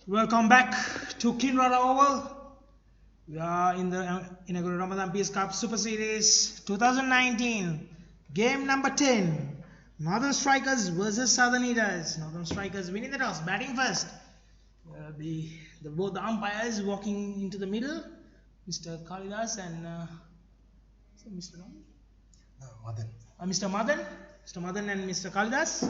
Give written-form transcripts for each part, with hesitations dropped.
Welcome back to Kinrara Oval. We are in the inaugural Ramadan Peace Cup Super Series 2019. Game number 10. Northern Strikers versus Southern Eaters. Northern Strikers winning the toss, batting first. Both the umpires walking into the middle, Mr. Kalidas and Mr. Madan. Mr. Madan. Mr. Madan and Mr. Kalidas.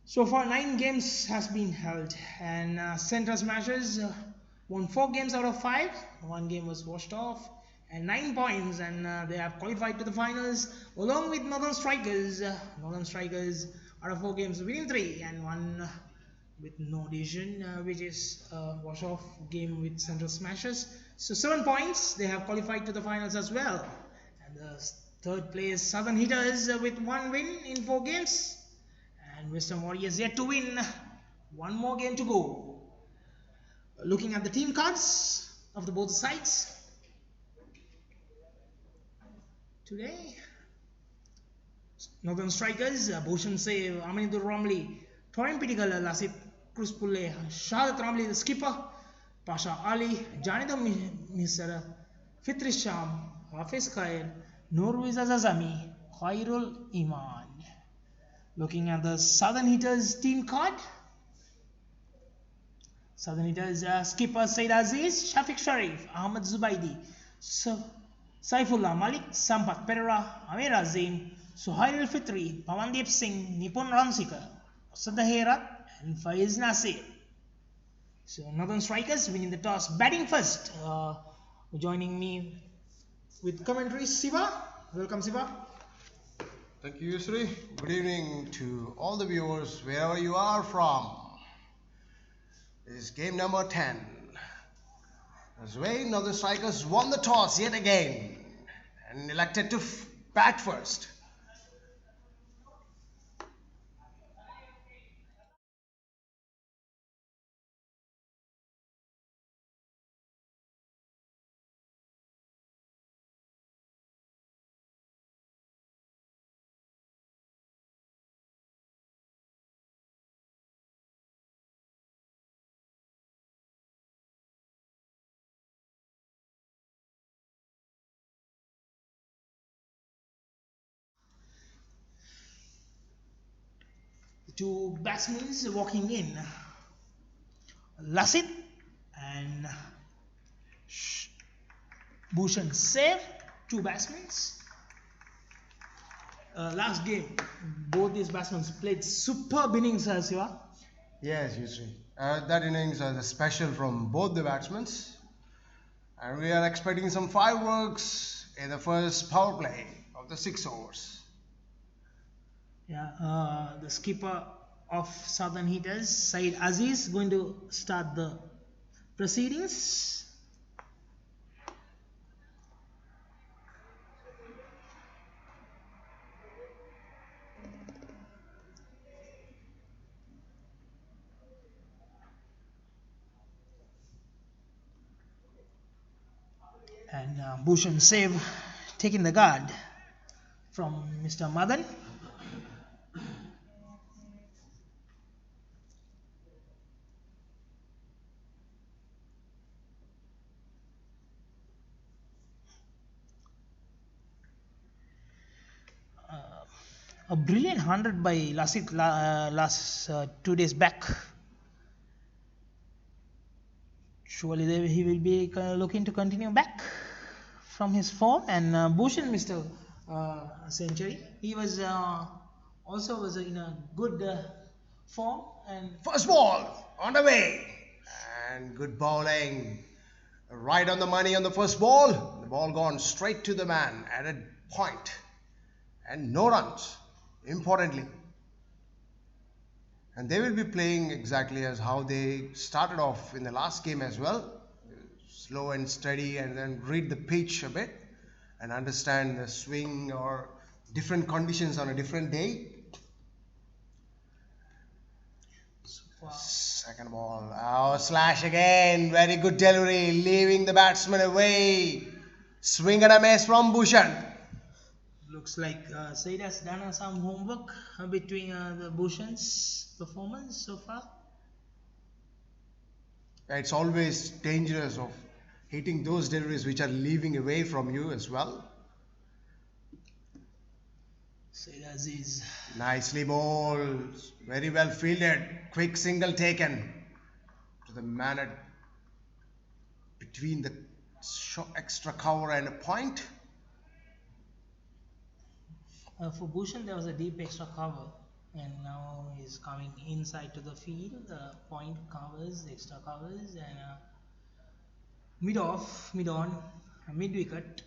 So far 9 games has been held and Central Smashers won 4 games out of 5. 1 game was washed off and 9 points and they have qualified to the finals along with Northern Strikers. Northern Strikers out of 4 games winning 3 and 1 with no decision which is a wash off game with Central Smashers. So 7 points, they have qualified to the finals as well. And the third place Southern Hitters with 1 win in 4 games. And Western Warriors yet to win. 1 more game to go. Looking at the team cards of the both sides today. Northern Strikers, Bhushan Save, Amanidur Romley, Torin Pitikala, Lasit Kruspulle, Shahadat Ramli, the skipper, Pasha Ali, Janida Misra, Fitri Sham, Hafiz Khair, Norwiz Azazami, Khairul Iman. Looking at the Southern Hitters team card. Southern Hitters skipper Said Aziz, Shafiq Sharif, Ahmad Zubaidi, Saifullah Malik, Sampat Perera, Amir Azim, Suhail Fitri, Pawandeep Singh, Nipun Ramsikar, Sadaherat and Faiz Nasir. So Northern Strikers winning the toss, batting first. Joining me with commentary Siva. Welcome Siva. Thank you, Yusri. Good evening to all the viewers, wherever you are from. This is game number 10. As well, Northern Strikers won the toss yet again and elected to bat first. The 2 batsmen walking in. Lasit and Bhushan Save, 2 batsmen. Last game, both these batsmen played superb innings, Siva. Yes, Yusri. That innings is special from both the batsmen. And we are expecting some fireworks in the first power play of the 6 overs. Yeah, the skipper of Southern Hitters, Said Aziz, going to start the proceedings. And Bhushan Save taking the guard from Mr. Madan. A brilliant 100 by Lasit last 2 days back. Surely he will be looking to continue back from his form. And Bhushan Mr. Century. He was also was in a good form. And First ball on the way. And good bowling. Right on the money on the first ball. The ball gone straight to the man at a point. And no runs, importantly. And they will be playing exactly as how they started off in the last game as well. Slow and steady, and then read the pitch a bit and understand the swing or different conditions on a different day. Second ball. Oh, slash again. Very good delivery. Leaving the batsman away. Swing and a miss from Bhushan. Looks like Said has done some homework between the Bhushan's performance so far. It's always dangerous of hitting those deliveries which are leaving away from you as well. Said Aziz. Nicely bowled, very well fielded, quick single taken to the man at between the extra cover and a point. For Bhushan, there was a deep extra cover, and now he's coming inside to the field. Point covers, extra covers, and mid off, mid on, mid wicket,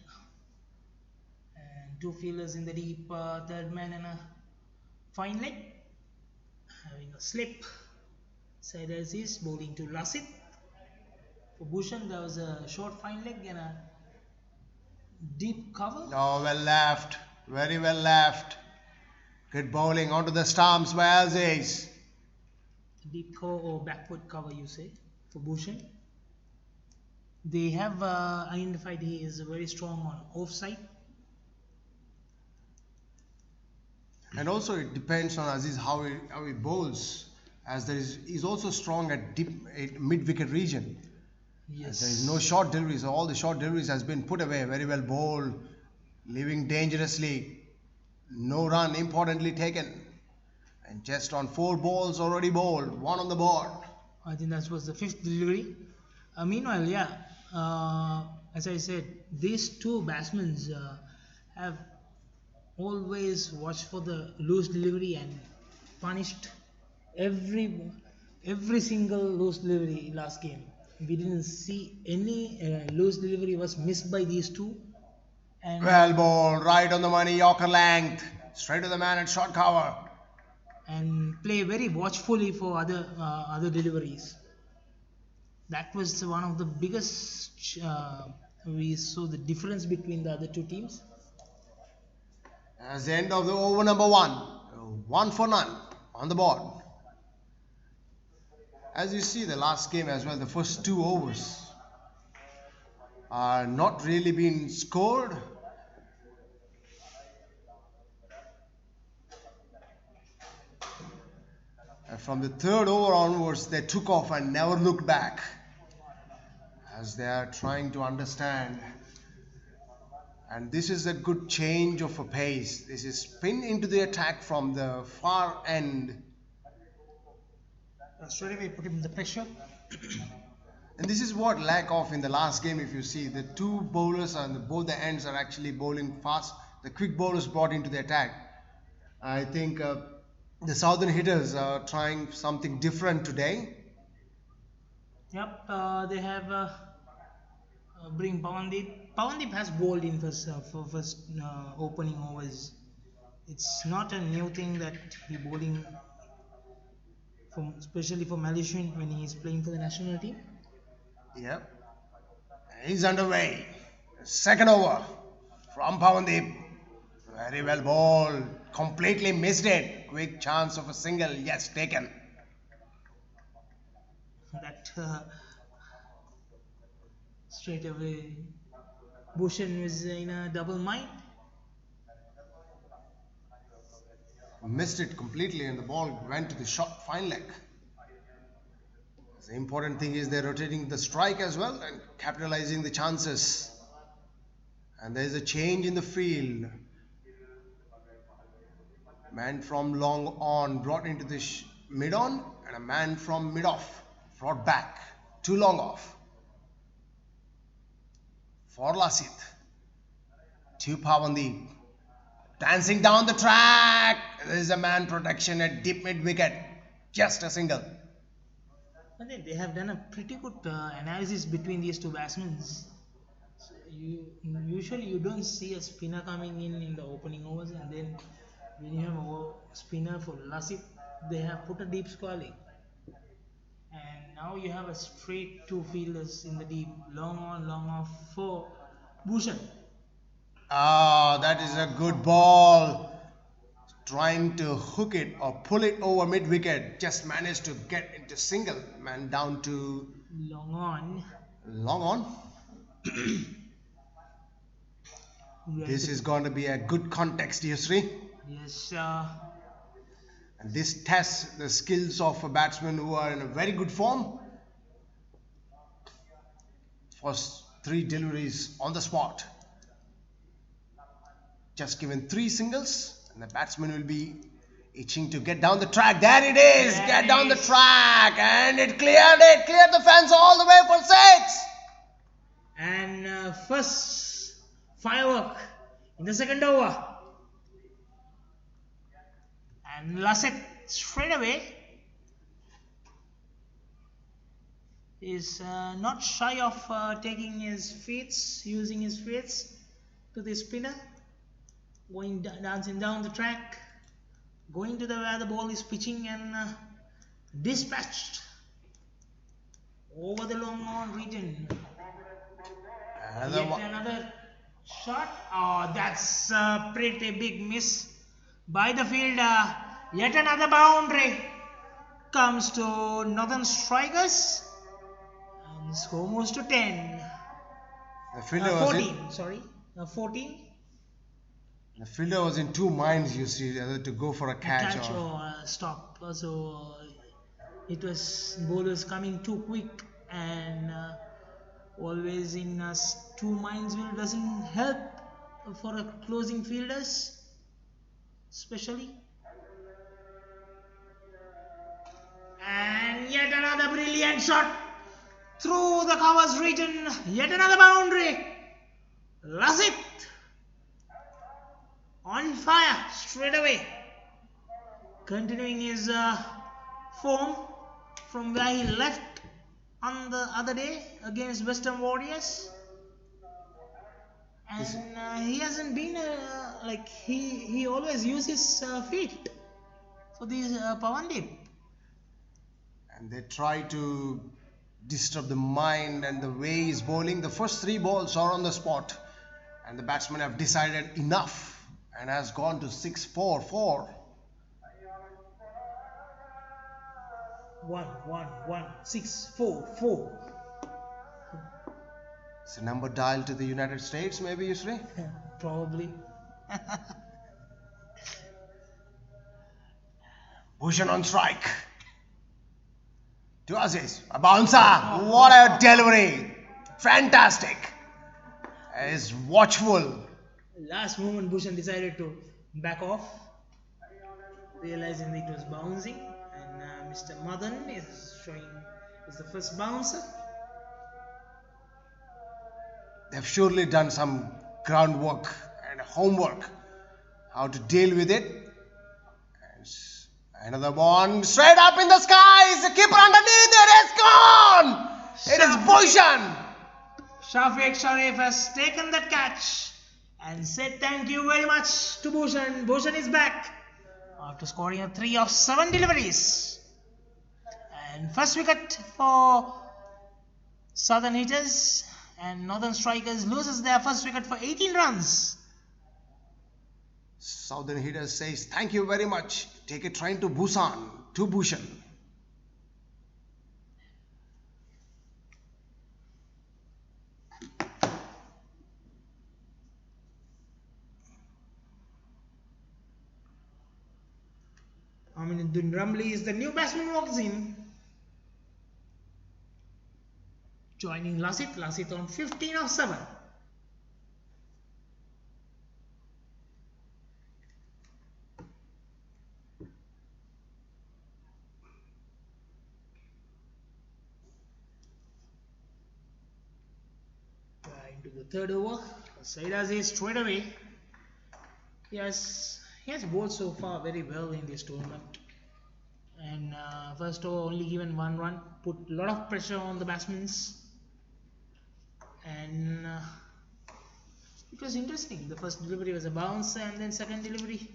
and two fielders in the deep, third man and a fine leg, having a slip. Said Aziz bowling to Lasit. For Bhushan, there was a short fine leg and a deep cover. Oh, well left, very well left. Good bowling onto the stumps by Aziz. Deep cover or backward cover, you say, for Bhushan. They have identified he is very strong on offside. And also it depends on Aziz how he bowls, as he's also strong at mid wicket region. Yes. There is no short deliveries. All the short deliveries has been put away. Very well bowled, leaving dangerously. No run importantly taken. And just on 4 balls already bowled, 1 on the board. I think that was the 5th delivery. Meanwhile, yeah, as I said, these two batsmen have always watched for the loose delivery and punished every single loose delivery last game. We didn't see any loose delivery was missed by these two. And Well bowled, right on the money, Yorker length, straight to the man at short cover. and play very watchfully for other deliveries. That was one of the biggest. We saw the difference between the other two teams. As the end of the over number 1, 1 for none on the board. As you see the last game as well, the first 2 overs are not really been scored. And from the 3rd over onwards, they took off and never looked back, as they are trying to understand. And this is a good change of a pace. This is spin into the attack from the far end. Straight away put him the pressure. And this is what lack of in the last game. If you see, the 2 bowlers on both the ends are actually bowling fast. The quick bowlers brought into the attack. I think the southern hitters are trying something different today. Yep, they have bring Pawandeep. Pawandeep has bowled in for first opening overs. It's not a new thing that he bowling, especially for Malaysian when he is playing for the national team. Yep. He's underway. 2nd over from Pawandeep. Very well bowled. Completely missed it. Quick chance of a single. Yes, taken. That straight away Bhushan was in a double mind. Missed it completely and the ball went to the short fine leg. The important thing is they're rotating the strike as well and capitalizing the chances. And there is a change in the field. Man from long on brought into the mid on, and a man from mid off brought back to long off. For Lasit. To Pawandeep. Dancing down the track. There is a man protection at deep mid wicket. Just a single. And then they have done a pretty good analysis between these two batsmen. So usually you don't see a spinner coming in the opening overs, and then when you have a spinner for Lasit, they have put a deep squally. And now you have a straight 2 fielders in the deep, long on, long off for Bhushan. Ah, that is a good ball. Trying to hook it or pull it over mid wicket. Just managed to get into single. Man down to Long on. long on. This is going to be a good context, Yusri. Yes. And this tests the skills of a batsman who are in a very good form. First 3 deliveries on the spot. Just given 3 singles, and the batsman will be itching to get down the track. There it is! Get down the track! And it cleared it! Cleared the fence all the way for 6! And first firework in the second over. And Lasset straight away is not shy of taking his feet, using his feet to the spinner, dancing down the track, going to where the ball is pitching, and dispatched over the long on region. Another shot. Oh, that's a pretty big miss by the fielder. Yet another boundary comes to Northern Strikers, and score moves to 10. The fielder 14. Sorry, 14. The fielder was in 2 minds, you see, whether to go for a catch or stop. So it was bowlers coming too quick, and always in 2 minds doesn't help for a closing fielders, especially. And yet another brilliant shot through the covers region. Yet another boundary. Lassit on fire straight away, continuing his form from where he left on the other day against Western Warriors. And he hasn't been like he always uses feet for these Pawandip. And they try to disturb the mind and the way he's bowling. The first 3 balls are on the spot, and the batsmen have decided enough and has gone to 6-4-4. 1-1-1 6-4-4. It's a number dialed to the United States, maybe, Yusri? Probably. Bhushan on strike. To Aziz, a bouncer. What a delivery! Fantastic. Is watchful. Last moment, Bhushan decided to back off, realizing it was bouncing, and Mr. Madan is the first bouncer. They've surely done some groundwork and homework, how to deal with it. And another one straight up in the skies. The keeper underneath it is gone. It is Bhushan. Shafiq Sharif has taken that catch and said thank you very much to Bhushan. Bhushan is back after scoring a 3 of 7 deliveries. And first wicket for Southern Hitters, and Northern Strikers loses their first wicket for 18 runs. Southern Hitters says thank you very much. Take a train to Busan, to Bhushan. Aminuddin Ramli is the new batsman, walks in, joining Lassit. Lassit on 15 of 7. Into the third over, Said Aziz straight away. He has bowled so far very well in this tournament, and first over only given 1 run, put a lot of pressure on the batsmen, and it was interesting. The first delivery was a bounce, and then second delivery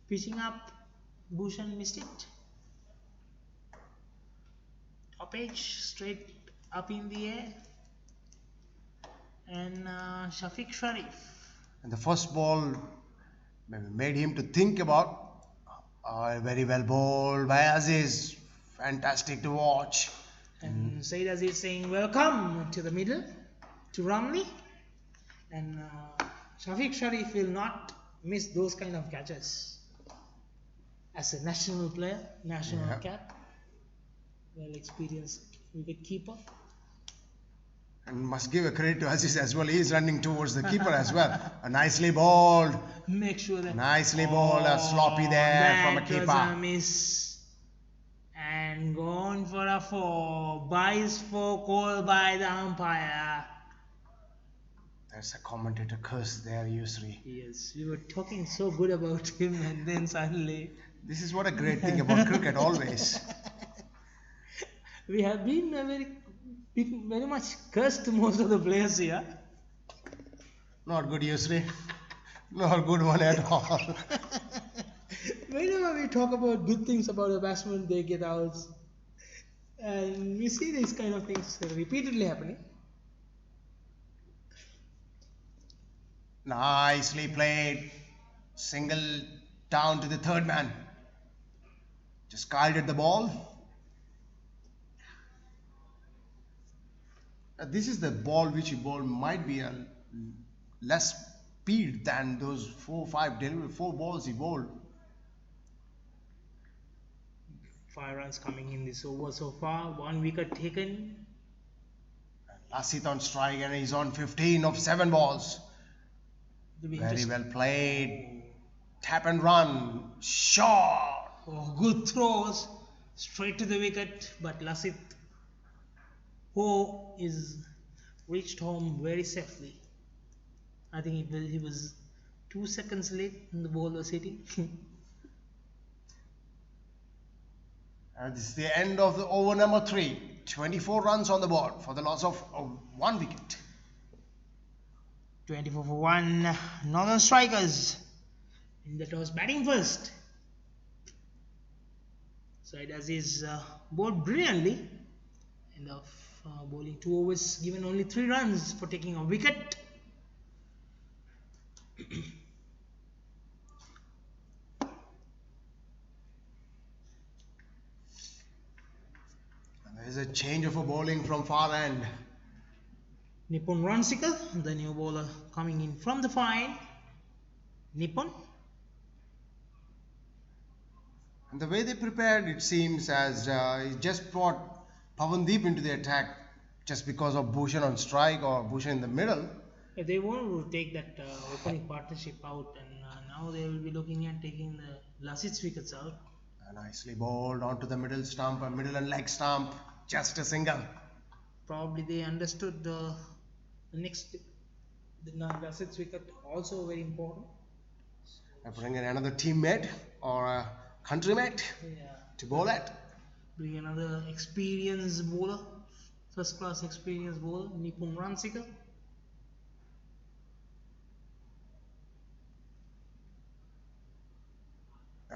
pitching up, Bhushan missed it. Top edge straight up in the air, and Shafiq Sharif. And the first ball made him to think about. Very well bowled by Aziz. Fantastic to watch. And Said Aziz saying welcome to the middle, to Ramli. And Shafiq Sharif will not miss those kind of catches. As a national player, national Yeah. cap, well experienced wicket keeper. And must give a credit to Aziz as well. He's running towards the keeper as well. A nicely bowled. Make sure that Nicely bowled. A sloppy there from a that was a keeper. miss. And gone for a 4. Buys 4 called by the umpire. There's a commentator curse there, Yusri. Yes, we were talking so good about him and then suddenly. This is what a great thing about cricket always. We have been very much cursed most of the players here. Not good, Yusri. Not good one at all. Whenever we talk about good things about a batsman, they get out. And we see these kind of things repeatedly happening. Nicely played. Single down to the third man. Just guided the ball. This is the ball which you bowl might be a less speed than those 4 balls he bowled. 5 runs coming in this over so far. 1 wicket taken. Lasith on strike and he's on 15 of 7 balls. Very well played. Tap and run. Shot. Oh, good throws. Straight to the wicket. But Lasith is reached home very safely. I think he was 2 seconds late and the ball was hitting. This is the end of the over number 3. 24 runs on the board for the loss of 1 wicket. 24 for 1. Northern Strikers. And that was batting first. Said Aziz bowled brilliantly. End of bowling 2 overs, given only 3 runs for taking a wicket. There is a change of a bowling from far end. Nippon run seeker, the new bowler coming in from the far end. Nippon. And the way they prepared, it seems as he just brought Pavandeep into the attack just because of Bhushan on strike or Bhushan in the middle. They want to take that opening partnership out, and now they will be looking at taking the Lasith's wickets out. Nicely bowled onto the middle stump, a middle and leg stump, just a single. Probably they understood the next, the Lasith's wicket also very important. Bring in another teammate or a countrymate to bowl at. Bring another experienced bowler, first class experienced bowler, Nippon run seeker.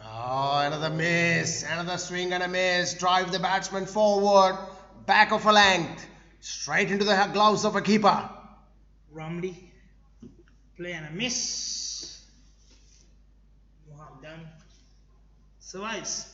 Oh, another miss, another swing and a miss. Drive the batsman forward, back of a length, straight into the gloves of a keeper. Ramli, play and a miss. Mohammedan survives.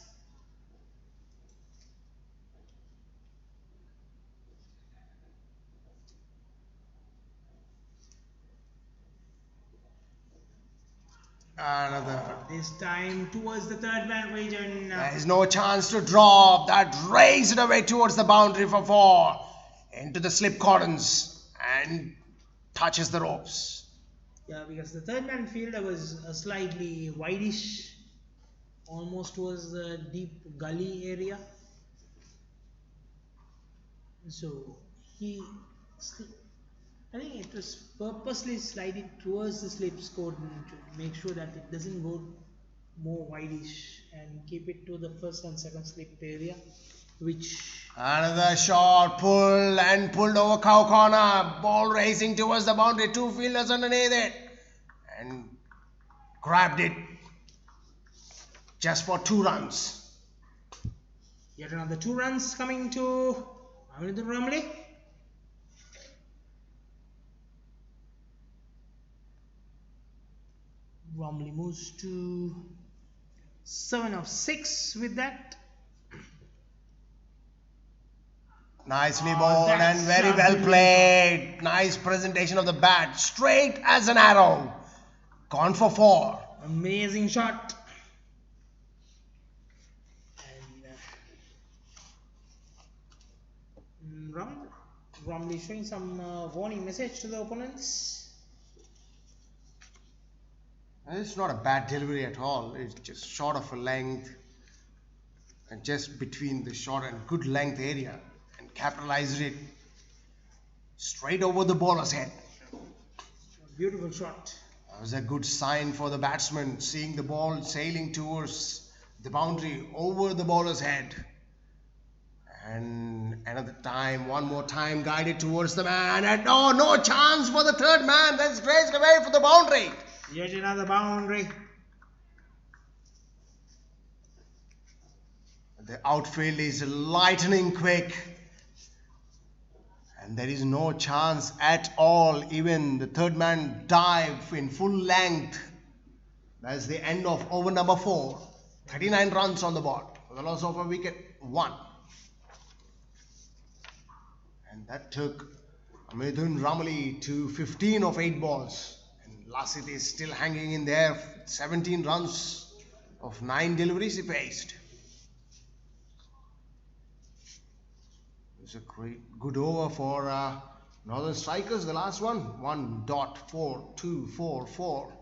Another. This time towards the third man region. There is no chance to drop. That raised it away towards the boundary for 4. Into the slip cordons and touches the ropes. Yeah, because the third man fielder was slightly wideish, almost towards the deep gully area. So I think it was purposely slided towards the slip cordon to make sure that it doesn't go more wideish and keep it to the first and second slip area, which Another shot pulled over cow corner. Ball racing towards the boundary. 2 fielders underneath it. And grabbed it just for 2 runs. yet another 2 runs coming to Aminuddin Ramli. Ramli moves to 7 of 6 with that. Nicely bowled and That's very a well beautiful played. Nice presentation of the bat. Straight as an arrow. Gone for 4. amazing shot. And Rumley showing some warning message to the opponents. It's not a bad delivery at all. It's just short of a length and just between the short and good length area, and capitalized it straight over the bowler's head. Beautiful shot. That was a good sign for the batsman, seeing the ball sailing towards the boundary over the bowler's head. And another time, one more time, guided towards the man, and no chance for the third man. That's raced away for the boundary. Yet another boundary. The outfield is lightning quick, and there is no chance at all. Even the third man dive in full length. That's the end of over number 4. 39 runs on the board for the loss of a wicket, 1. And that took Midun Ramali to 15 of 8 balls. And Lassit is still hanging in there. 17 runs of 9 deliveries he faced. It's a good over for Northern Strikers. The last one, 1.4244.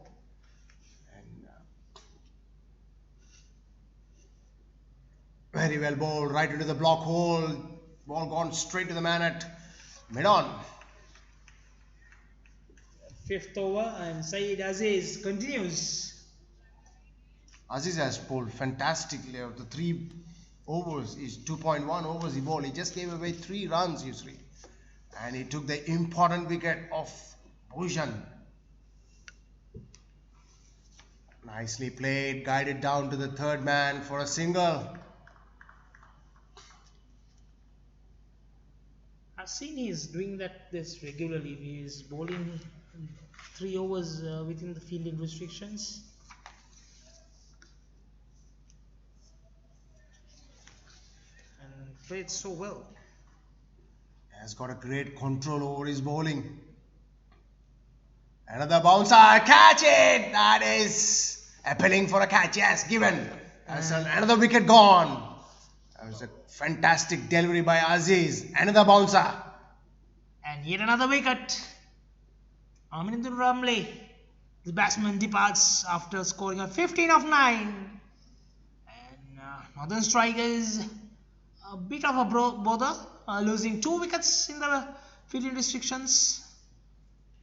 And very well bowled right into the block hole. Ball gone straight to the man at mid-on. 5th over, and Saeed Aziz continues. Aziz has bowled fantastically. Of the 3 overs, is 2.1 overs he bowled. He just gave away 3 runs, Yusri. And he took the important wicket of Bhushan. Nicely played, guided down to the third man for a single. I've seen he's doing this regularly. He is bowling 3 overs within the fielding restrictions. And played so well. Has got a great control over his bowling. Another bouncer, catch it! That is appealing for a catch. Yes, given. That's another wicket gone. That was a fantastic delivery by Aziz. Another bouncer. And yet another wicket. Amindur Ramle, the batsman, departs after scoring a 15 of 9. And Northern Strikers, a bit of a bother, losing 2 wickets in the fielding restrictions.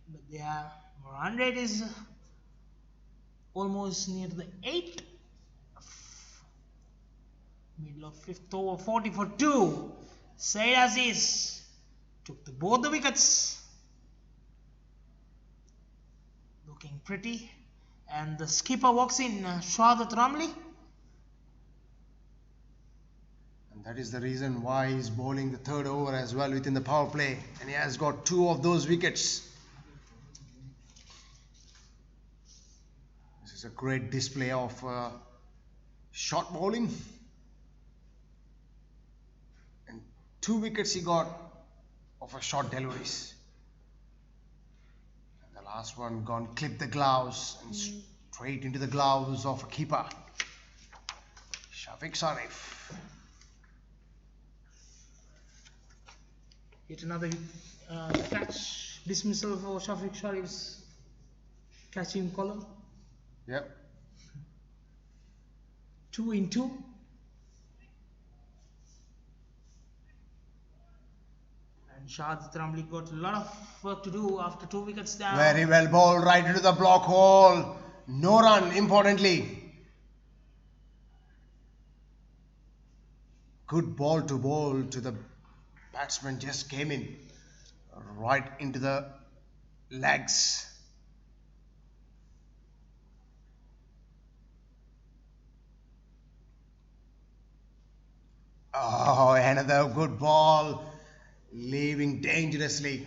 But their run rate is almost near the 8th. Middle of 5th over, 40 for 2. Saeed Aziz took both the wickets. Looking pretty. And the skipper walks in, Shahadat Ramli. And that is the reason why he's bowling the 3rd over as well within the power play. And he has got 2 of those wickets. This is a great display of short bowling. And 2 wickets he got of a short deliveries. And the last one gone, clipped the gloves and straight into the gloves of a keeper, Shafiq Sharif. Yet another catch dismissal for Shafiq Sharif's catching column. Yep. 2 in 2. And Shahadat Ramli got a lot of work to do after 2 wickets down. Very well bowled right into the block hole. No run, importantly. Good ball to bowl to the batsman, just came in right into the legs. Oh, another good ball, leaving dangerously.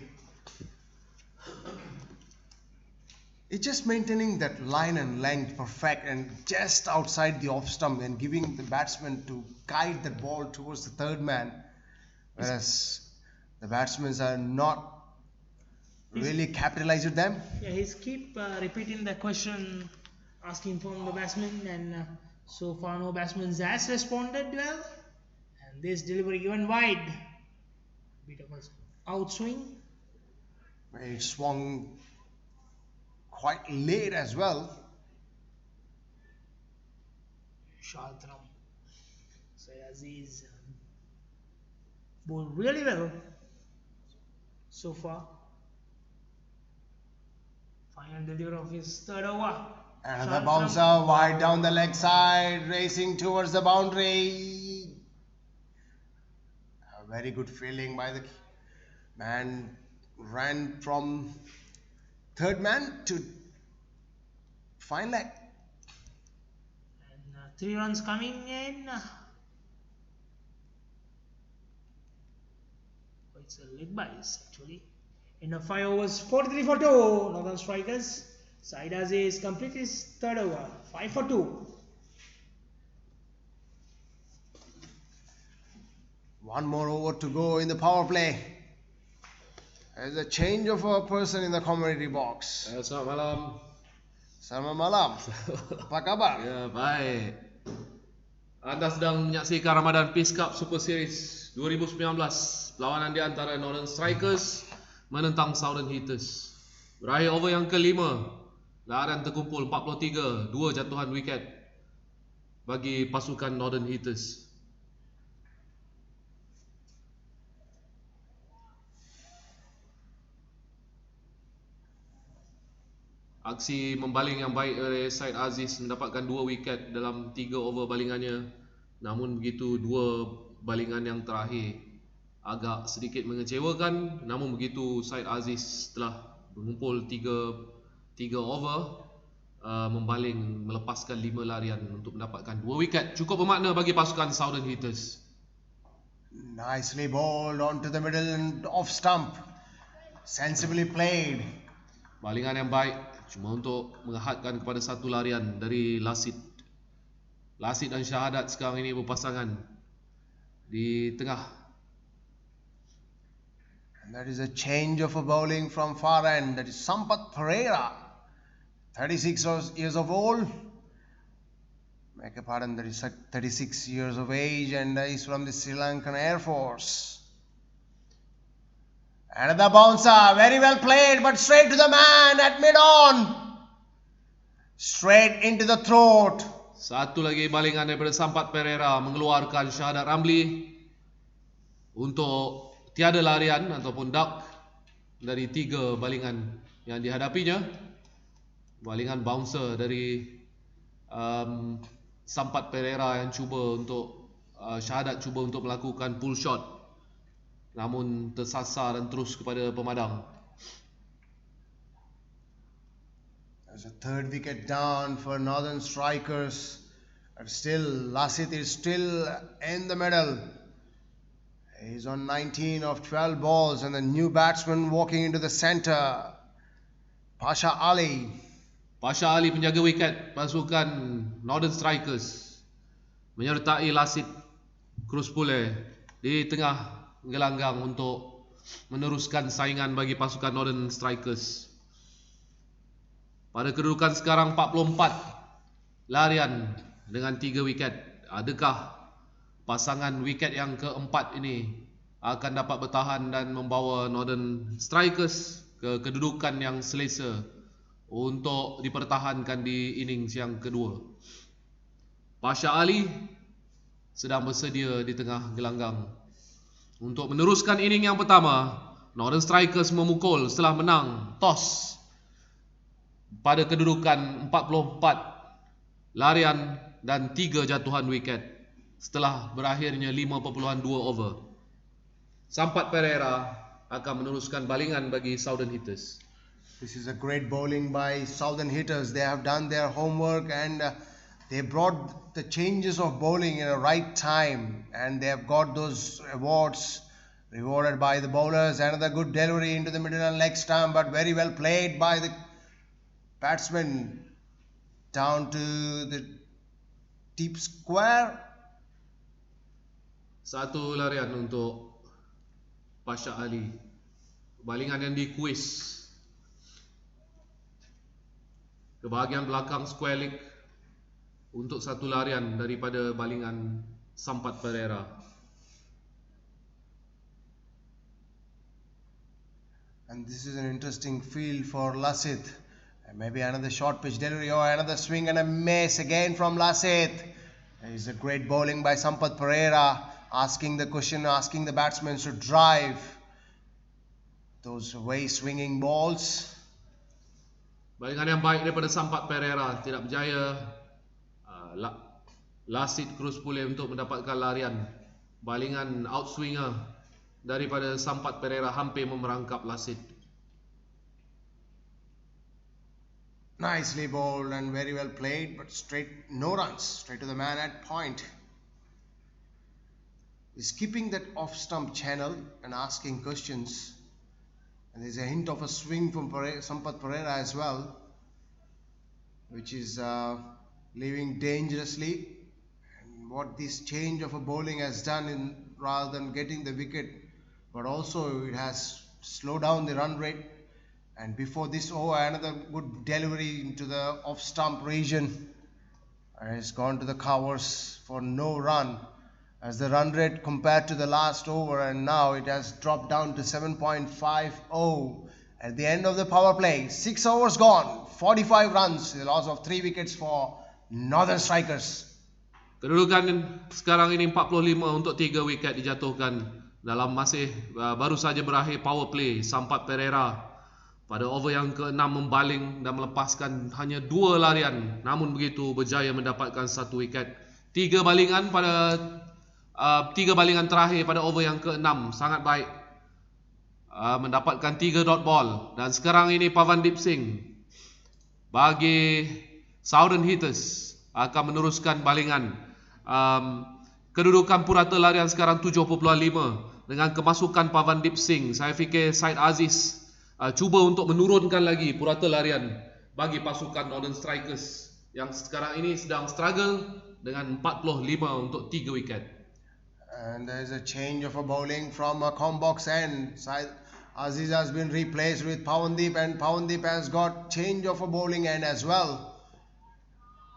It's just maintaining that line and length perfect and just outside the off stump and giving the batsman to guide the ball towards the third man. Whereas The batsmen are not really capitalized them. Yeah, he's keep repeating the question, asking from the batsman, and so far no batsman has responded well. And this delivery given wide, bit of a outswing. It swung quite late as well. Shaltram. So Aziz bowled really well so far. Final delivery of his third over. Another bouncer wide down the leg side, racing towards the boundary. A very good fielding by the man. Ran from third man to fine leg. And 3 runs coming in. It's a leg bias actually. In a 5 overs, 43 for 2. Northern Strikers. Saeed Aziz complete his third over, 5 for 2. One more over to go in the power play. There's a change of a person in the commentary box. Selamat malam. Selamat malam. Apa kabar? Ya, baik. Anda sedang menyaksikan Ramadan Peace Cup Super Series 2019. Perlawanan di antara Northern Strikers menentang Southern Hitters. Berakhir over yang kelima. Larian terkumpul 43, 2 jatuhan wiket bagi pasukan Northern Hitters. Aksi membaling yang baik oleh Said Aziz mendapatkan 2 wiket dalam 3 over balingannya. Namun begitu 2 balingan yang terakhir agak sedikit mengecewakan. Namun begitu Said Aziz telah mengumpul 3 over, membaling melepaskan 5 larian untuk mendapatkan 2 wiket. Cukup bermakna bagi pasukan Southern Hitters. Nicely bowled onto the middle and off stump. Sensibly played. Balingan yang baik cuma untuk menghadkan kepada 1 larian dari Lasid. Lasid dan Syahadat sekarang ini berpasangan di tengah. And that is a change of a bowling from far end. That is Sampat Pereira, 36 years of old. Beg your pardon, that is 36 years of age, and he's from the Sri Lankan Air Force. Another bouncer, very well played, but straight to the man at mid-on. Straight into the throat. Satu lagi balingan daripada Sampat Pereira mengeluarkan Syahadat Ramli untuk tiada larian ataupun duck dari 3 balingan yang dihadapinya. Balingan bouncer dari Sampat Pereira yang cuba untuk Syahadat cuba untuk melakukan pull shot, namun tersasar dan terus kepada pemadang. There's a third wicket down for Northern Strikers. But still, Lasit is still in the middle. He's on 19 of 12 balls, and the new batsman walking into the centre, Pasha Ali. Pasha Ali penjaga wiket pasukan Northern Strikers menyertai Lasit Kruspule di tengah gelanggang untuk meneruskan saingan bagi pasukan Northern Strikers. Pada kedudukan sekarang 44 larian dengan 3 wiket. Adakah pasangan wiket yang keempat ini akan dapat bertahan dan membawa Northern Strikers ke kedudukan yang selesa untuk dipertahankan di innings yang kedua? Pasha Ali sedang bersedia di tengah gelanggang. Untuk meneruskan inning yang pertama, Northern Strikers memukul setelah menang toss pada kedudukan 44 larian dan 3 jatuhan wiket setelah berakhirnya 5.2 over. Sampat Pereira akan meneruskan balingan bagi Southern Hitters. This is a great bowling by Southern Hitters. They have done their homework, and they brought the changes of bowling in a right time, and they have got those awards rewarded by the bowlers. Another good delivery into the middle and leg stump, but very well played by the batsman down to the deep square. Satu larian untuk Pasha Ali. Balingan yang dikuis ke bahagian belakang square leg untuk satu larian daripada balingan Sampat Pereira. And this is an interesting field for Lasith. And maybe another short pitch delivery or another swing and a miss again from Lasith. It's a great bowling by Sampat Pereira, asking the question, asking the batsmen to drive those way swinging balls. Balingan yang baik daripada Sampat Pereira, tidak berjaya. Lasith terus pulih untuk mendapatkan larian. Balingan outswinger daripada Sampat Pereira hampir memerangkap Lasith. Nicely bowled and very well played, but straight, no runs, straight to the man at point. He's keeping that off-stump channel and asking questions. And there's a hint of a swing from Sampat Pereira as well, which is leaving dangerously. And what this change of a bowling has done, rather than getting the wicket, but also it has slowed down the run rate. And before this over, another good delivery into the off-stump region. And it's gone to the covers for no run, as the run rate compared to the last over, and now it has dropped down to 7.50 at the end of the power play. 6 overs gone, 45 runs, the loss of 3 wickets for Northern Strikers. Kedudukan sekarang ini 45 untuk 3 wiket dijatuhkan dalam masih baru saja berakhir power play. Sampat Pereira pada over yang ke-6 membaling dan melepaskan hanya 2 larian, namun begitu berjaya mendapatkan 1 wiket. 3 balingan terakhir pada over yang ke-6 sangat baik, mendapatkan 3 dot ball. Dan sekarang ini Pavandip Singh bagi Southern Hitters akan meneruskan balingan. Kedudukan purata larian sekarang 7.5 dengan kemasukan Pavandip Singh. Saya fikir Syed Aziz cuba untuk menurunkan lagi purata larian bagi pasukan Northern Strikers yang sekarang ini sedang struggle dengan 45 untuk 3 wiket. And there is a change of a bowling from a combox end. Syed Aziz has been replaced with Pavandip, and Pavandip has got change of a bowling end as well.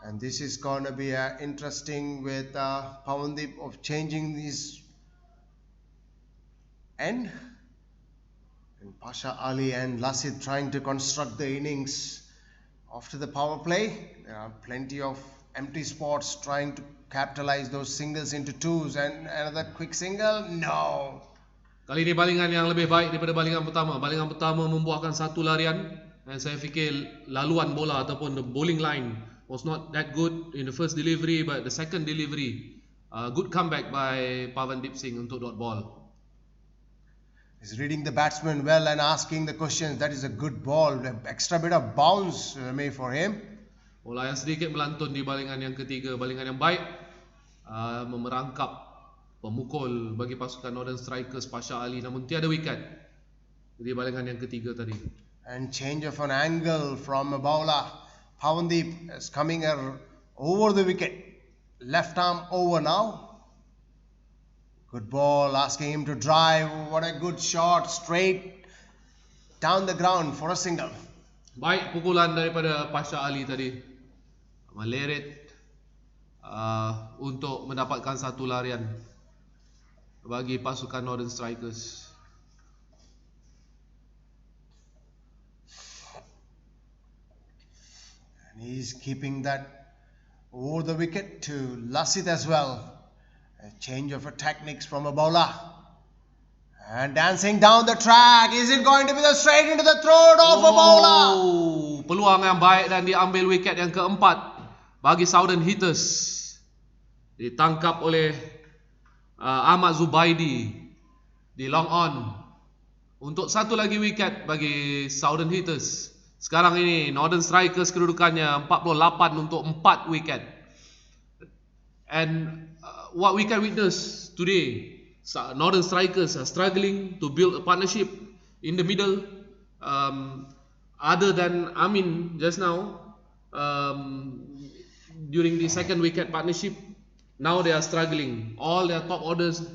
And this is going to be interesting with Pavandip of changing his end. And Pasha Ali and Lasith trying to construct the innings after the power play. There are plenty of empty spots, trying to capitalize those singles into twos, and another quick single. No. Kali ini balingan yang lebih baik daripada balingan pertama. Balingan pertama membuahkan 1 larian, dan saya fikir laluan bola ataupun the bowling line was not that good in the first delivery, but the second delivery, good comeback by Pavandip Singh untuk dot ball. He's reading the batsman well and asking the questions. That is a good ball, an extra bit of bounce made for him. Bola yang sedikit melantun di balingan yang ketiga, balingan yang baik, memerangkap pemukul bagi pasukan Northern Strikers Pasha Ali, namun tiada wiket di balingan yang ketiga tadi. And change of an angle from a bowler. Pavandip is coming over the wicket, left arm over now. Good ball, asking him to drive. What a good shot, straight down the ground for a single. Baik pukulan daripada Pasha Ali tadi, meleret untuk mendapatkan 1 larian bagi pasukan Northern Strikers. And he's keeping that over the wicket to Lasith as well. A change of a techniques from a bowler. And dancing down the track. Is it going to be the straight into the throat of a bowler? Peluang yang baik dan diambil wiket yang keempat bagi Southern Hitters. Ditangkap oleh Ahmad Zubaidi di long on untuk 1 lagi wiket bagi Southern Hitters. Sekarang ini Northern Strikers kedudukannya 48 untuk 4 wiket. And what we can witness today, Northern Strikers are struggling to build a partnership in the middle. Other than Amin just now, during the second wicket partnership, now they are struggling. All their top orders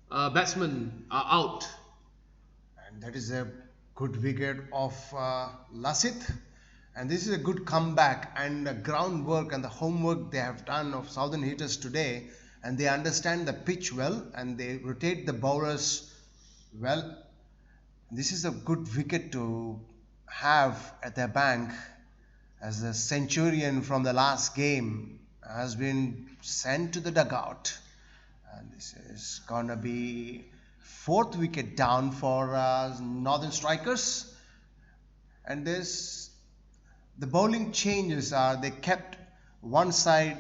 batsmen are out. That is a good wicket of Lasith. And this is a good comeback and the groundwork and the homework they have done of Southern Hitters today. And they understand the pitch well and they rotate the bowlers well. This is a good wicket to have at their bank, as the centurion from the last game has been sent to the dugout. And this is gonna be 4th wicket down for Northern Strikers. And the bowling changes are they kept one side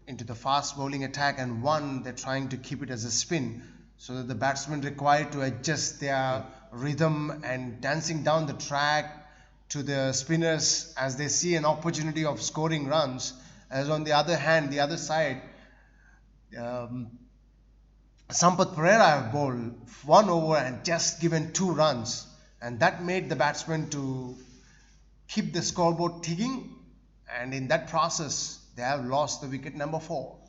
into the fast bowling attack and one they're trying to keep it as a spin, so that the batsmen required to adjust their rhythm and dancing down the track to the spinners as they see an opportunity of scoring runs. As on the other hand, the other side, Sampath Pereira have bowled 1 over and just given 2 runs, and that made the batsmen to keep the scoreboard ticking, and in that process they have lost the wicket number 4.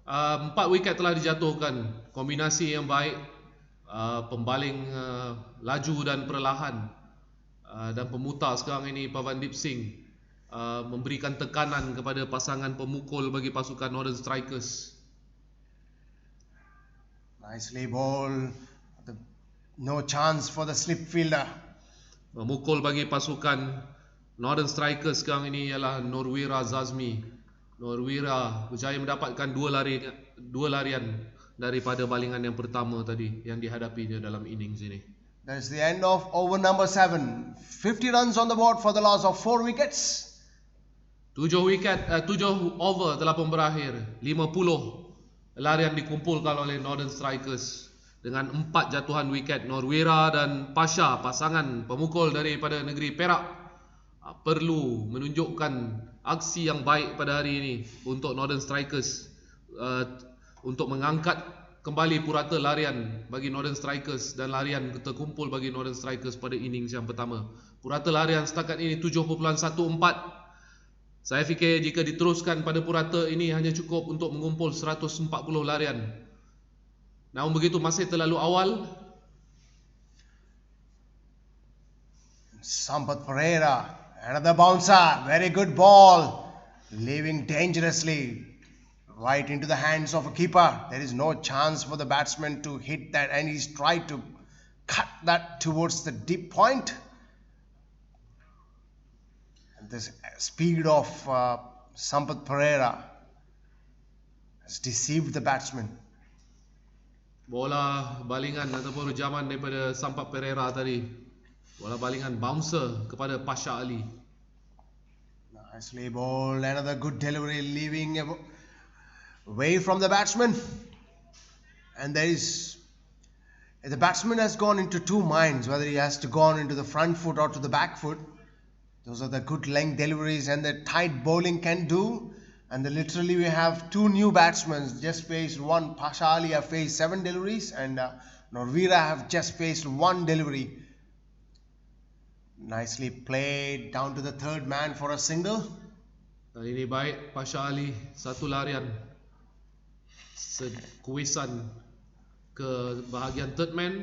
4 wiket telah dijatuhkan. Kombinasi yang baik, pembaling laju dan perlahan, dan pemutar sekarang ini Pavandip Singh memberikan tekanan kepada pasangan pemukul bagi pasukan Northern Strikers. Nicely bowled. No chance for the slip fielder. Memukul bagi pasukan Northern Strikers sekarang ini ialah Norwira Zazmi. Norwira berjaya mendapatkan 2 larian daripada balingan yang pertama tadi yang dihadapinya dalam innings ini. That's the end of over number 7. 50 runs on the board for the loss of 4 wickets. 7 over telah pun berakhir. 50 larian dikumpulkan oleh Northern Strikers dengan 4 jatuhan wiket. Norwira dan Pasha, pasangan pemukul daripada negeri Perak, perlu menunjukkan aksi yang baik pada hari ini untuk Northern Strikers, untuk mengangkat kembali purata larian bagi Northern Strikers dan larian terkumpul bagi Northern Strikers pada innings yang pertama. Purata larian setakat ini 7.14. Saya fikir jika diteruskan pada purata ini hanya cukup untuk mengumpul 140 larian. Namun begitu masih terlalu awal. Sampath Pereira, another bouncer, very good ball, leaving dangerously right into the hands of a keeper. There is no chance for the batsman to hit that, and he's tried to cut that towards the deep point. And the speed of Sampath Pereira has deceived the batsman. Bola balingan ataupun rujaman daripada Sampath Pereira tadi, bola balingan bouncer kepada Pasha Ali. Nicely bowled, another good delivery, leaving away from the batsman. And the batsman has gone into 2 minds, whether he has to go on into the front foot or to the back foot. Those are the good length deliveries and the tight bowling can do. And literally we have 2 new batsmen just faced one. Pasha Ali have faced 7 deliveries and Norwira have just faced 1 delivery. Nicely played down to the 3rd man for a single. Dan ini baik Pasha Ali, 1 larian sekuisan ke bahagian 3rd man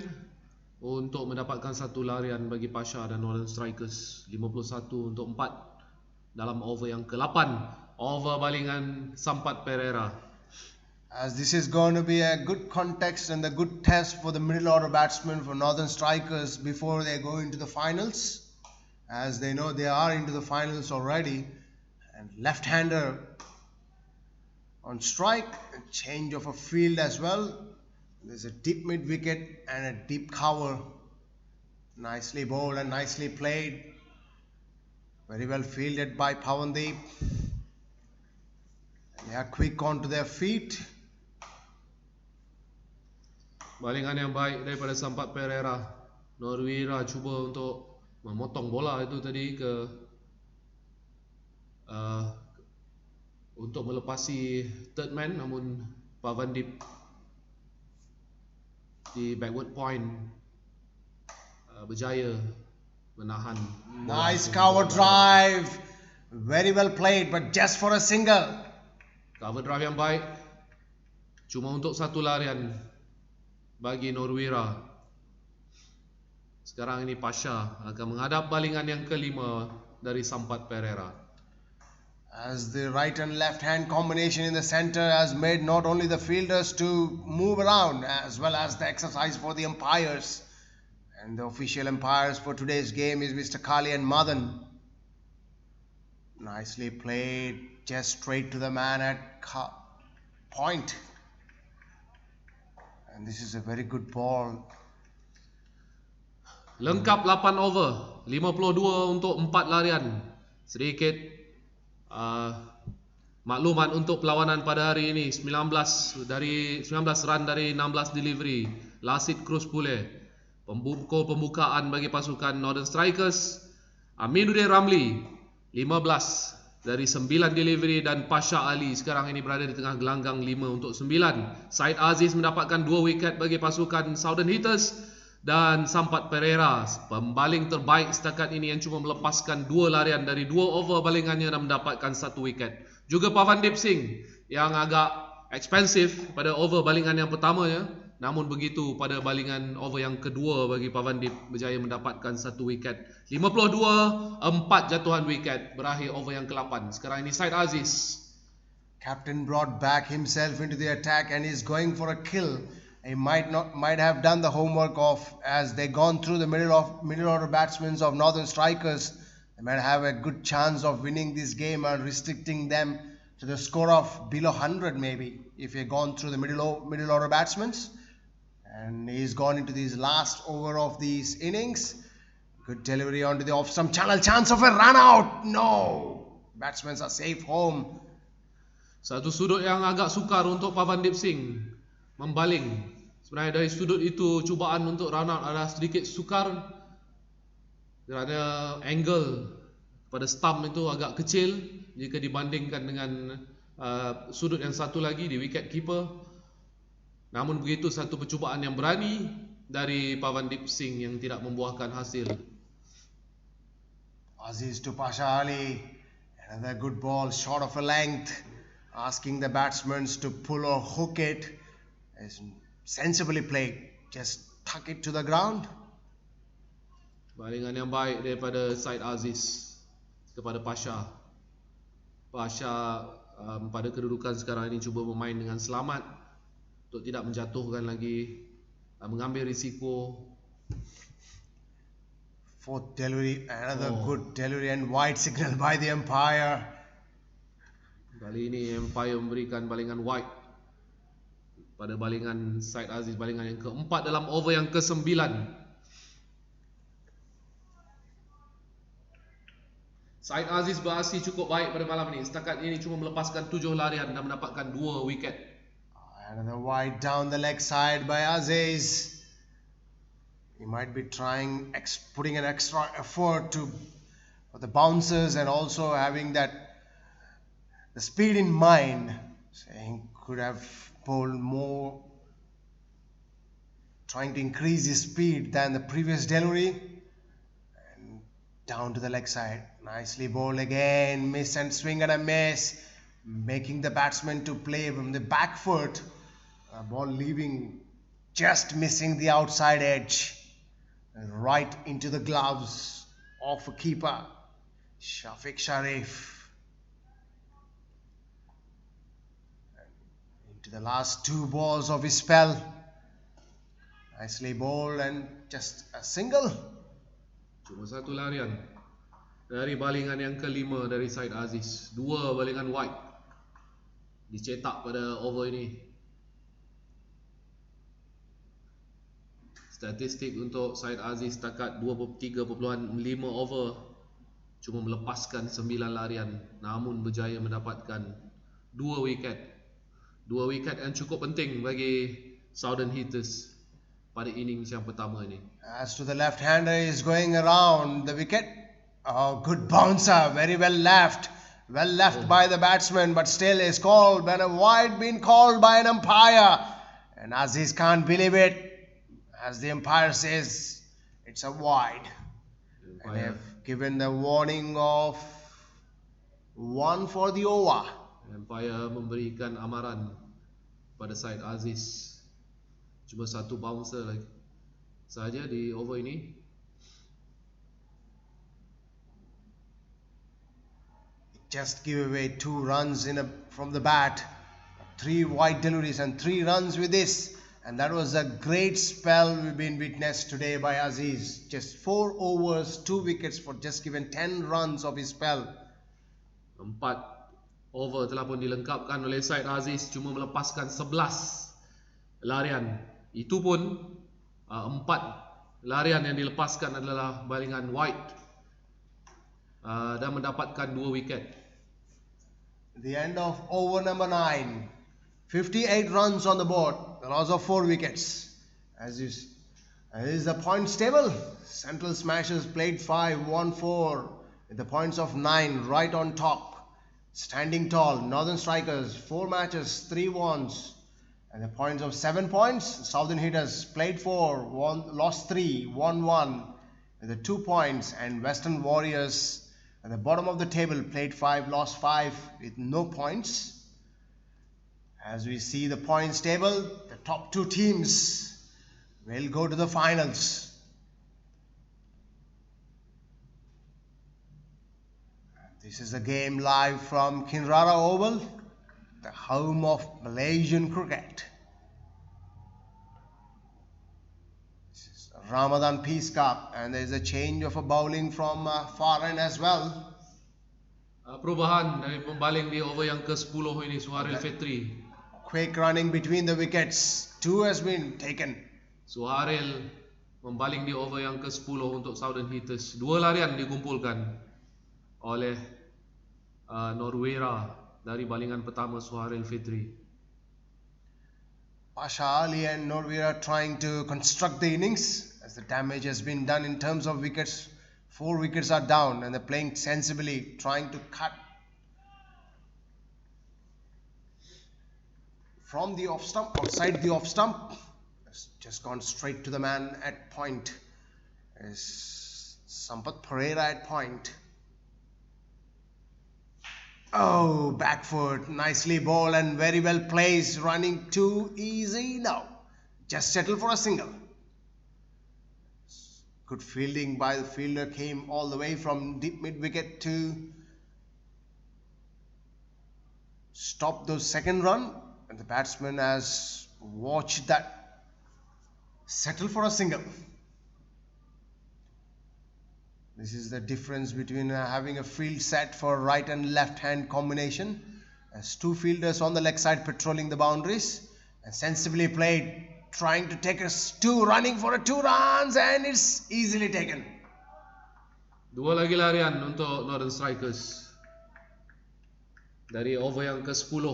untuk mendapatkan 1 larian bagi Pasha dan Northern Strikers. 51 untuk 4 dalam over yang ke-8, over balingan Sampath Pereira. As this is going to be a good context and a good test for the middle order batsmen for Northern Strikers before they go into the finals, as they know they are into the finals already. And left-hander on strike, a change of a field as well. There's a deep mid wicket and a deep cover. Nicely bowled and nicely played. Very well fielded by Pavandip. They are quick onto their feet. Balingan yang baik daripada Sampath Pereira. Norwira cuba untuk memotong bola itu tadi untuk melepasi 3rd man, namun Pavandip di backward point berjaya menahan. Nice cover drive, very well played, but just for a single. Cover drive yang baik, cuma untuk 1 larian bagi Norwira. Sekarang ini Pasha akan menghadap balingan yang kelima dari Sampat Pereira. As the right and left hand combination in the center has made not only the fielders to move around as well as the exercise for the umpires. And the official umpires for today's game is Mr. Kali and Madan. Nicely played, just straight to the man at point. And this is a very good ball. Lengkap 8 over, 52 untuk 4 larian. Sedikit maklumat untuk perlawanan pada hari ini. 19 run dari 16 delivery. Lasit Cruz pulih. Pembukaan bagi pasukan Northern Strikers. Aminuddin Ramli 15 dari 9 delivery, dan Pasha Ali sekarang ini berada di tengah gelanggang 5 untuk 9. Said Aziz mendapatkan 2 wiket bagi pasukan Southern Hitters, dan Sampat Pereira pembaling terbaik setakat ini yang cuma melepaskan 2 larian dari 2 over balingannya dan mendapatkan 1 wiket. Juga Pavandip Singh yang agak expensive pada over balingan yang pertamanya, namun begitu pada balingan over yang kedua bagi Pavandip berjaya mendapatkan 1 wiket. 52, 4 jatuhan wiket berakhir over yang ke-8. Sekarang ini Said Aziz. Captain brought back himself into the attack and is going for a kill. He might have done the homework of, as they gone through the middle order batsmen of Northern Strikers. They might have a good chance of winning this game and restricting them to the score of below 100 maybe if he had gone through the middle order batsmen. And he's gone into this last over of these innings. Good delivery onto the off stump channel. Chance of a run out. No. Batsmen are safe home. Satu sudut yang agak sukar untuk Pavandip Singh membaling. Sebenarnya dari sudut itu cubaan untuk run out adalah sedikit sukar kerana angle pada stump itu agak kecil jika dibandingkan dengan sudut yang satu lagi di wicket keeper. Namun begitu satu percubaan yang berani dari Pavandip Singh yang tidak membuahkan hasil. Aziz to Pasha Ali. Another good ball, short of a length. Asking the batsmen to pull or hook it. Is sensibly played. Just tuck it to the ground. Balingan yang baik daripada Said Aziz kepada Pasha. Pasha pada kedudukan sekarang ini cuba bermain dengan selamat untuk tidak menjatuhkan lagi, mengambil risiko. Fourth delivery, another good delivery and wide signal by the umpire. Kali ini umpire memberikan balingan wide pada balingan Said Aziz, balingan yang keempat dalam over yang ke-9. Said Aziz beraksi cukup baik pada malam ini. Setakat ini cuma melepaskan 7 larian dan mendapatkan 2 wiket. Another wide down the leg side by Aziz. He might be putting an extra effort for the bouncers and also having the speed in mind. Saying could have bowled more, trying to increase his speed than the previous delivery. And down to the leg side. Nicely bowled again. Miss and swing and a miss. Making the batsman to play from the back foot. Ball leaving, just missing the outside edge. Right into the gloves of a keeper. Shafiq Sharif. Into the last 2 balls of his spell. Nicely bowled and just a single. Cuma 1 larian dari balingan yang kelima dari Said Aziz. 2 balingan wide dicetak pada over ini. Statistik untuk Said Aziz setakat 3.5 over, cuma melepaskan 9 larian, namun berjaya mendapatkan 2 wiket. 2 wiket yang cukup penting bagi Southern Hitters pada innings yang pertama ini. As to the left-hander, is going around the wicket. Oh, good bouncer, very well left. Well left by the batsman, but still is called when a wide been called by an umpire. And Aziz can't believe it. As the umpire says, it's a wide. And they have given the warning of 1 for the over. Umpire memberikan amaran pada Said Aziz. Cuma 1 bouncer lagi saja di over ini. just give away 2 runs from the bat, 3 wide deliveries and 3 runs with this. And that was a great spell we've been witnessed today by Aziz. Just 4 overs, 2 wickets for just given 10 runs of his spell. 4 over telah pun dilengkapkan oleh Syed Aziz, cuma melepaskan 11 larian. Itu pun 4 larian yang dilepaskan adalah balingan wide dan mendapatkan 2 wiket. The end of over number 9. 58 runs on the board, the loss of 4 wickets. As is the points table. Central Smashers played 5, won 4 with the points of 9 right on top. Standing tall, Northern Strikers 4 matches, 3 wins and the points of 7 points. Southern Hitters played 4, lost 3, won 1 with the 2 points, and Western Warriors at the bottom of the table played 5, lost 5 with no points. As we see the points table, the top 2 teams will go to the finals. This is a game live from Kinrara Oval, the home of Malaysian cricket. This is Ramadan Peace Cup, and there is a change of a bowling from far end as well. Perubahan dari pembaling di over yang ke-10 ini, Suhail Fitri. Quick running between the wickets. 2 has been taken. Suhail membaling di over yang ke-10 untuk Southern Hitters. 2 larian dikumpulkan oleh Norwera dari balingan pertama Suhail Fitri. Pasha Ali and Norwera trying to construct the innings as the damage has been done in terms of wickets. 4 wickets are down and they're playing sensibly, trying to cut from the off stump, outside the off stump. It's just gone straight to the man at point. Is Sampath Pereira at point. Oh, back foot, nicely bowled and very well placed, running too easy now. Just settle for a single. Good fielding by the fielder, came all the way from deep mid wicket to stop the second run, and the batsman has watched that, settle for a single. This is the difference between having a field set for right and left hand combination, as 2 fielders on the leg side patrolling the boundaries, and sensibly played, trying to take us 2, running for a 2 runs, and it's easily taken. 2 lagi larian untuk Northern Strikers dari over yang ke-10.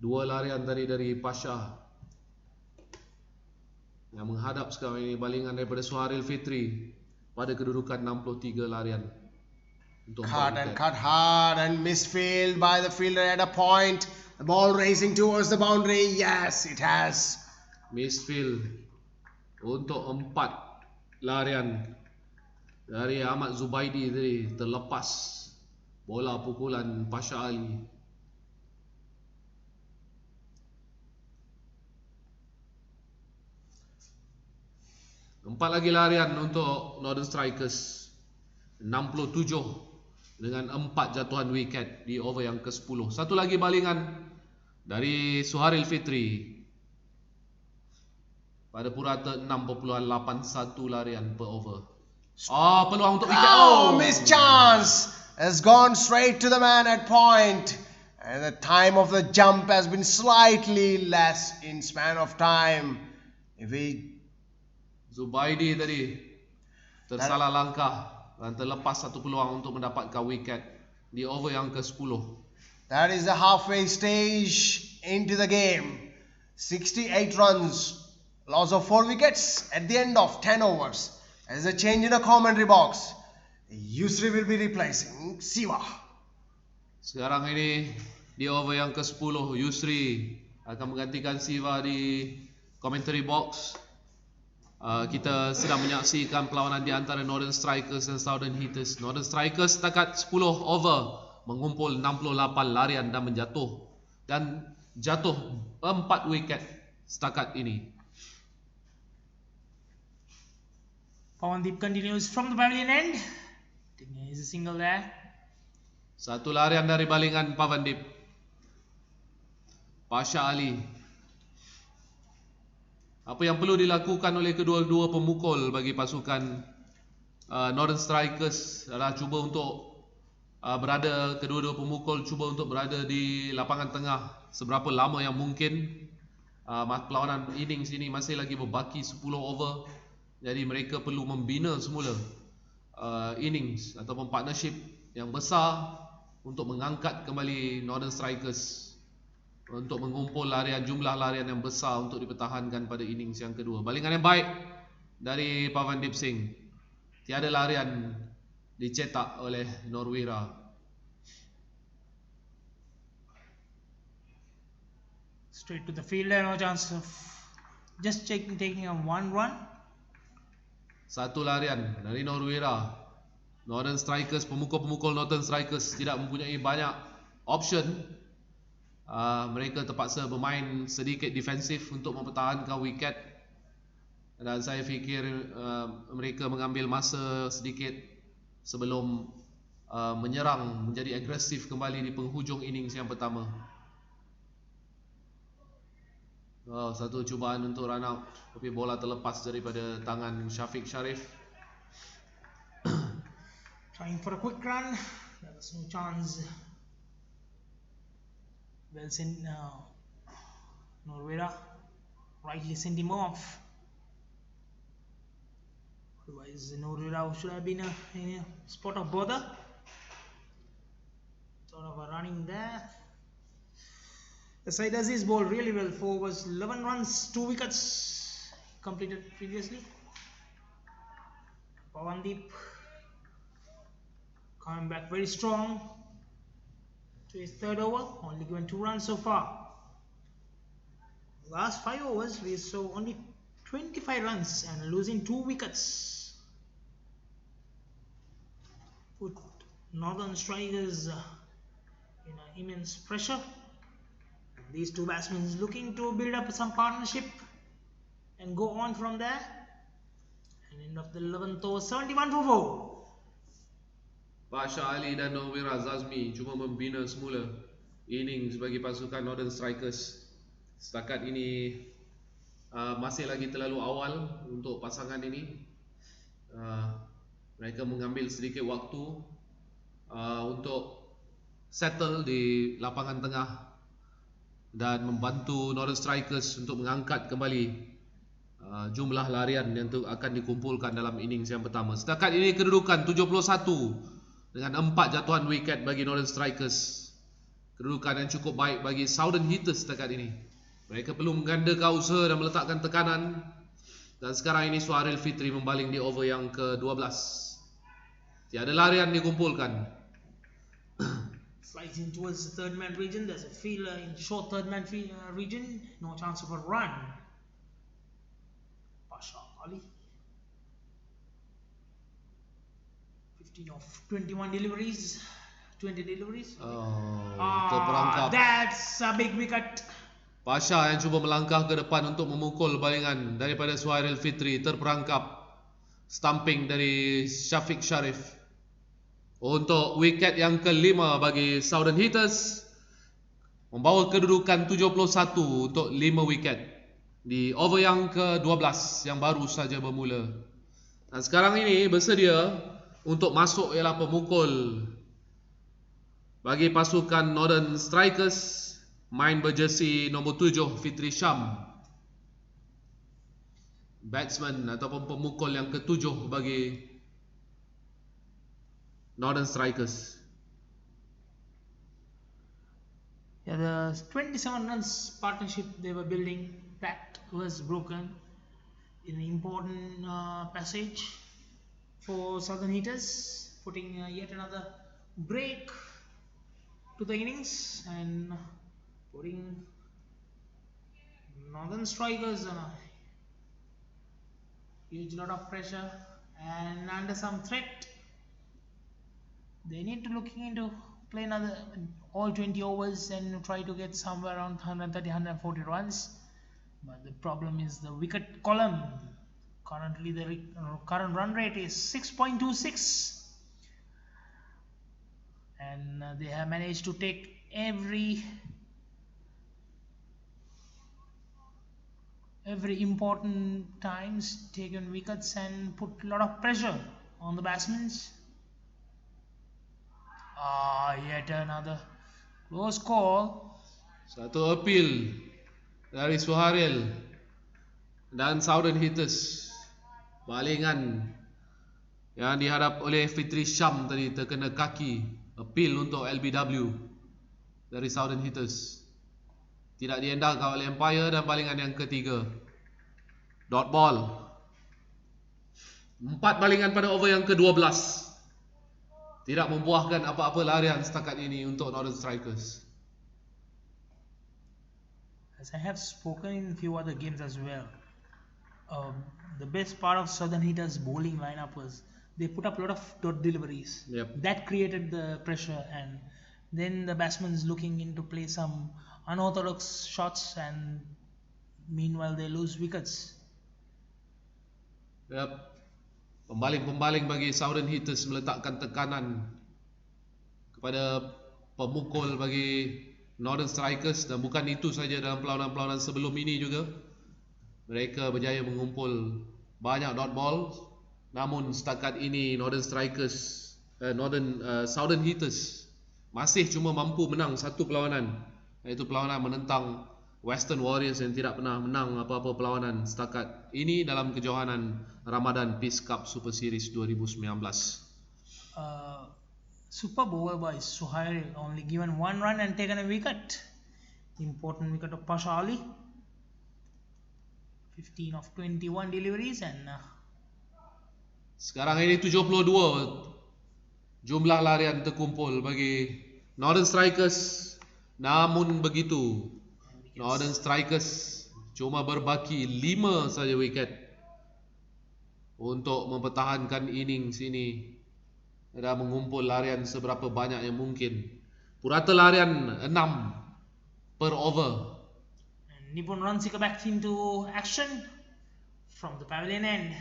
2 larian tadi dari Pasha yang menghadap sekarang ini balingan daripada Suhail Fitri pada kedudukan 63 larian untuk cut hard and misfield by the fielder at a point. The ball racing towards the boundary. Yes, it has. Misfield untuk 4 larian dari Ahmad Zubaidi tadi, terlepas bola pukulan Pasha Ali. 4 lagi larian untuk Northern Strikers, 67 dengan 4 jatuhan wiket di over yang ke-10. 1 lagi balingan dari Suhail Fitri pada purata 6.81 larian per over. Peluang untuk wiket. Missed chance, has gone straight to the man at point, and the time of the jump has been slightly less in span of time. If he Zubaidi tadi tersalah langkah dan terlepas satu peluang untuk mendapatkan wiket di over yang ke-10. That is the halfway stage into the game. 68 runs, loss of 4 wickets at the end of 10 overs. As a change in the commentary box, Yusri will be replacing Siva. Sekarang ini di over yang ke-10, Yusri akan menggantikan Siva di commentary box. Kita sedang menyaksikan perlawanan di antara Northern Strikers dan Southern Hitters. Northern Strikers setakat 10 over mengumpul 68 larian dan jatuh 4 wiket setakat ini. Pawandeep continues from the pavilion end, Is a single there. Satu larian dari balingan Pavandip. Pasha Ali. Apa yang perlu dilakukan oleh kedua-dua pemukul bagi pasukan Northern Strikers adalah cuba untuk kedua-dua pemukul cuba untuk berada di lapangan tengah seberapa lama yang mungkin. Perlawanan innings ini masih lagi berbaki 10 over, jadi mereka perlu membina semula innings ataupun partnership yang besar untuk mengangkat kembali Northern Strikers untuk mengumpul jumlah larian yang besar untuk dipertahankan pada innings yang kedua. Balingan yang baik dari Pavandip Singh. Tiada larian dicetak oleh Norwira. Straight to the fielder, no chance of just taking a 1 run. Satu larian dari Norwira. Northern Strikers, pemukul-pemukul Northern Strikers tidak mempunyai banyak option. Mereka terpaksa bermain sedikit defensif untuk mempertahankan wiket, dan saya fikir mereka mengambil masa sedikit sebelum menyerang menjadi agresif kembali di penghujung innings yang pertama. Satu cubaan untuk run out, tapi bola terlepas daripada tangan Syafiq Sharif. Trying for a quick run, there was no chance. Well sent, Norwira rightly sent him off. Otherwise, Norwira should have been in a spot of bother. Sort of a running there. The side does his ball really well. 4 overs, 11 runs, 2 wickets completed previously. Pavandip coming back very strong to his third over, only given 2 runs so far. Last 5 overs we saw only 25 runs and losing 2 wickets. Put Northern Strikers in immense pressure. These two batsmen looking to build up some partnership and go on from there. And end of the 11th over, 71 for 4. Pasha Ali dan Norwira Zazmi cuma membina semula innings bagi pasukan Northern Strikers. Setakat ini masih lagi terlalu awal untuk pasangan ini. Mereka mengambil sedikit waktu untuk settle di lapangan tengah dan membantu Northern Strikers untuk mengangkat kembali jumlah larian yang akan dikumpulkan dalam innings yang pertama. Setakat ini kedudukan 71 dengan 4 jatuhan wiket bagi Northern Strikers. Kedudukan yang cukup baik bagi Southern Hitters setakat ini. Mereka perlu menggandakan usaha dan meletakkan tekanan. Dan sekarang ini Suhail Fitri membaling di over yang ke-12. Tiada larian dikumpulkan. Slicing towards the third man region. There's a fielder in short third man region. No chance of a run. Pasha Ali. 15 of 21 deliveries. 20 deliveries. Terperangkap. That's a big wicket. Pasha yang cuba melangkah ke depan untuk memukul balingan daripada Suhail Fitri terperangkap. Stumping dari Syafiq Sharif. Untuk wiket yang kelima bagi Southern Hitters, membawa kedudukan 71 untuk 5 wiket di over yang ke-12 yang baru saja bermula. Dan sekarang ini bersedia untuk masuk ialah pemukul bagi pasukan Northern Strikers, main berjersey nombor 7 Fitri Syam, batsman ataupun pemukul yang ke-7 bagi Northern Strikers. Yeah, the 27 runs partnership they were building, that was broken in an important passage for Southern Hitters, putting yet another break to the innings and putting Northern Strikers on a huge lot of pressure and under some threat. They need to looking into play another all 20 overs and try to get somewhere around 130-140 runs. But the problem is the wicket column. Currently the current run rate is 6.26. and they have managed to take every important times, taken wickets and put a lot of pressure on the batsmen. Yet another close call. Satu appeal dari Suharil dan Southern Hitters. Balingan yang dihadap oleh Fitri Syam tadi terkena kaki. Appeal untuk LBW dari Southern Hitters. Tidak diendalkan oleh umpire dan balingan yang ketiga. Dot ball. 4 balingan pada over yang ke-12. Tidak membuahkan apa-apa larian setakat ini untuk Northern Strikers. As I have spoken in a few other games as well, the best part of Southern Hitters bowling lineup was they put up a lot of dot deliveries. Yep. That created the pressure, and then the batsman's looking in to play some unorthodox shots, and meanwhile they lose wickets. Yep. Pembaling-pembaling bagi Southern Hitters meletakkan tekanan kepada pemukul bagi Northern Strikers, dan bukan itu saja, dalam perlawanan-perlawanan sebelum ini juga mereka berjaya mengumpul banyak dot ball. Namun setakat ini Southern Hitters masih cuma mampu menang satu perlawanan, iaitu perlawanan menentang Western Warriors yang tidak pernah menang apa-apa perlawanan setakat ini dalam kejohanan Ramadan Peace Cup Super Series 2019. Super bowler by Suhail only given 1 run and taken a wicket. Important wicket of Pasha Ali. 15 of 21 deliveries, and sekarang ini 72 jumlah larian terkumpul bagi Northern Strikers. Namun begitu, Northern Strikers cuma berbaki 5 saja wiket untuk mempertahankan innings ini dan mengumpul larian seberapa banyak yang mungkin. Purata larian 6 per over. And Nipun Ransika back into action from the pavilion end.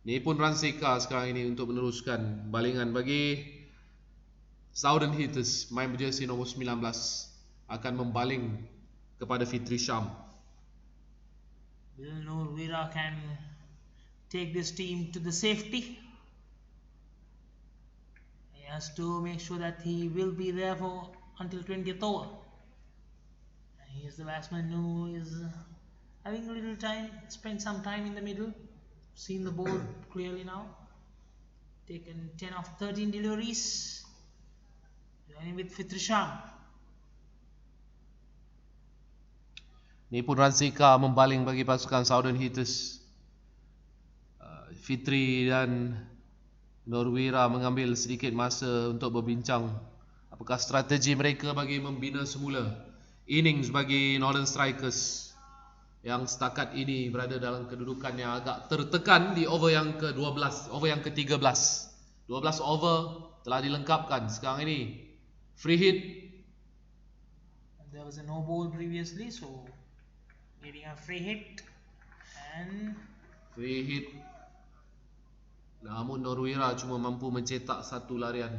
Nipun Ransika sekarang ini untuk meneruskan balingan bagi Southern Hitters. Main berjersey nombor 19 akan membaling kepada Fitri Syam. Will Nurwira can take this team to the safety? He has to make sure that he will be there for until 20th over. And he is the batsman who is having a little time, spent some time in the middle, seen the ball clearly now. Taken 10 of 13 deliveries, joining with Fitri Syam. Nipun Ransika membaling bagi pasukan Southern Hitters. Fitri dan Nurwira mengambil sedikit masa untuk berbincang apakah strategi mereka bagi membina semula innings bagi Northern Strikers yang setakat ini berada dalam kedudukan yang agak tertekan di over yang ke-12, over yang ke-13. 12 over telah dilengkapkan sekarang ini. Free hit. There was a no ball previously, so getting a free hit, and Free hit. Namun Nurwira cuma mampu mencetak satu larian.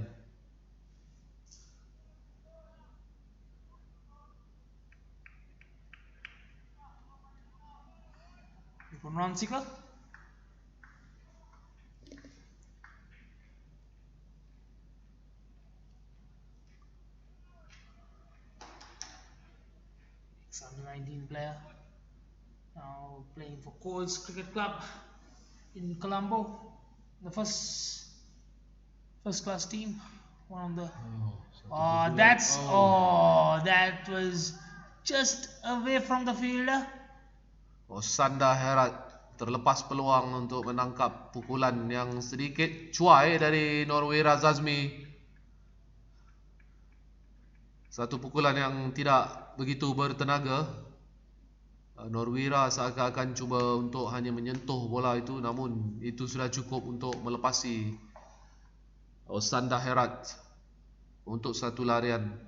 Nipun Ransika. Ex-under-19 player, now playing for Coles Cricket Club in Colombo. The first class team, one of the that was just away from the fielder. Sanda Herat terlepas peluang untuk menangkap pukulan yang sedikit cuai dari Nurwira Zazmi. Satu pukulan yang tidak begitu bertenaga. Nurwira seakan-akan cuba untuk hanya menyentuh bola itu, namun itu sudah cukup untuk melepasi Sanda Herat untuk satu larian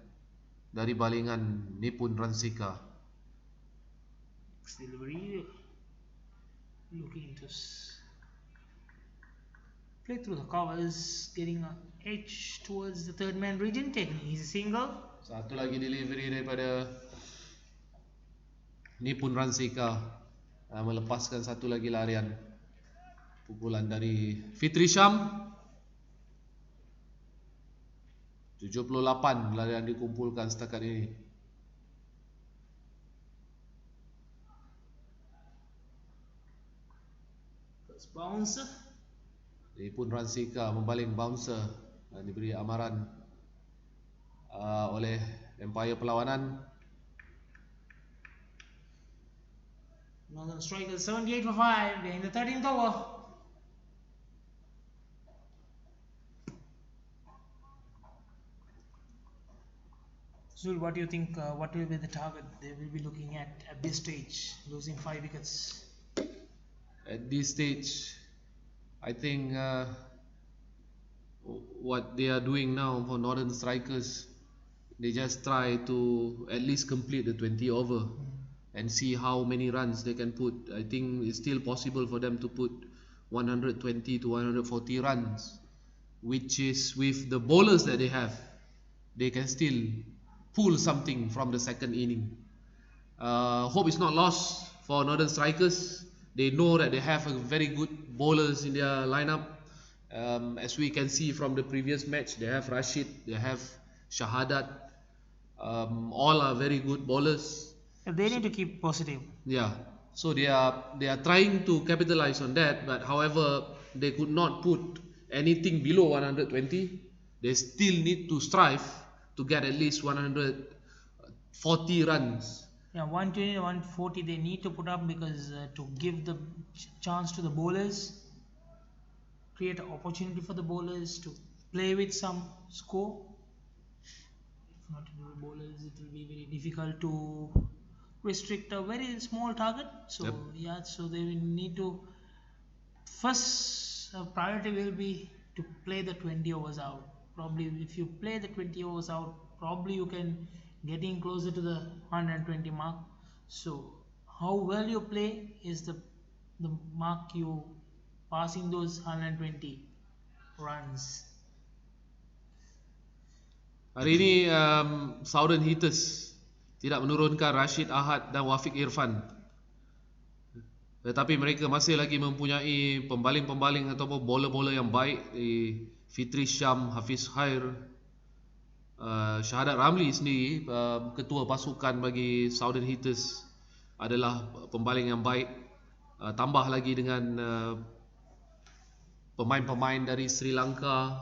dari balingan Nipun Ransika. Delivery, looking to Play through the covers, getting an edge towards the third man region, taking an easy single. Satu lagi delivery daripada Nipun Ransika, melepaskan satu lagi larian. Pukulan dari Fitri Syam. 78 larian dikumpulkan setakat ini. First bouncer. Nipun Ransika membaling bouncer dan diberi amaran oleh Empire Perlawanan. Northern Strikers 78 for 5. They're in the 13th over. Zul, what do you think? What will be the target they will be looking at this stage? Losing 5 wickets. At this stage, I think what they are doing now for Northern Strikers, they just try to at least complete the 20 over and see how many runs they can put. I think it's still possible for them to put 120 to 140 runs, which is with the bowlers that they have, they can still pull something from the second inning. Hope is not lost for Northern Strikers. They know that they have a very good bowlers in their lineup. As we can see from the previous match, they have Rashid, they have Shahadat. All are very good bowlers. They need to keep positive. Yeah, so they are trying to capitalize on that, but however they could not put anything below 120. They still need to strive to get at least 140 runs. Yeah, 120 to 140 they need to put up, because to give the chance to the bowlers, create an opportunity for the bowlers to play with some score. If not to the bowlers, it will be very difficult to restrict a very small target. So Yep. yeah, so they will need to, first priority will be to play the 20 overs out. Probably if you play the 20 overs out, probably you can getting closer to the 120 mark. So how well you play is the mark you passing those 120 runs. Hari ini Southern Hitters tidak menurunkan Rashid Ahad dan Wafiq Irfan, tetapi mereka masih lagi mempunyai pembaling-pembaling ataupun bowler-bowler yang baik di Fitri Syam, Hafiz Khair, Syahadat Ramli sendiri, ketua pasukan bagi Southern Hitters, adalah pembaling yang baik. Tambah lagi dengan pemain-pemain dari Sri Lanka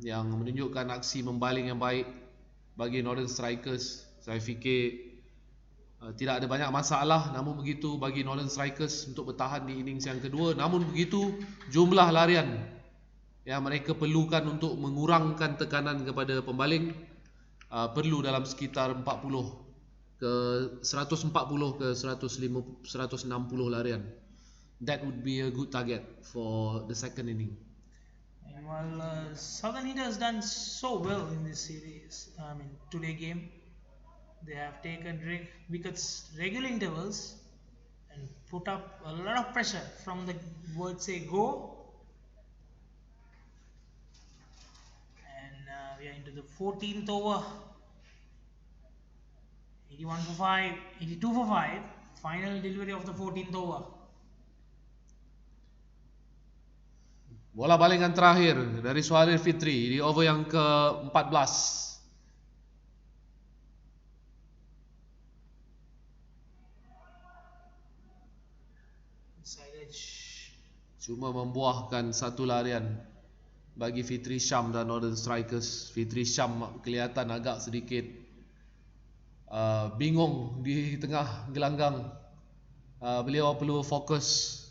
yang menunjukkan aksi membaling yang baik bagi Northern Strikers. Saya fikir tidak ada banyak masalah, namun begitu bagi Northern Strikers untuk bertahan di innings yang kedua. Namun begitu jumlah larian yang mereka perlukan untuk mengurangkan tekanan kepada pembaling perlu dalam sekitar 140 ke 160 larian. That would be a good target for the second inning. And while Southern Hitters done so well in this series, today game, they have taken wickets regular intervals and put up a lot of pressure from the word say go. And we are into the 14th over. 81 for 5, 82 for 5. Final delivery of the 14th over. Bola balingan terakhir dari Suhail Fitri di over yang ke-14. Cuma membuahkan satu larian bagi Fitri Syam dan Northern Strikers. Fitri Syam kelihatan agak sedikit bingung di tengah gelanggang. Beliau perlu fokus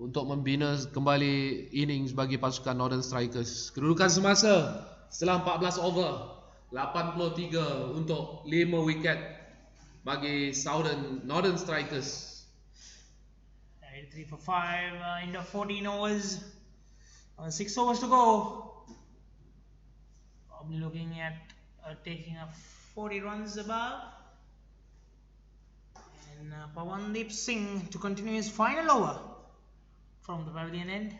untuk membina kembali innings bagi pasukan Northern Strikers. Kedudukan semasa setelah 14 over, 83 untuk 5 wiket bagi Northern Strikers. 83 for 5 in the 14 overs. 6 overs to go. Probably looking at taking up 40 runs above. And Pawandeep Singh to continue his final over from the pavilion end.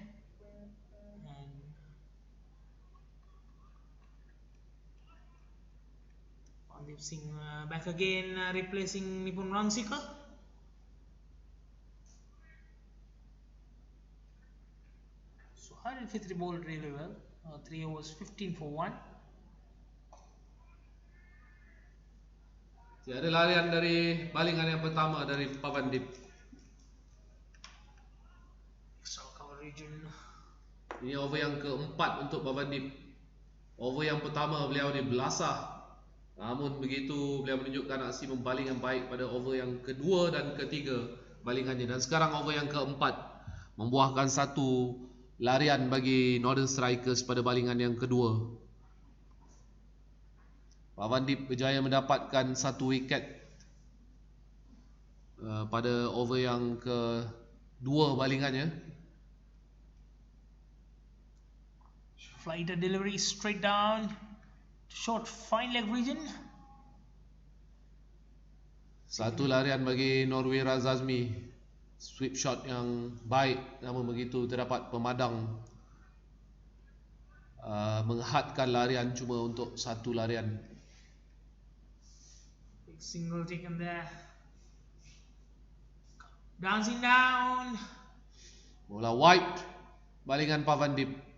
Pawandeep Singh back again, replacing Nipun Ransikar. So Haril Fitri bowled really well. 3 overs, 15 for 1. Tiada larian dari balingan yang pertama dari Pawandeep. Extra cover region. Ini over yang keempat untuk Pawandeep. Over yang pertama beliau dibelasah. Namun begitu beliau menunjukkan aksi membaling yang baik pada over yang kedua dan ketiga balingannya. Dan sekarang over yang keempat membuahkan satu larian bagi Northern Strikers pada balingan yang kedua. Pawandeep berjaya mendapatkan satu wiket pada over yang kedua balingannya. Flighter delivery straight down, short fine leg region. Satu larian bagi Norwira Zazmi, sweep shot yang baik, namun begitu terdapat pemadang menghadkan larian cuma untuk satu larian. Big single taken there. Dancing down. Bola wide, balingan Pawandeep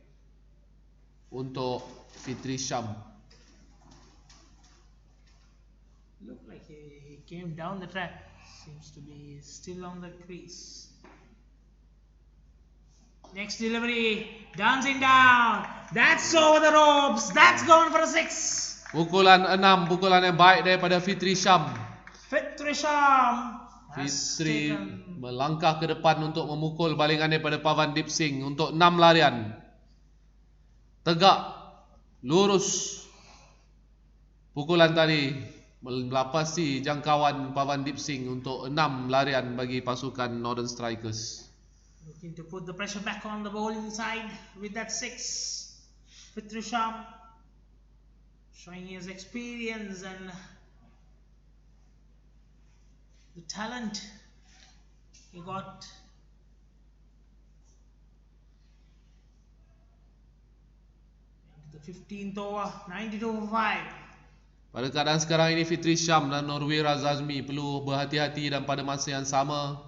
untuk Fitri Syam. Look like he came down the track. Seems to be still on the crease. Next delivery, dancing down. That's over the ropes. That's gone for a 6. Pukulan 6, pukulan yang baik daripada Fitri Syam. Fitri Syam. Fitri melangkah ke depan untuk memukul balingan daripada Pawandeep Singh untuk 6 larian. Tegak, lurus. Pukulan tadi melapasi jangkauan Pawandeep Singh untuk 6 larian bagi pasukan Northern Strikers. Looking to put the pressure back on the bowling side with that 6. Fitri Syam showing his experience and the talent he got. Into the 15th over, 92 for 5. Pada keadaan sekarang ini Fitri Syam dan Norwira Zazmi perlu berhati-hati dan pada masa yang sama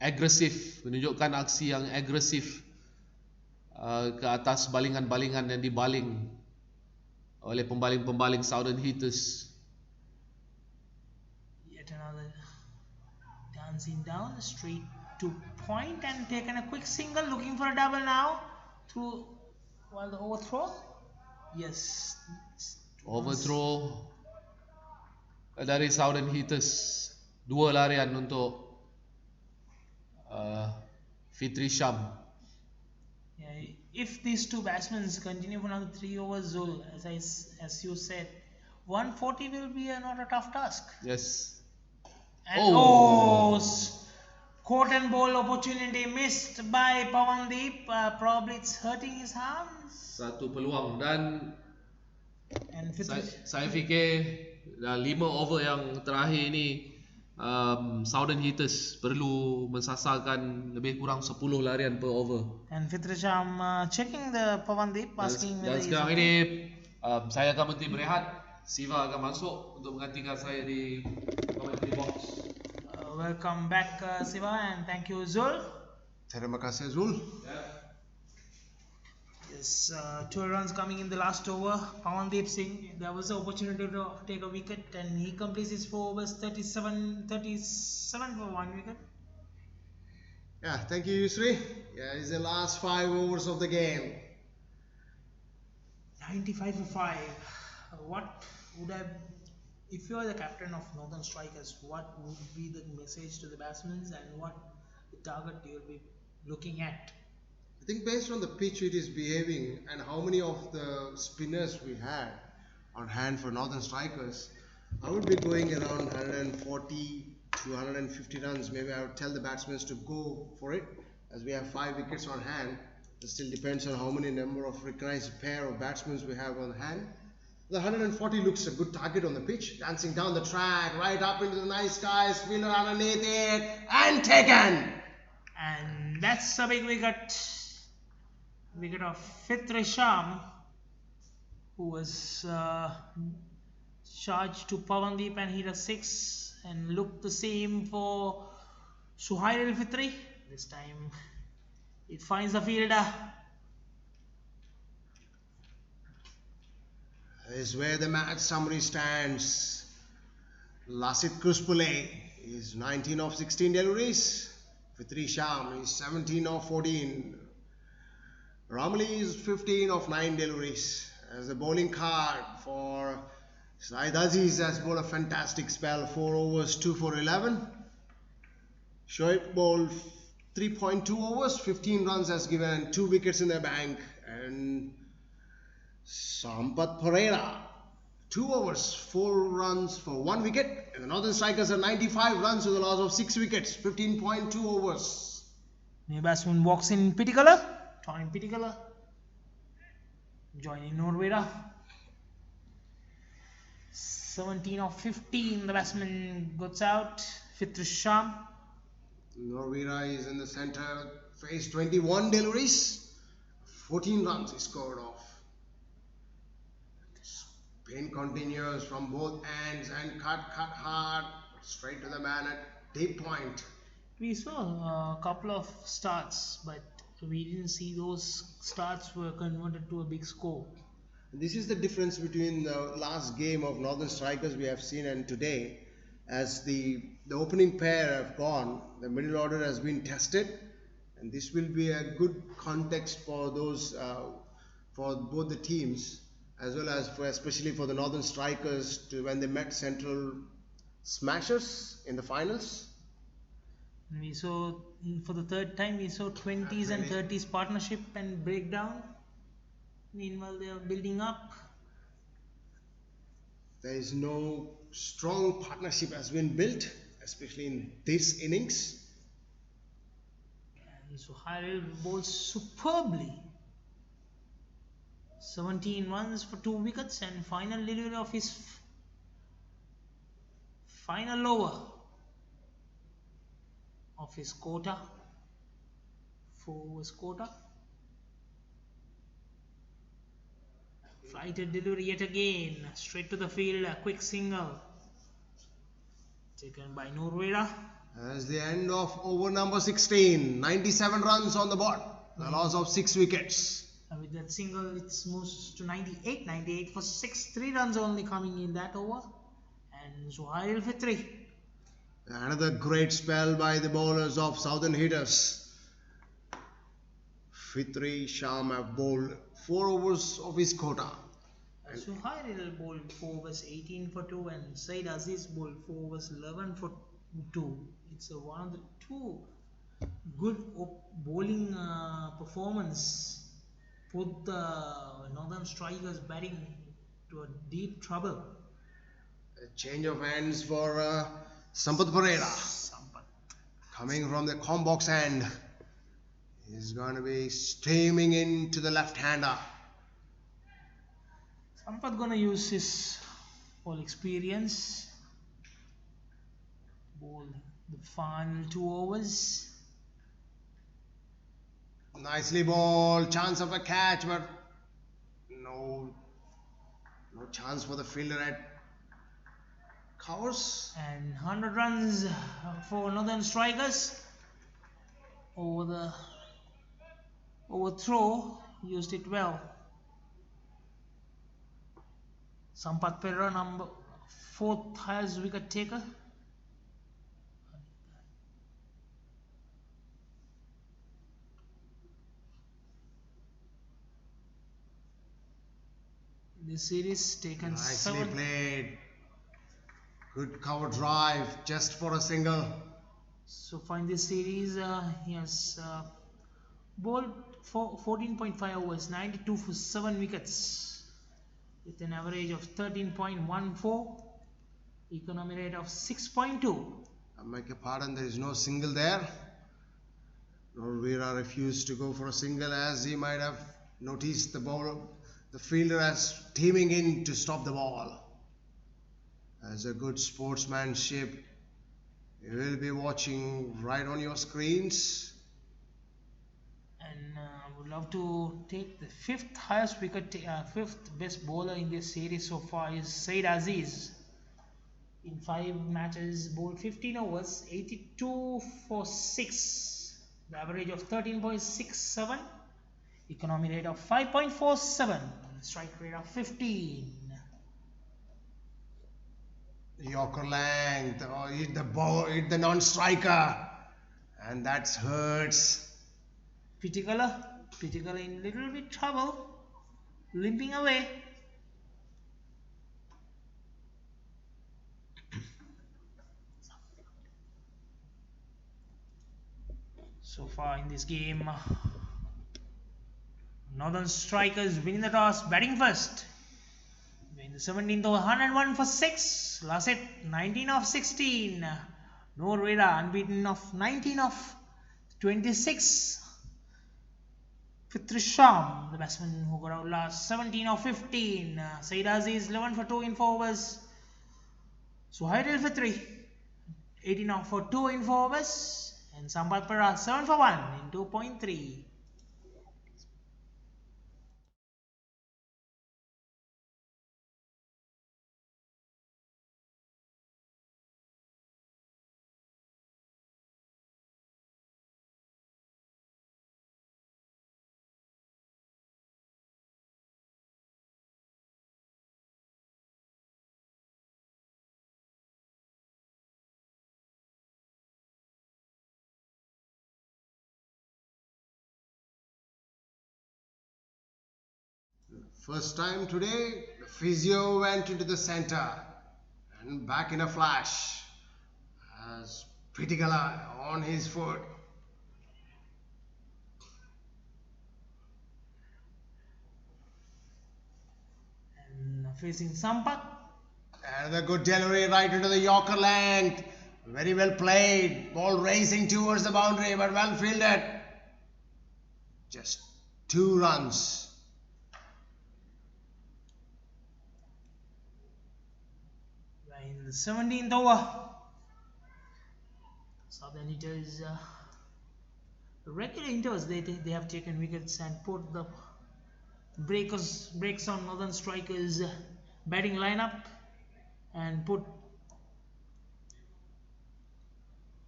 agresif, menunjukkan aksi yang agresif ke atas balingan-balingan yang dibaling oleh pembaling-pembaling Southern Hitters. Yet another dancing down straight to point and taken a quick single, looking for a double now through while the overthrow. Yes, Overthrow dari Southern Hitters, 2 larian untuk Fitri Syam. yeah, if these two batsmen continue for another 3 overs, Zul, as you said, 140 will be not a tough task. Yes. And caught and ball opportunity missed by Pawandeep. Probably it's hurting his hands. Satu peluang dan And Fitri, saya fikir 5 over yang terakhir ini Southern Hitters perlu mensasarkan lebih kurang 10 larian per over. and Fitri Syam checking the Pawandeep, asking Dan whether sekarang ini saya akan berhenti berehat. Siva akan masuk untuk menggantikan saya di commentary box. welcome back Siva, and thank you Zul. Terima kasih Zul. Yes, 2 runs coming in the last over. Pawandeep Singh, there was an opportunity to take a wicket and he completes his 4 overs, 37 for 1 wicket. Yeah, thank you Yusri. Yeah, it's the last 5 overs of the game. 95 for 5. What would have, if you are the captain of Northern Strikers, what would be the message to the batsmen and what the target you will be looking at? I think based on the pitch it is behaving and how many of the spinners we had on hand for Northern Strikers, I would be going around 140 to 150 runs. Maybe I would tell the batsmen to go for it, as we have 5 wickets on hand. It still depends on how many number of recognized pair of batsmen we have on hand. The 140 looks a good target on the pitch, dancing down the track, right up into the nice skies, spinner underneath it, and taken! And that's a big wicket of Fitri Syam, who was charge to Pavandeep and hit a 6, and look the same for Suhail Fitri. This time it finds the fielder. This is where the match summary stands. Lasit Kruspule is 19 of 16 deliveries. Fitri Sham is 17 of 14. Ramli is 15 of 9 deliveries. As the bowling card for Saeed Aziz has bowled a fantastic spell, 4 overs, 2 for 11. Shoaib bowled 3.2 overs, 15 runs has given, 2 wickets in their bank. And Sampath Pereira, 2 overs, 4 runs for 1 wicket. And the Northern Strikers are 95 runs with a loss of 6 wickets, 15.2 overs. New batsman walks in Pitticola, Tony Pitticola, joining Norwera. 17 of 15, the batsman goes out. Fitri Sham. Norwera is in the centre, faced 21 deliveries, 14 runs he scored off. Pain continues from both ends and cut hard, straight to the man at deep point. We saw a couple of starts, but we didn't see those starts were converted to a big score. This is the difference between the last game of Northern Strikers we have seen and today. As the opening pair have gone, the middle order has been tested, and this will be a good context for those for both the teams, as well as especially for the Northern Strikers when they met Central Smashers in the finals. We saw for the third time we saw 20s and 30s partnership and breakdown. Meanwhile, they are building up. There is no strong partnership has been built, especially in this innings. And Suhail bowls superbly. 17 runs for 2 wickets and final delivery of his final over of his quota. 4 overs quota. Flighted delivery yet again, straight to the field, a quick single taken by Norwera. As the end of over number 16, 97 runs on the board, the loss of 6 wickets. With that single, it moves to 98 for 6, 3 runs only coming in that over. And Suhail Fitri. Another great spell by the bowlers of Southern Hitters. Fitri Sham have bowled 4 overs of his quota. Suhail bowled 4 overs 18 for 2 and Saeed Aziz bowled 4 overs 11 for 2. It's one of the 2 good bowling performance. Put the Northern Strikers batting to a deep trouble. A change of hands for Sampath Pereira. Coming from the combox end. He's going to be streaming into the left-hander. Sampath going to use his all experience. Bowl the final 2 overs. Nicely bowled, chance of a catch, but no chance for the fielder at covers. And 100 runs for Northern Strikers. Overthrow, used it well. Sampath Pereira, number 4th highest wicket taker. This series taken Nicely 7. played. Good cover drive just for a single. So far in this series, he has bowled 14.5 overs, 92 for 7 wickets, with an average of 13.14, economy rate of 6.2. I beg your pardon, there is no single there. Norwera refused to go for a single, as he might have noticed the fielder as teaming in to stop the ball. As a good sportsmanship, you will be watching right on your screens. And would love to take the fifth best bowler in this series so far is Said Aziz. In 5 matches, bowled 15 overs, 82 for 6, the average of 13.67, economy rate of 5.47, strike rate of 15. Yorker length, oh, hit the ball, hit the non-striker, and that hurts. Pitikala in little bit trouble, limping away. So far in this game, Northern Strikers winning the toss, batting first. In the 17th over, 101 for 6. Last hit, 19 of 16. No Reda, unbeaten of 19 of 26. Fitrisham, the batsman who got out last, 17 of 15. Said Aziz, 11 for 2 in 4 overs. Suhail Fitri, 18 for 2 in 4 overs. And Sampath Para, 7 for 1 in 2.3. First time today, the physio went into the center and back in a flash as Pitikala on his foot. And facing Sampath. Another good delivery right into the Yorker length. Very well played. Ball racing towards the boundary, but well fielded. Just 2 runs. In the 17th over, Southern hitters, regular hitters, they have taken wickets and put the breaks on Northern Strikers batting lineup and put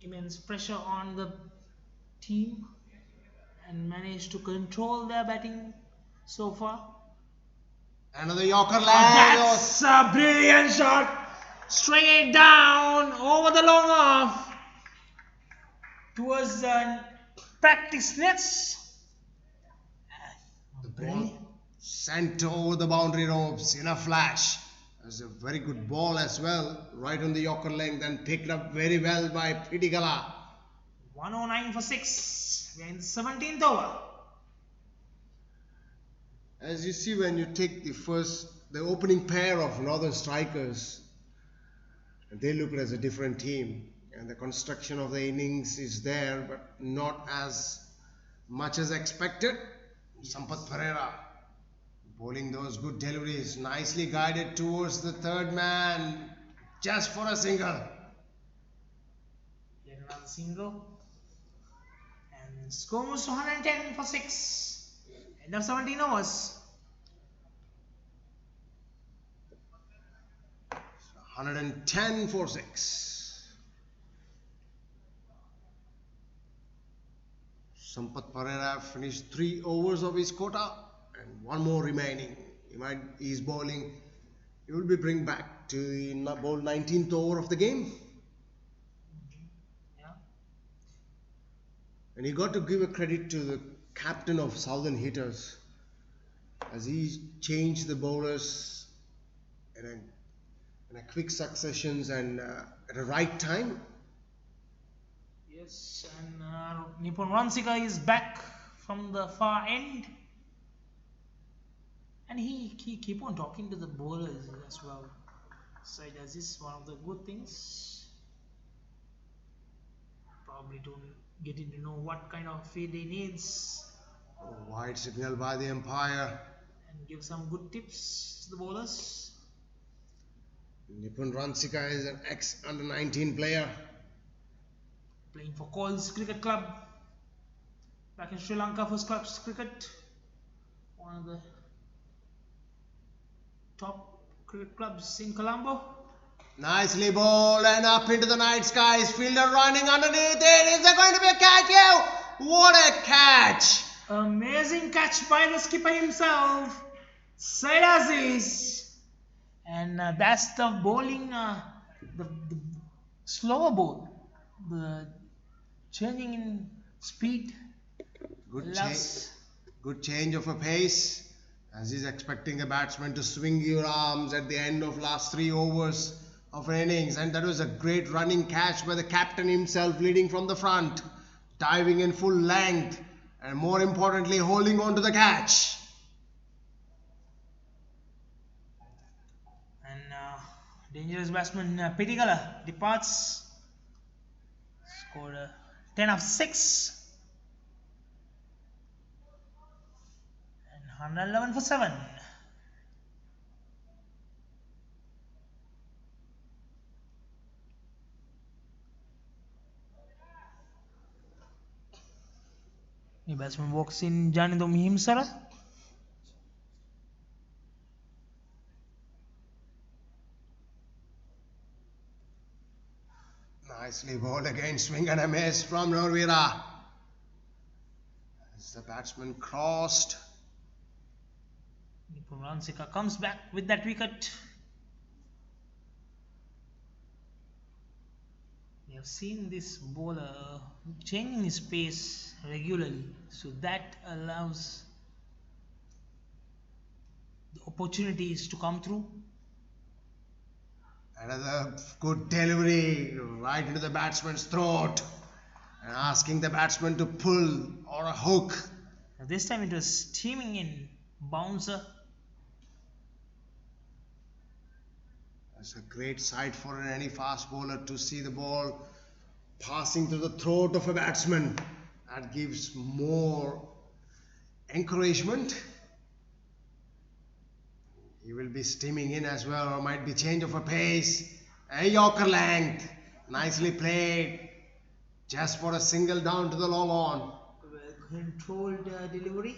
immense pressure on the team and managed to control their batting so far. Another Yorker length. That's a brilliant shot. Straight down over the long off towards the practice nets. The ball sent over the boundary ropes in a flash. That's a very good ball as well, right on the Yorker length and picked up very well by Pitikala. 109 for 6. We are in the 17th over. As you see, when you take the opening pair of Northern Strikers, they look as a different team, and the construction of the innings is there, but not as much as expected. Sampath Pereira bowling those good deliveries, nicely guided towards the third man, just for a single. Yet another single, and score moves to 110 for 6. End of 17 overs. 110 for 6. Sampath Pereira finished 3 overs of his quota and 1 more remaining. He's bowling. He will be bring back to the bowl 19th over of the game. Yeah. And he got to give a credit to the captain of Southern Hitters as he changed the bowlers in a quick successions and at a right time. Yes, and Nipun Ransika is back from the far end, and he keep on talking to the bowlers as well. So this is one of the good things. Probably to getting to know what kind of field he needs Wide signal by the umpire. and give some good tips to the bowlers. Nipun Ransika is an ex-under-19 player. Playing for Coles Cricket Club back in Sri Lanka for clubs cricket. One of the top cricket clubs in Colombo. Nicely bowled and up into the night skies. Fielder running underneath it. Is there going to be a catch here? What a catch! Amazing catch by the skipper himself, Said Aziz. And that's the bowling, the slower bowl. The changing in speed. Good change of a pace. As he's expecting the batsman to swing your arms at the end of last 3 overs of an innings, and that was a great running catch by the captain himself, leading from the front, diving in full length, and more importantly holding on to the catch. And dangerous batsman Pitigala departs, scored 10 of 6 and 111 for 7. The batsman walks in Janito Mihimsara. Nicely bowled again, swing and a miss from Norvira. As the batsman crossed. Nipun Ransika comes back with that wicket. We have seen this bowler changing his pace regularly, so that allows the opportunities to come through. Another good delivery right into the batsman's throat and asking the batsman to pull or a hook. Now this time it was steaming in bouncer. That's a great sight for any fast bowler to see the ball passing through the throat of a batsman. That gives more encouragement. He will be steaming in as well, or might be change of a pace. A Yorker length, nicely played, just for a single down to the long on. Well controlled delivery,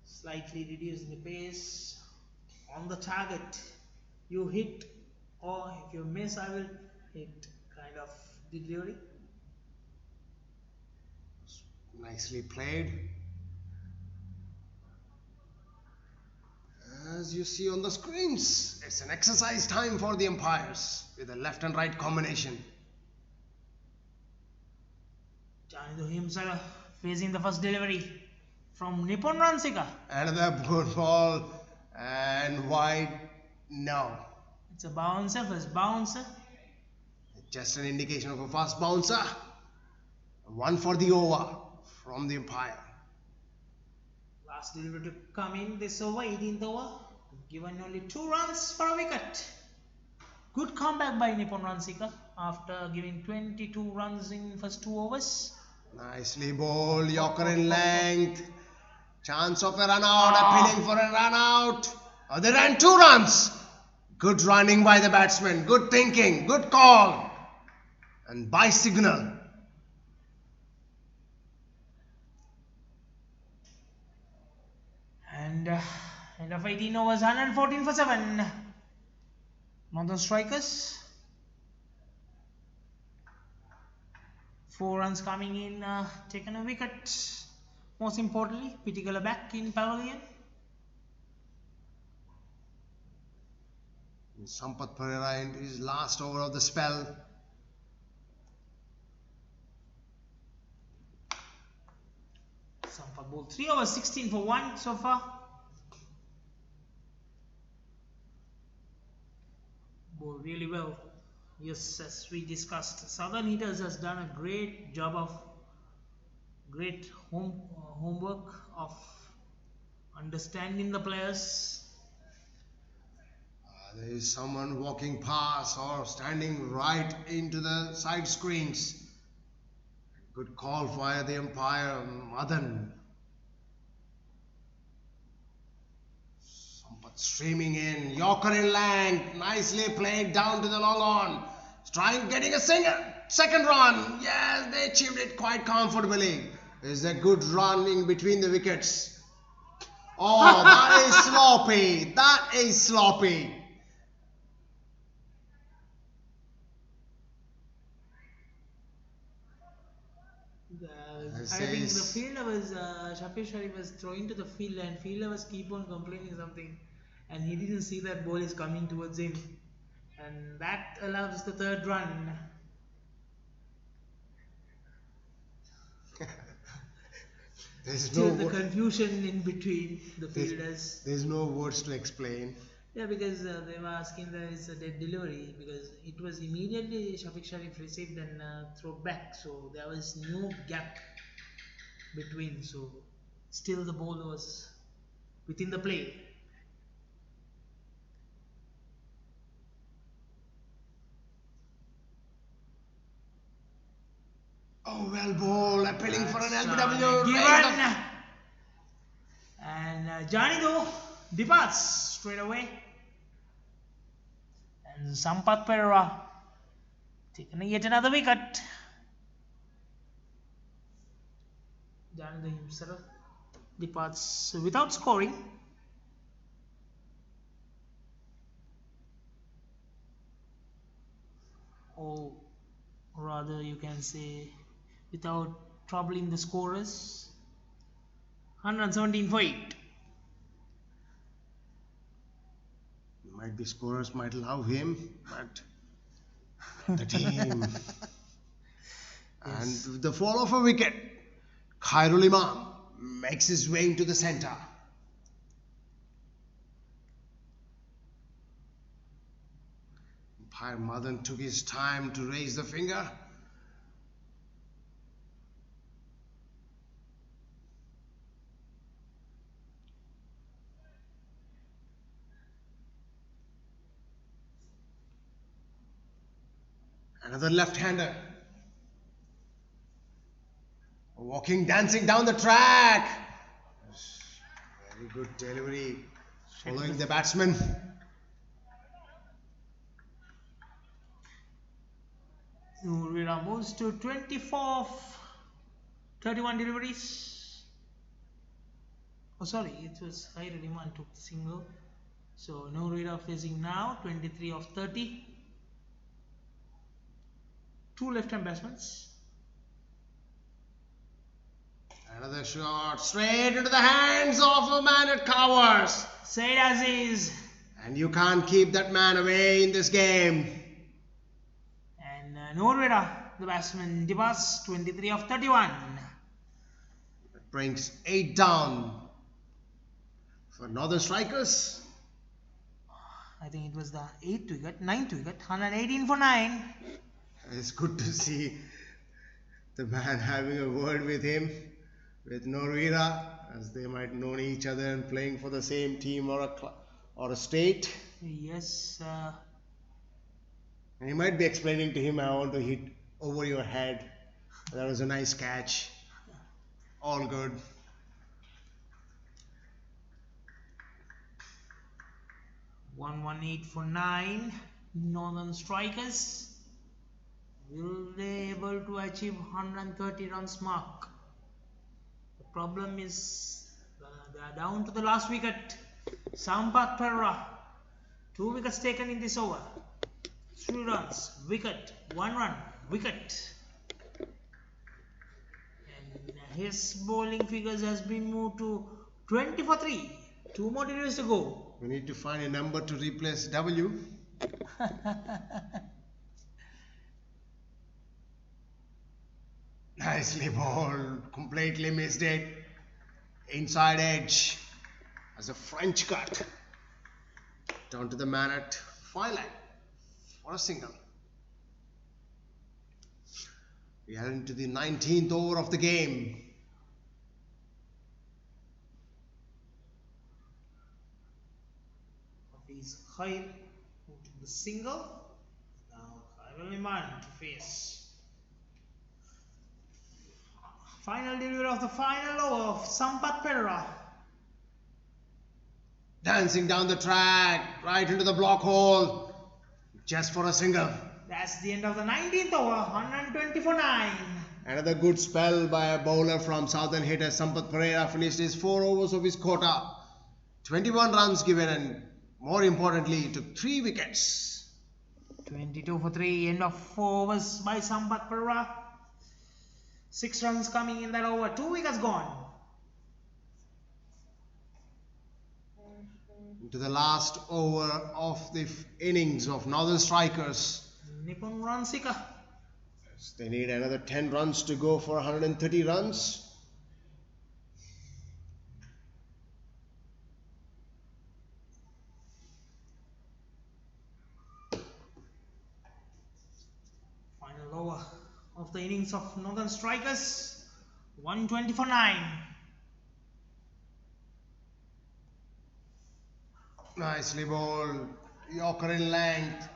slightly reducing the pace. On the target, you hit, or if you miss, I will hit, kind of delivery. Nicely played. As you see on the screens, it's an exercise time for the umpires with a left and right combination. Janito Himsara facing the first delivery from Nipun Ransika. Another good ball and wide. No. It's a bouncer, first bouncer. Just an indication of a fast bouncer. 1 for the over from the umpire. Last delivery to come in this over, 18th over. Given only 2 runs for a wicket. Good comeback by Nipun Ransika after giving 22 runs in first 2 overs. Nicely bowled, Yorker in length. Chance of a run out, appealing for a run out. Oh, they ran 2 runs. Good running by the batsman, good thinking, good call. And by signal. And end of 18 overs, 114 for 7. Northern Strikers. 4 runs coming in, taken a wicket. Most importantly, Pitigala back in pavilion. Sampath Pereira into his last over of the spell. Sampath bowled 3 overs, 16 for 1 so far. Bowled really well. Yes, as we discussed, Southern Hitters has done a great job of homework of understanding the players. There is someone walking past or standing right into the side screens. Good call via the umpire, Madan. Sampath streaming in, Yorker in length, nicely played down to the long on. Trying getting a single. Second run. Yes, they achieved it quite comfortably. Is a good run in between the wickets. Oh, that is sloppy. That is sloppy. I think the fielder was Shafir Sharif was throwing to the field, and fielder was keep on complaining something, and he didn't see that ball is coming towards him, and that allows the third run. There's Still the confusion in between the fielders. There's no words to explain. Yeah, because they were asking that it's a dead delivery, because it was immediately Shafiq Sharif received and throw back, so there was no gap between, so still the ball was within the play. Oh, well ball, appealing for an LBW. Given. And Janido departs straight away. And Sampath Perera taking yet another wicket. Janido himself departs without scoring. Or rather, you can say without troubling the scorers. 117 for 8. Might be scorers might love him, but the team. Yes. And with the fall of a wicket, Khairul Imam makes his way into the centre. Umpire Madan took his time to raise the finger. Another left-hander. Walking, dancing down the track. Very good delivery. Following the batsman. Nurira moves to 24 of 31 deliveries. Oh, sorry, it was Khairul Imam took the single. So Nurira facing now 23 of 30. Two left-hand batsmen. Another shot straight into the hands of a man at covers. Said Aziz. And you can't keep that man away in this game. And Nurira, the batsman, departs 23 of 31. That brings 8 down for Northern Strikers. I think it was the 8th wicket, 9th wicket, 118 for 9. It's good to see the man having a word with him, with Norira, as they might know each other and playing for the same team or a state. Yes. And he might be explaining to him, I want to hit over your head. That was a nice catch. All good. $118 for 9. Northern Strikers. Will they able to achieve 130 runs mark? The problem is they are down to the last wicket. Sampath Perera. 2 wickets taken in this over. 3 runs, wicket, 1 run, wicket. And his bowling figures has been moved to 20 for 3. 2 more deliveries to go. We need to find a number to replace W. Nicely bowled, completely missed it. Inside edge as a French cut. Down to the man at fine line for a single. We are into the 19th over of the game. He's Khair who took the single. Now Khairul Imam to face. Final delivery of the final over of Sampath Perera. Dancing down the track, right into the block hole, just for a single. That's the end of the 19th over, 120 for 9. Another good spell by a bowler from Southern hitter Sampath Pereira finished his 4 overs of his quota. 21 runs given and more importantly took 3 wickets. 22 for 3, end of 4 overs by Sampath Pereira. 6 runs coming in that over, 2 wickets gone. Into the last over of the innings of Northern Strikers. Nippon run seeker. They need another 10 runs to go for 130 runs. Final over of the innings of Northern Strikers. 120 for 9. Nicely bowled. Yorker in length.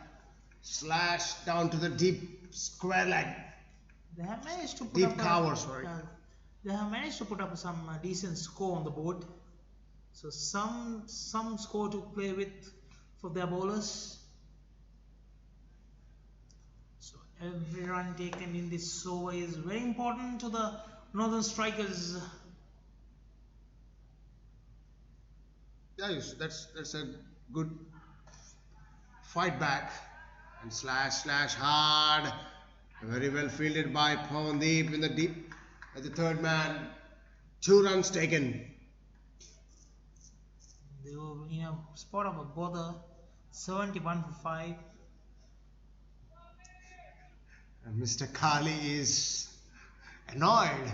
Slash down to the deep square leg. They have managed to put Deep up cover, sorry. They have managed to put up some decent score on the board. So some score to play with for their bowlers. So every run taken in this over is very important to the Northern Strikers. Yeah, that's a good fight back. And slash hard. Very well fielded by Pawandeep in the deep at the third man. 2 runs taken. They were in a spot of a bother. 71 for 5. And Mr. Kali is annoyed.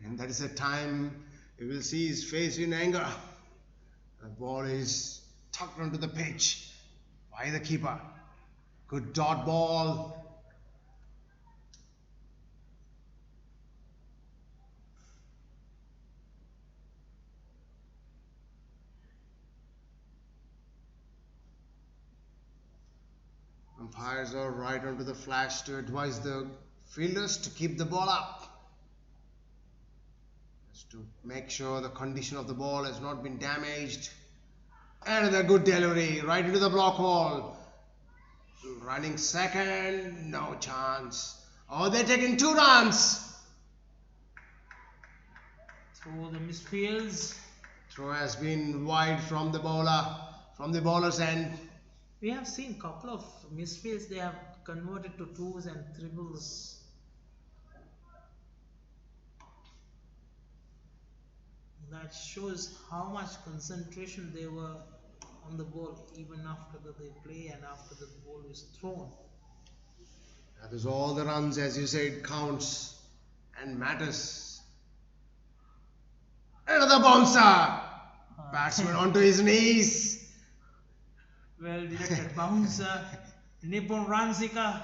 And that is the time you will see his face in anger. The ball is tucked onto the pitch by the keeper. Good dot ball. Umpires are right onto the flash to advise the fielders to keep the ball up. Just to make sure the condition of the ball has not been damaged. Another good delivery right into the block hole. Running second, no chance. Oh, they're taking 2 runs. Through the misfields. Throw has been wide from the bowler's end. We have seen a couple of misfields. They have converted to 2s and 3s. That shows how much concentration they were on the ball even after they play and after the ball is thrown. That is all the runs, as you said, counts and matters. Another bouncer. Batsman onto his knees. Well directed bouncer. Nippon Ranzika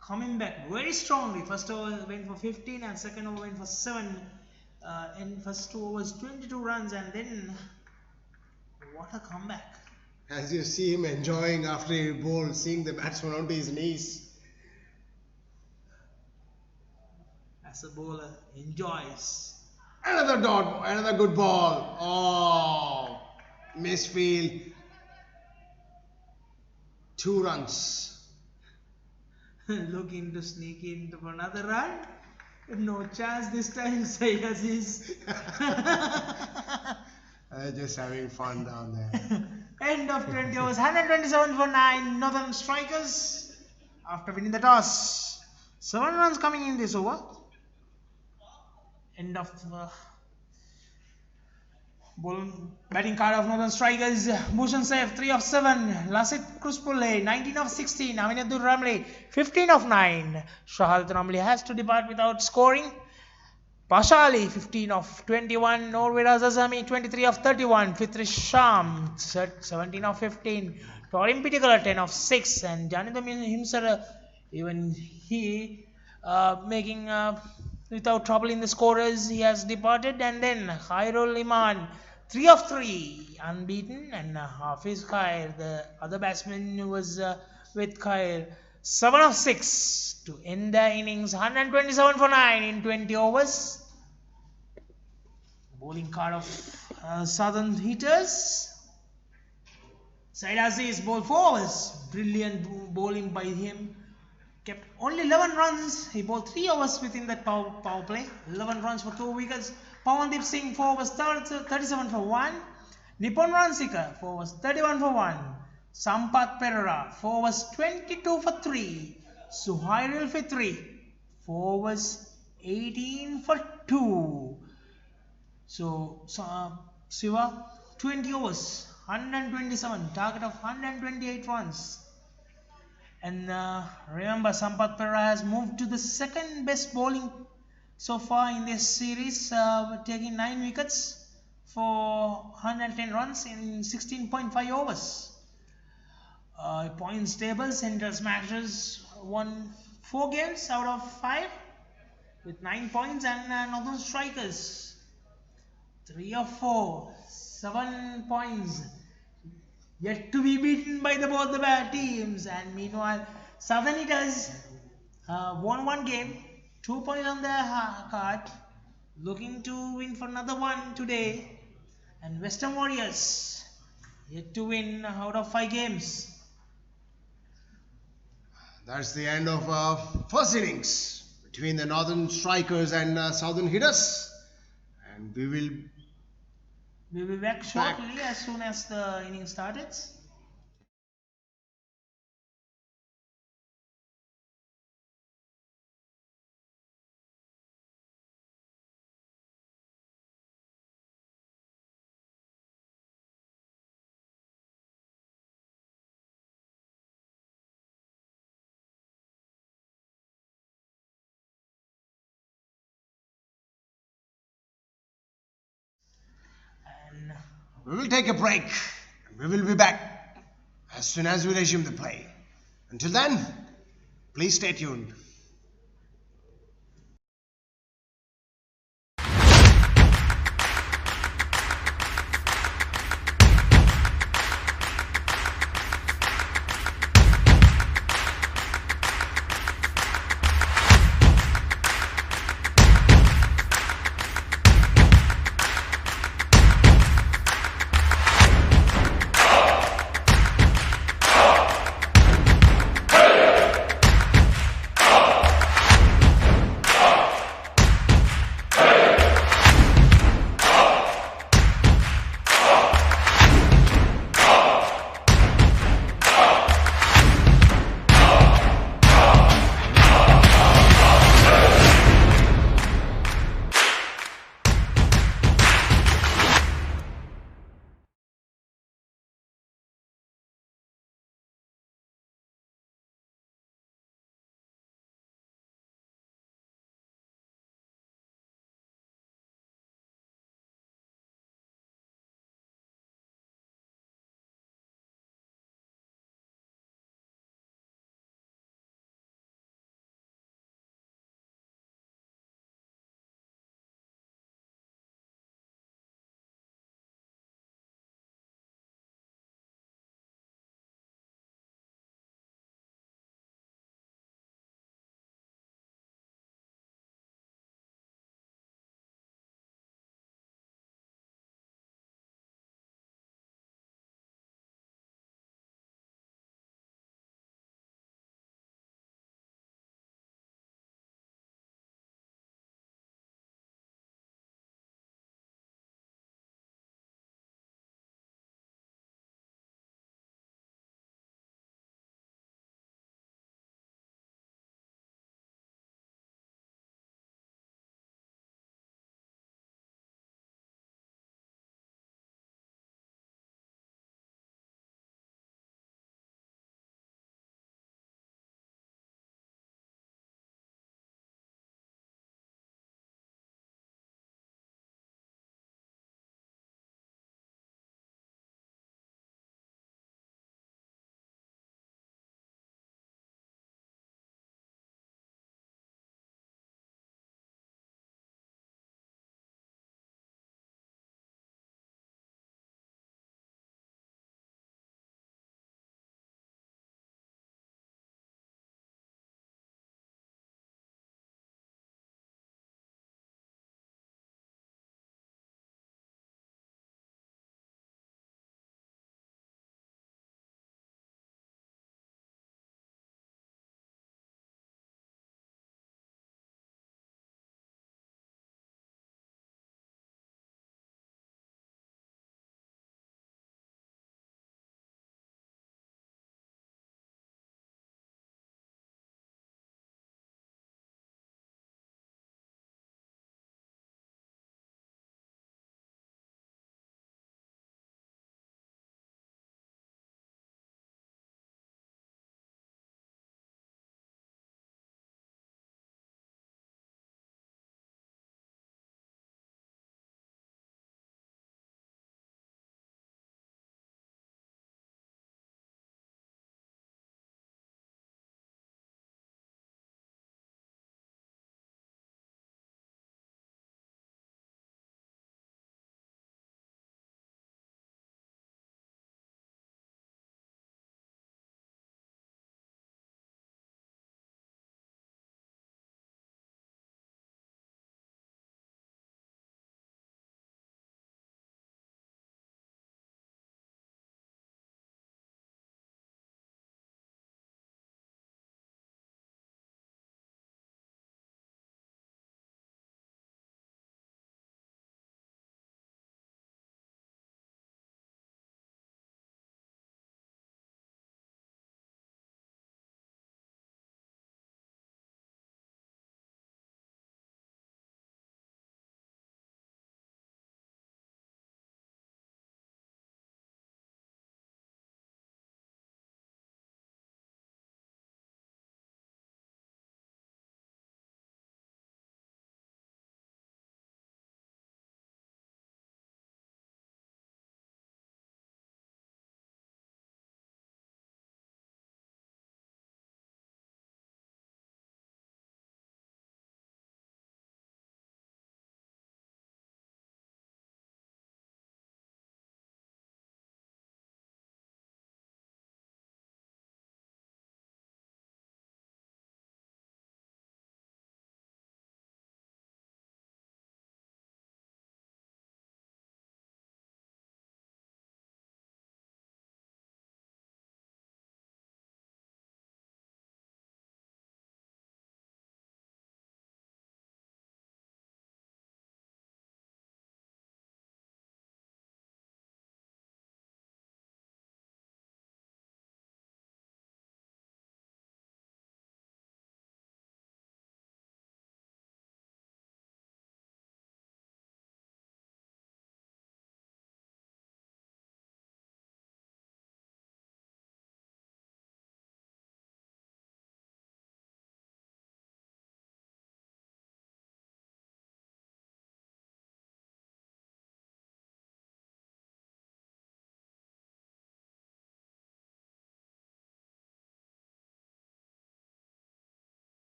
coming back very strongly. First over went for 15 and second over went for 7. In first 2 overs 22 runs and then what a comeback. As you see him enjoying after he bowled, seeing the batsman onto his knees. As a bowler enjoys. Another dot, another good ball. Oh, misfield. 2 runs. Looking to sneak into another run. No chance this time, Sayyid Aziz. Just having fun down there. End of 20 overs, 127 for 9 Northern Strikers after winning the toss. 7 runs coming in this over. End of batting card of Northern Strikers. Bhushan Saif 3 of 7. Lasit Kruspule 19 of 16. Aminatdur Ramle 15 of 9. Shahal Ramle has to depart without scoring. Pasha Ali 15 of 21. Norveraz Azami 23 of 31. Fitri Sham 17 of 15. Torim Pittikala 10 of 6. And Janitha Himsar even he making without trouble in the scorers. He has departed. And then Khairul Iman 3 of 3 unbeaten, and Hafiz Khair, the other batsman who was with Khair, 7 of 6 to end the innings. 127 for 9 in 20 overs. Bowling card of Southern Hitters. Said Aziz bowled 4 overs. Brilliant bowling by him. Kept only 11 runs. He bowled 3 overs within that power play. 11 runs for 2 wickets. Pawandeep Singh 4 overs 37 for 1. Nippon Ransikar 4 overs 31 for 1. Sampath Perera 4 overs 22 for 3. Suhail Fitri 4 overs 18 for 2. So Siva 20 overs 127, target of 128 runs. And remember, Sampath Perera has moved to the second best bowling so far in this series, taking 9 wickets for 110 runs in 16.5 overs. Points table, Central Smashers won 4 games out of 5 with 9 points, and Northern Strikers 3 of 4, 7 points. Yet to be beaten by both the bad teams. And meanwhile, Southern Eaters won 1 game, 2 points on their card, looking to win for another one today. And Western Warriors yet to win out of 5 games. That's the end of first innings between the Northern Strikers and Southern Hitters. And we will be back shortly as soon as the inning started. And we will take a break. We will be back as soon as we resume the play. Until then, please stay tuned.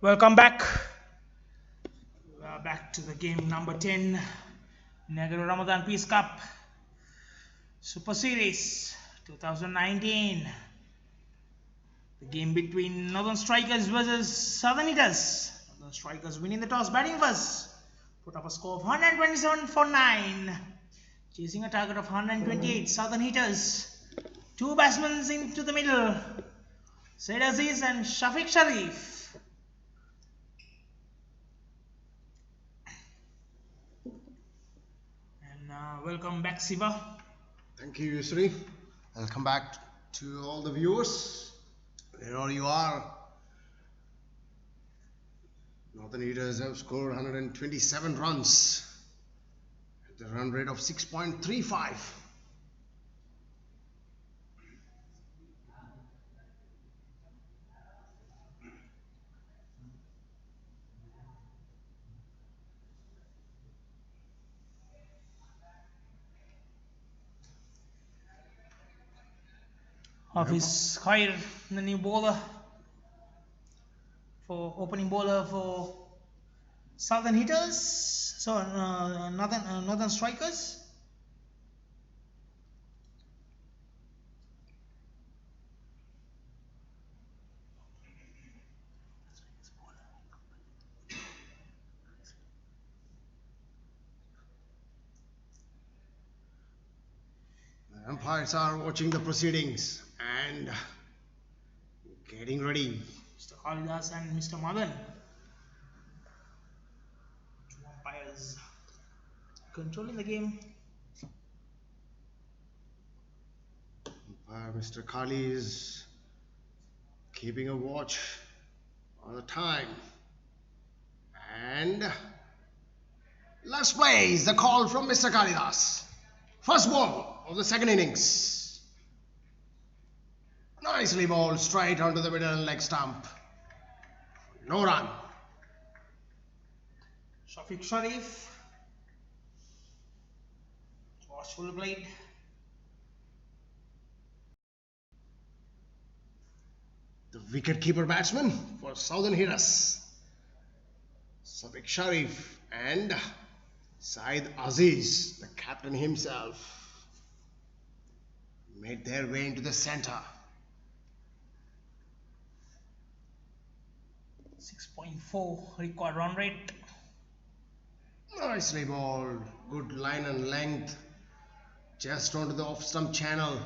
Welcome back. We are back to the game number 10, Nehru Ramadan Peace Cup Super Series 2019. The game between Northern Strikers versus Southern Hitters. Northern Strikers winning the toss, batting first. Put up a score of 127 for 9. Chasing a target of 128. Southern Hitters. Two batsmen into the middle. Said Aziz and Shafiq Sharif. And welcome back, Siva. Thank you, Yusri. Welcome back to all the viewers. Wherever you are. Northern Eaters have scored 127 runs at the run rate of 6.35. Hafiz Khair, the new bowler, for opening bowler for Southern Hitters, so Northern Strikers. The umpires are watching the proceedings and getting ready. Mr. Kalidas and Mr. Madan. Two umpires controlling the game. Umpire Mr. Kali is keeping a watch on the time. And last play is the call from Mr. Kalidas. First ball of the second innings. Nicely bowled straight onto the middle leg stump. No run. Shafiq Sharif. Watchful played. The wicket-keeper batsman for Southern Hitters, Shafiq Sharif, and Saeed Aziz, the captain himself, made their way into the centre. 6.4 required run rate. Nicely bowled, good line and length, just onto the off-stump channel.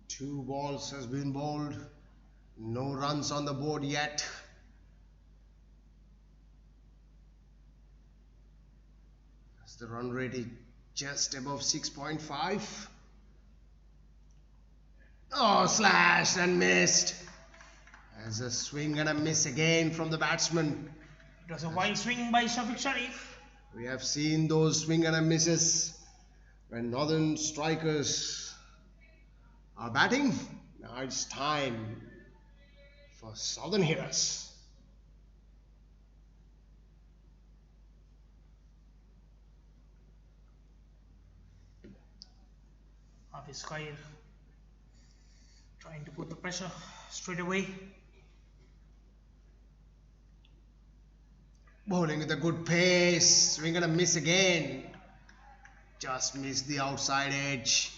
Two balls has been bowled, no runs on the board yet. As the run rate is just above 6.5. Oh, slashed and missed. As a swing and a miss again from the batsman. It was a wild swing by Shafiq Sharif. We have seen those swing and a misses when Northern Strikers are batting. Now it's time for Southern Hitters. Hafiz Khair trying to put the pressure straight away. Bowling with a good pace, swing and a miss again. Just missed the outside edge.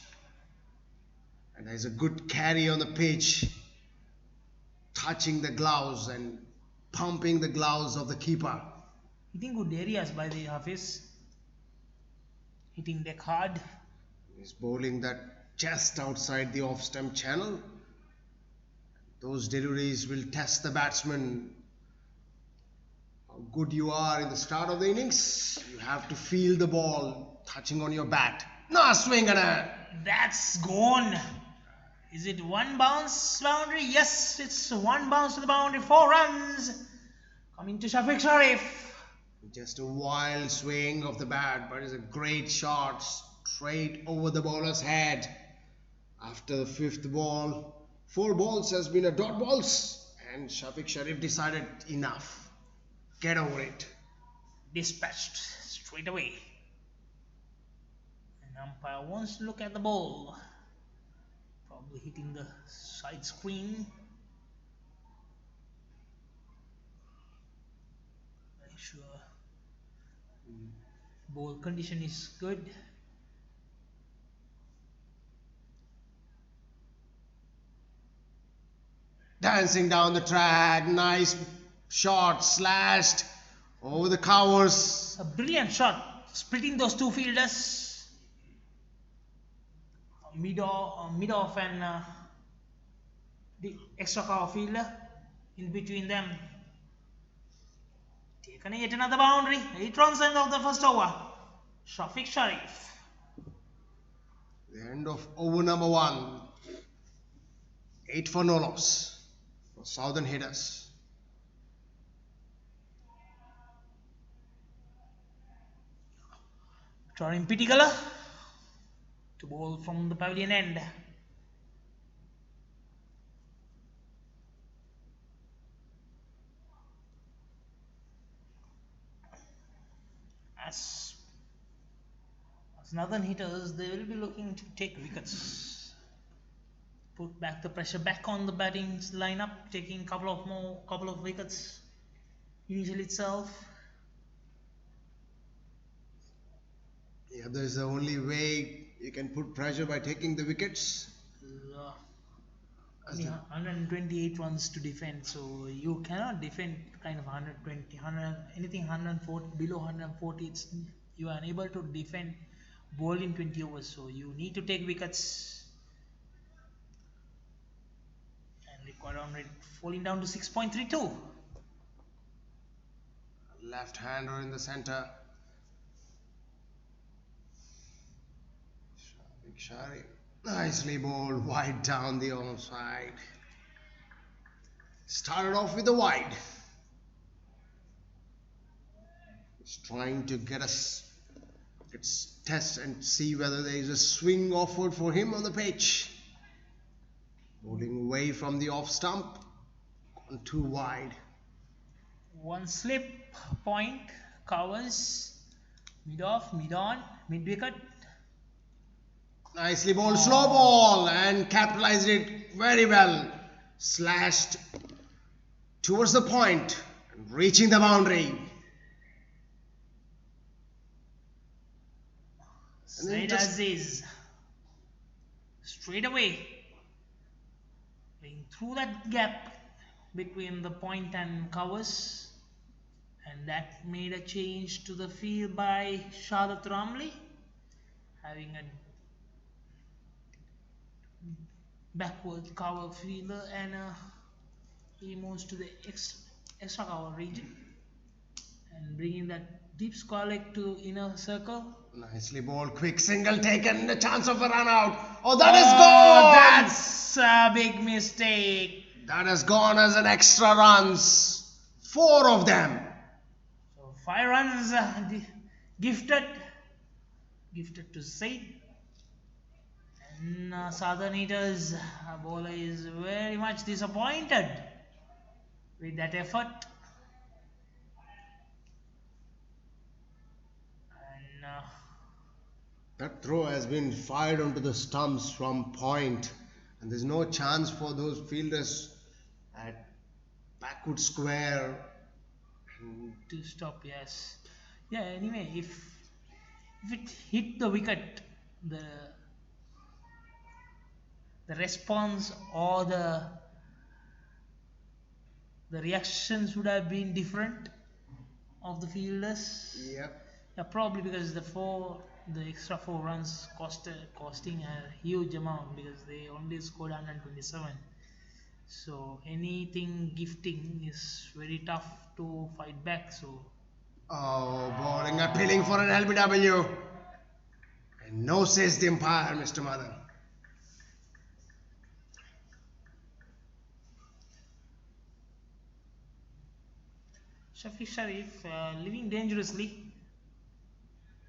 And there's a good carry on the pitch, touching the gloves and pumping the gloves of the keeper. Hitting good areas by the Hafiz. Hitting deck hard. He's bowling that just outside the off-stump channel. Those deliveries will test the batsman. How good you are in the start of the innings. You have to feel the ball touching on your bat. Nice swing and a... That's gone. Is it one bounce boundary? Yes, it's one bounce to the boundary. 4 runs. Coming to Shafiq Sharif. Just a wild swing of the bat, but it's a great shot straight over the bowler's head. After the 5th ball, 4 balls has been a dot balls, and Shafiq Sharif decided enough. Get over it. Dispatched straight away. And umpire wants to look at the ball. Probably hitting the side screen. Make sure ball condition is good. Dancing down the track, nice shot, slashed over the covers. A brilliant shot, splitting those two fielders. Mid off and the extra cover fielder in between them. Taken yet another boundary. 8 runs end of the first over. Shafiq Sharif. The end of over number 1. 8 for no loss for Southern hitters. Trying Pitigala to bowl from the pavilion end. As Northern hitters, they will be looking to take wickets. Put back the pressure back on the batting lineup, taking couple of wickets initially itself. Yeah, there's the only way you can put pressure by taking the wickets. Only 128 runs to defend, so you cannot defend kind of 120, 100, anything 140, below 140, you are unable to defend ball in 20 overs, so you need to take wickets. And required run rate falling down to 6.32. Left-hander in the center. Sharif. Nicely bowled, wide down the onside. Started off with the wide. He's trying to get us, test and see whether there is a swing offered for him on the pitch. Bowling away from the off stump, on too wide. One slip point covers mid off, mid on, mid wicket. Nicely bowled, slow ball, and capitalized it very well. Slashed towards the point, reaching the boundary. Said Aziz straight away, playing through that gap between the point and covers, and that made a change to the field by Shahid Ramli, having a backward cover fielder, and he moves to the extra cover region and bringing that deep square leg to inner circle. Nicely bowled, quick single taken, the chance of a run out. Oh, that is gone! That's a big mistake. That has gone as an extra runs. 4 of them. So 5 runs gifted to Said. And Southern Hitters bowler is very much disappointed with that effort. And That throw has been fired onto the stumps from point, and there's no chance for those fielders at backward square. to stop, yes. Yeah, anyway, if it hit the wicket, the response or the reactions would have been different of the fielders. Yep. Yeah, probably because the extra 4 runs costing a huge amount, because they only scored 127. So anything gifting is very tough to fight back. So Oh, bowling appealing for an LBW. And no, says the umpire, Mr. Madan. Shafiq Sharif living dangerously,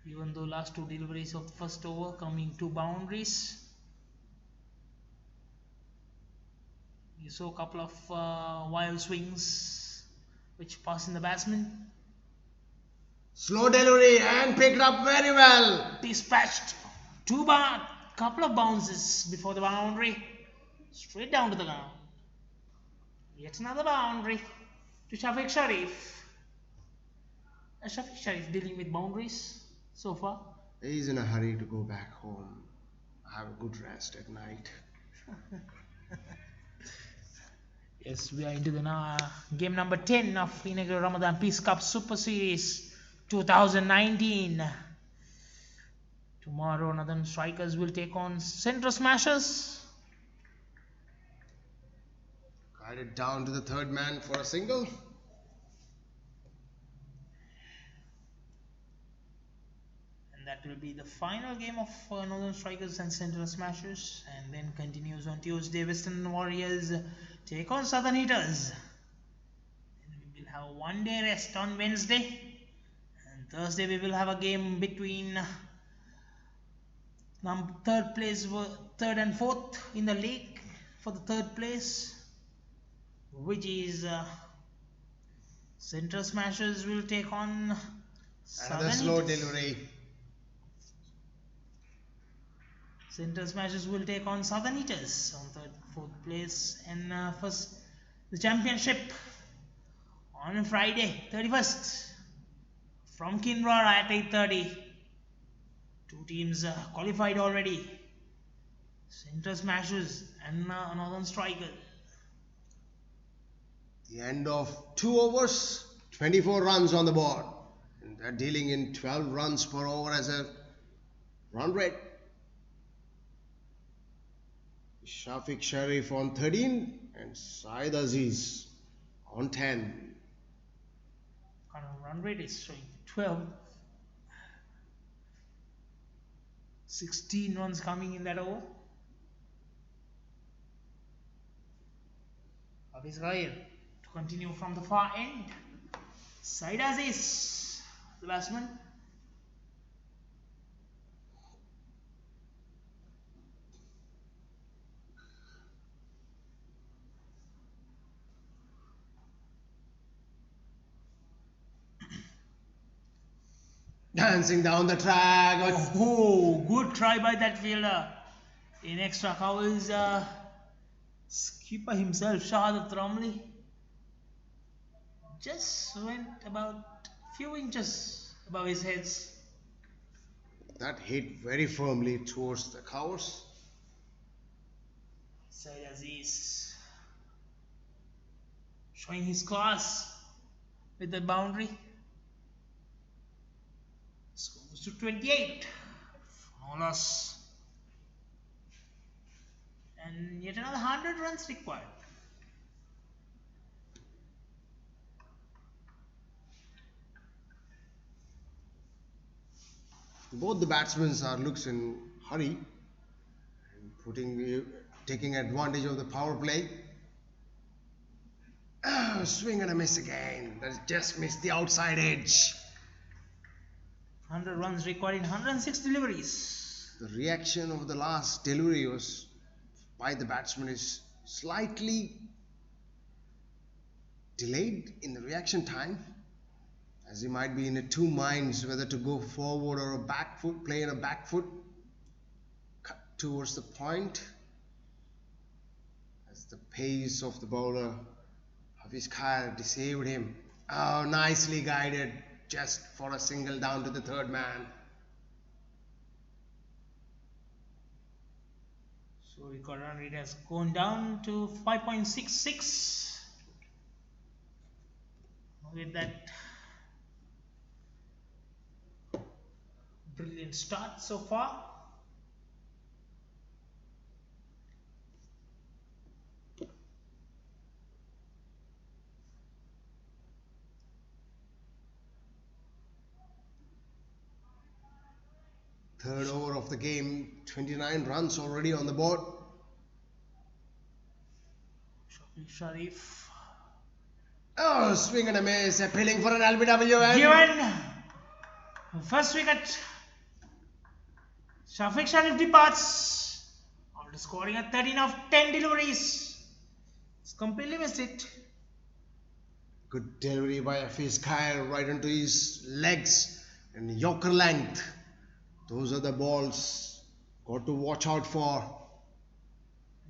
even though last 2 deliveries of the first over coming 2 boundaries. You saw a couple of wild swings which passing the batsman. Slow delivery and picked up very well. Dispatched. Couple of bounces before the boundary. Straight down to the ground. Yet another boundary to Shafiq Sharif. Shafiq Sharif dealing with boundaries so far. He's in a hurry to go back home. Have a good rest at night. Yes, we are into the game number 10 of inaugural Ramadan Peace Cup Super Series 2019. Tomorrow, Northern Strikers will take on Central Smashers. Guided down to the third man for a single. And that will be the final game of Northern Strikers and Central Smashers. And then continues on Tuesday. Western Warriors take on Southern Hitters. And we will have 1 day rest on Wednesday. And Thursday we will have a game between third and fourth in the league for the third place, which is Central Smashers will take on Another slow delivery. Central Smashers will take on Southern Eaters on third, fourth place, and first the championship on Friday, 31st, from Kinroar at 8:30. Two teams qualified already. Central Smashers and Northern Strikers. The end of 2 overs, 24 runs on the board. And they're dealing in 12 runs per over as a run rate. Shafiq Sharif on 13 and Saeed Aziz on 10. Run rate is showing 12. 16 runs coming in that over. Hafiz Ghair to continue from the far end. Saeed Aziz, the batsman. Dancing down the track. Oh, good try by that fielder. In extra covers, skipper himself, Shahadat Ramli, just went about few inches above his heads. That hit very firmly towards the covers. Saeed Aziz showing his class with the boundary. Scores to 28. No loss. And yet another 100 runs required. Both the batsmen looks in hurry and taking advantage of the power play. Swing and a miss again. That just missed the outside edge. 100 runs required in 106 deliveries. The reaction of the last delivery was by the batsman is slightly delayed in the reaction time, as he might be in two minds whether to go forward or a back foot, play in a back foot, cut towards the point. As the pace of the bowler Hafiz Khair deceived him. Oh, nicely guided, just for a single down to the third man. So record run rate has gone down to 5.66. With that brilliant start so far. Third over of the game, 29 runs already on the board. Shafiq Sharif. Oh, swing and a miss, appealing for an LBW. Given first wicket. Shafiq Sharif departs after scoring a 13 of 10 deliveries. He's completely missed it. Good delivery by Hafiz Khair right into his legs and Yorker length. Those are the balls got to watch out for.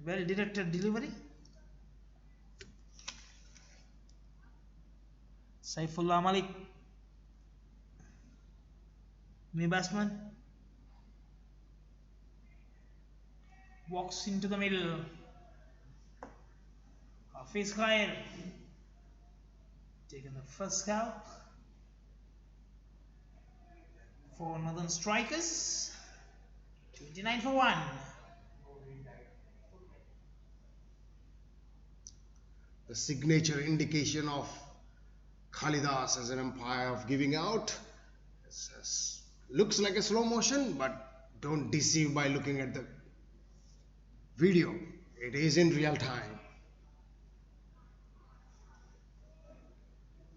Well directed delivery. Saifullah Malik, new batsman, walks into the middle. Hafiz Khair taking the first out for Northern Strikers. 29 for 1. The signature indication of Khalidas as an umpire of giving out. Looks like a slow motion, but don't deceive by looking at the video. It is in real time.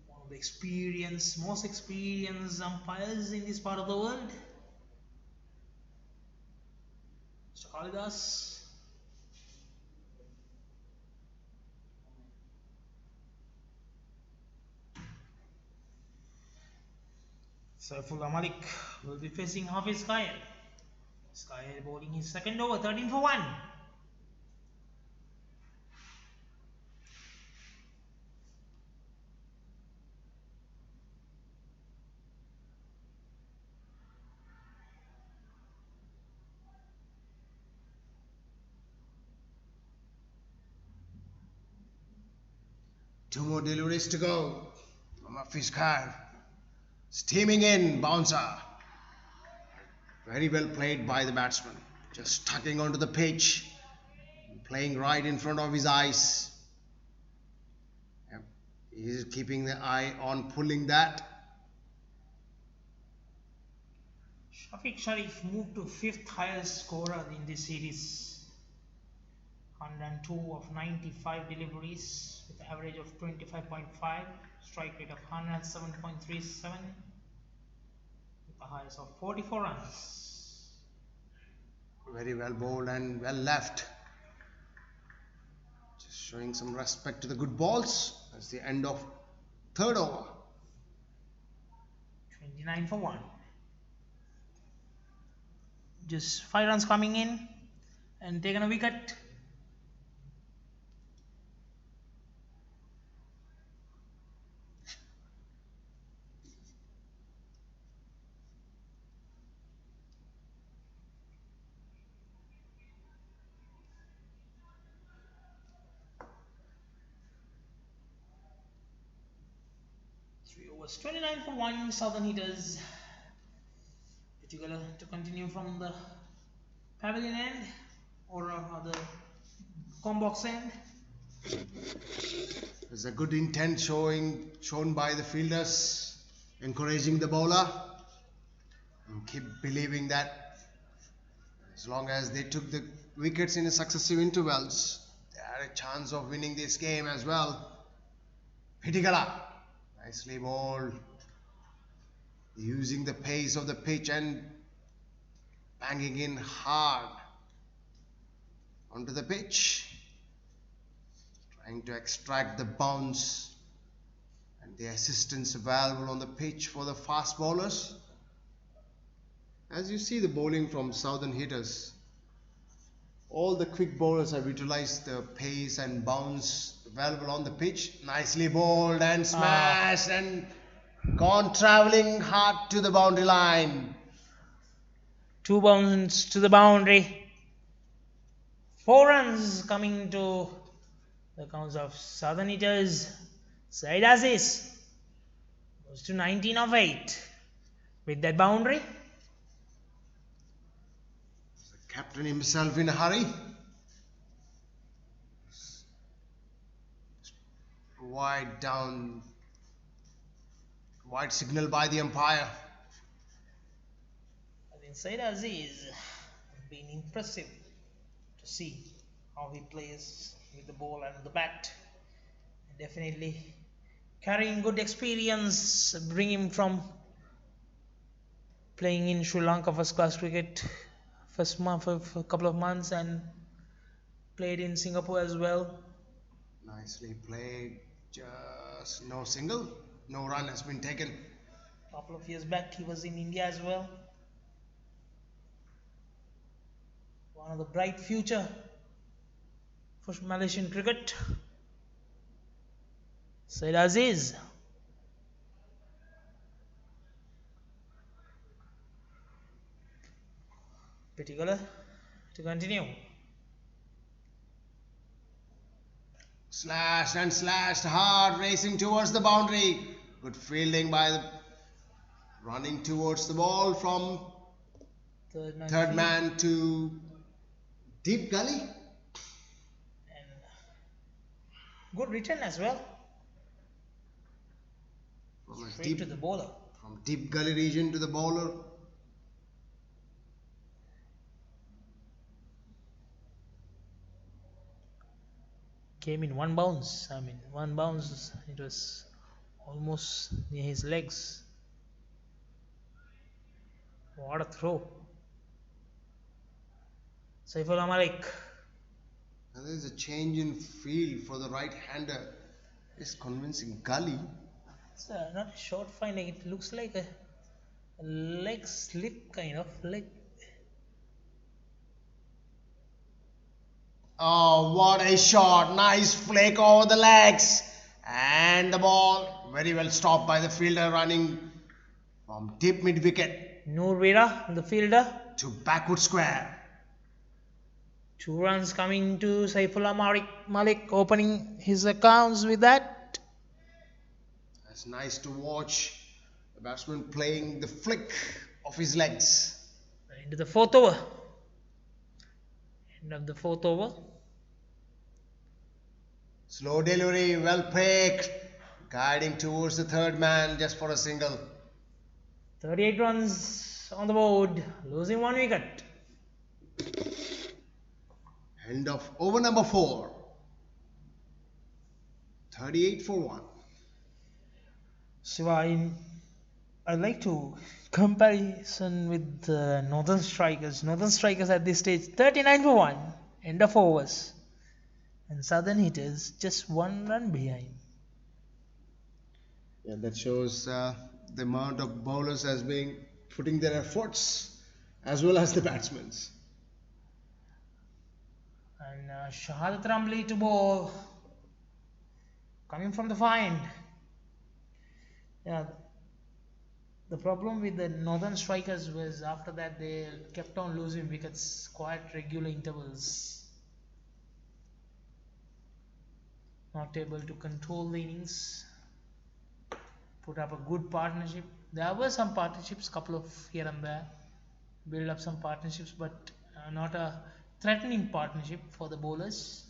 One of the most experienced umpires in this part of the world. Mr. Khalidas. Saifullah Malik will be facing Hafiz Khair. Khair bowling his second over, 13 for 1. Two more deliveries to go from Hafiz Khair. Steaming in, bouncer. Very well played by the batsman. Just tucking onto the pitch. Playing right in front of his eyes. Yep. He's keeping the eye on pulling that. Shafiq Sharif moved to 5th highest scorer in this series. 102 of 95 deliveries with an average of 25.5, strike rate of 107.37 with a highest of 44 runs. Very well bowled and well left. Just showing some respect to the good balls. That's the end of third over. 29 for 1. Just 5 runs coming in and taking a wicket. Was 29 for 1 Southern Hitters. Particular to continue from the pavilion end or the combox end. There's a good intent shown by the fielders, encouraging the bowler, and keep believing that as long as they took the wickets in successive intervals, they had a chance of winning this game as well. Pitigala, nicely bowled, using the pace of the pitch and banging in hard onto the pitch, trying to extract the bounce and the assistance available on the pitch for the fast bowlers. As you see the bowling from Southern Hitters, all the quick bowlers have utilized the pace and bounce available on the pitch. Nicely bowled and smashed and gone travelling hard to the boundary line. 2 bounds to the boundary. 4 runs coming to the accounts of Southern Hitters. Said Aziz goes to 19 of 8 with that boundary. The captain himself in a hurry. Wide signal by the umpire. I think Said Aziz has been impressive to see how he plays with the ball and the bat. Definitely carrying good experience, bring him from playing in Sri Lanka first class cricket first month of a couple of months and played in Singapore as well. Nicely played. Just no single, no run has been taken. A couple of years back, he was in India as well. One of the bright future for Malaysian cricket. Said Aziz. Particular to continue. Slashed and slashed hard, racing towards the boundary. Good fielding by the running towards the ball from third man to deep gully. And good return as well. Straight to the bowler. From deep gully region to the bowler. Came in one bounce. One bounce. It was almost near his legs. What a throw. Saifullah Malik. And there is a change in field for the right-hander. It's convincing gully. It's not a short finding. It looks like a leg slip kind of leg. Oh, what a shot. Nice flick over the legs. And the ball very well stopped by the fielder running from deep mid-wicket. Noor Vera, the fielder. To backward square. 2 runs coming to Saifullah Malik opening his accounts with that. It's nice to watch the batsman playing the flick of his legs. Into the 4th over. End of the 4th over. Slow delivery, well picked. Guiding towards the third man just for a single. 38 runs on the board. Losing 1 wicket. End of over number 4. 38 for 1. Shiva, I'd like to comparison with the Northern Strikers. Northern Strikers at this stage 39 for 1. End of overs. And Southern Hitters just 1 run behind. Yeah, that shows the amount of bowlers has been putting their efforts as well as the batsmen. And Shahadat Ramli to bowl. Coming from the find. Yeah, the problem with the Northern Strikers was after that they kept on losing wickets quite regular intervals. Not able to control the innings. Put up a good partnership. There were some partnerships, couple of here and there. Build up some partnerships, but not a threatening partnership for the bowlers.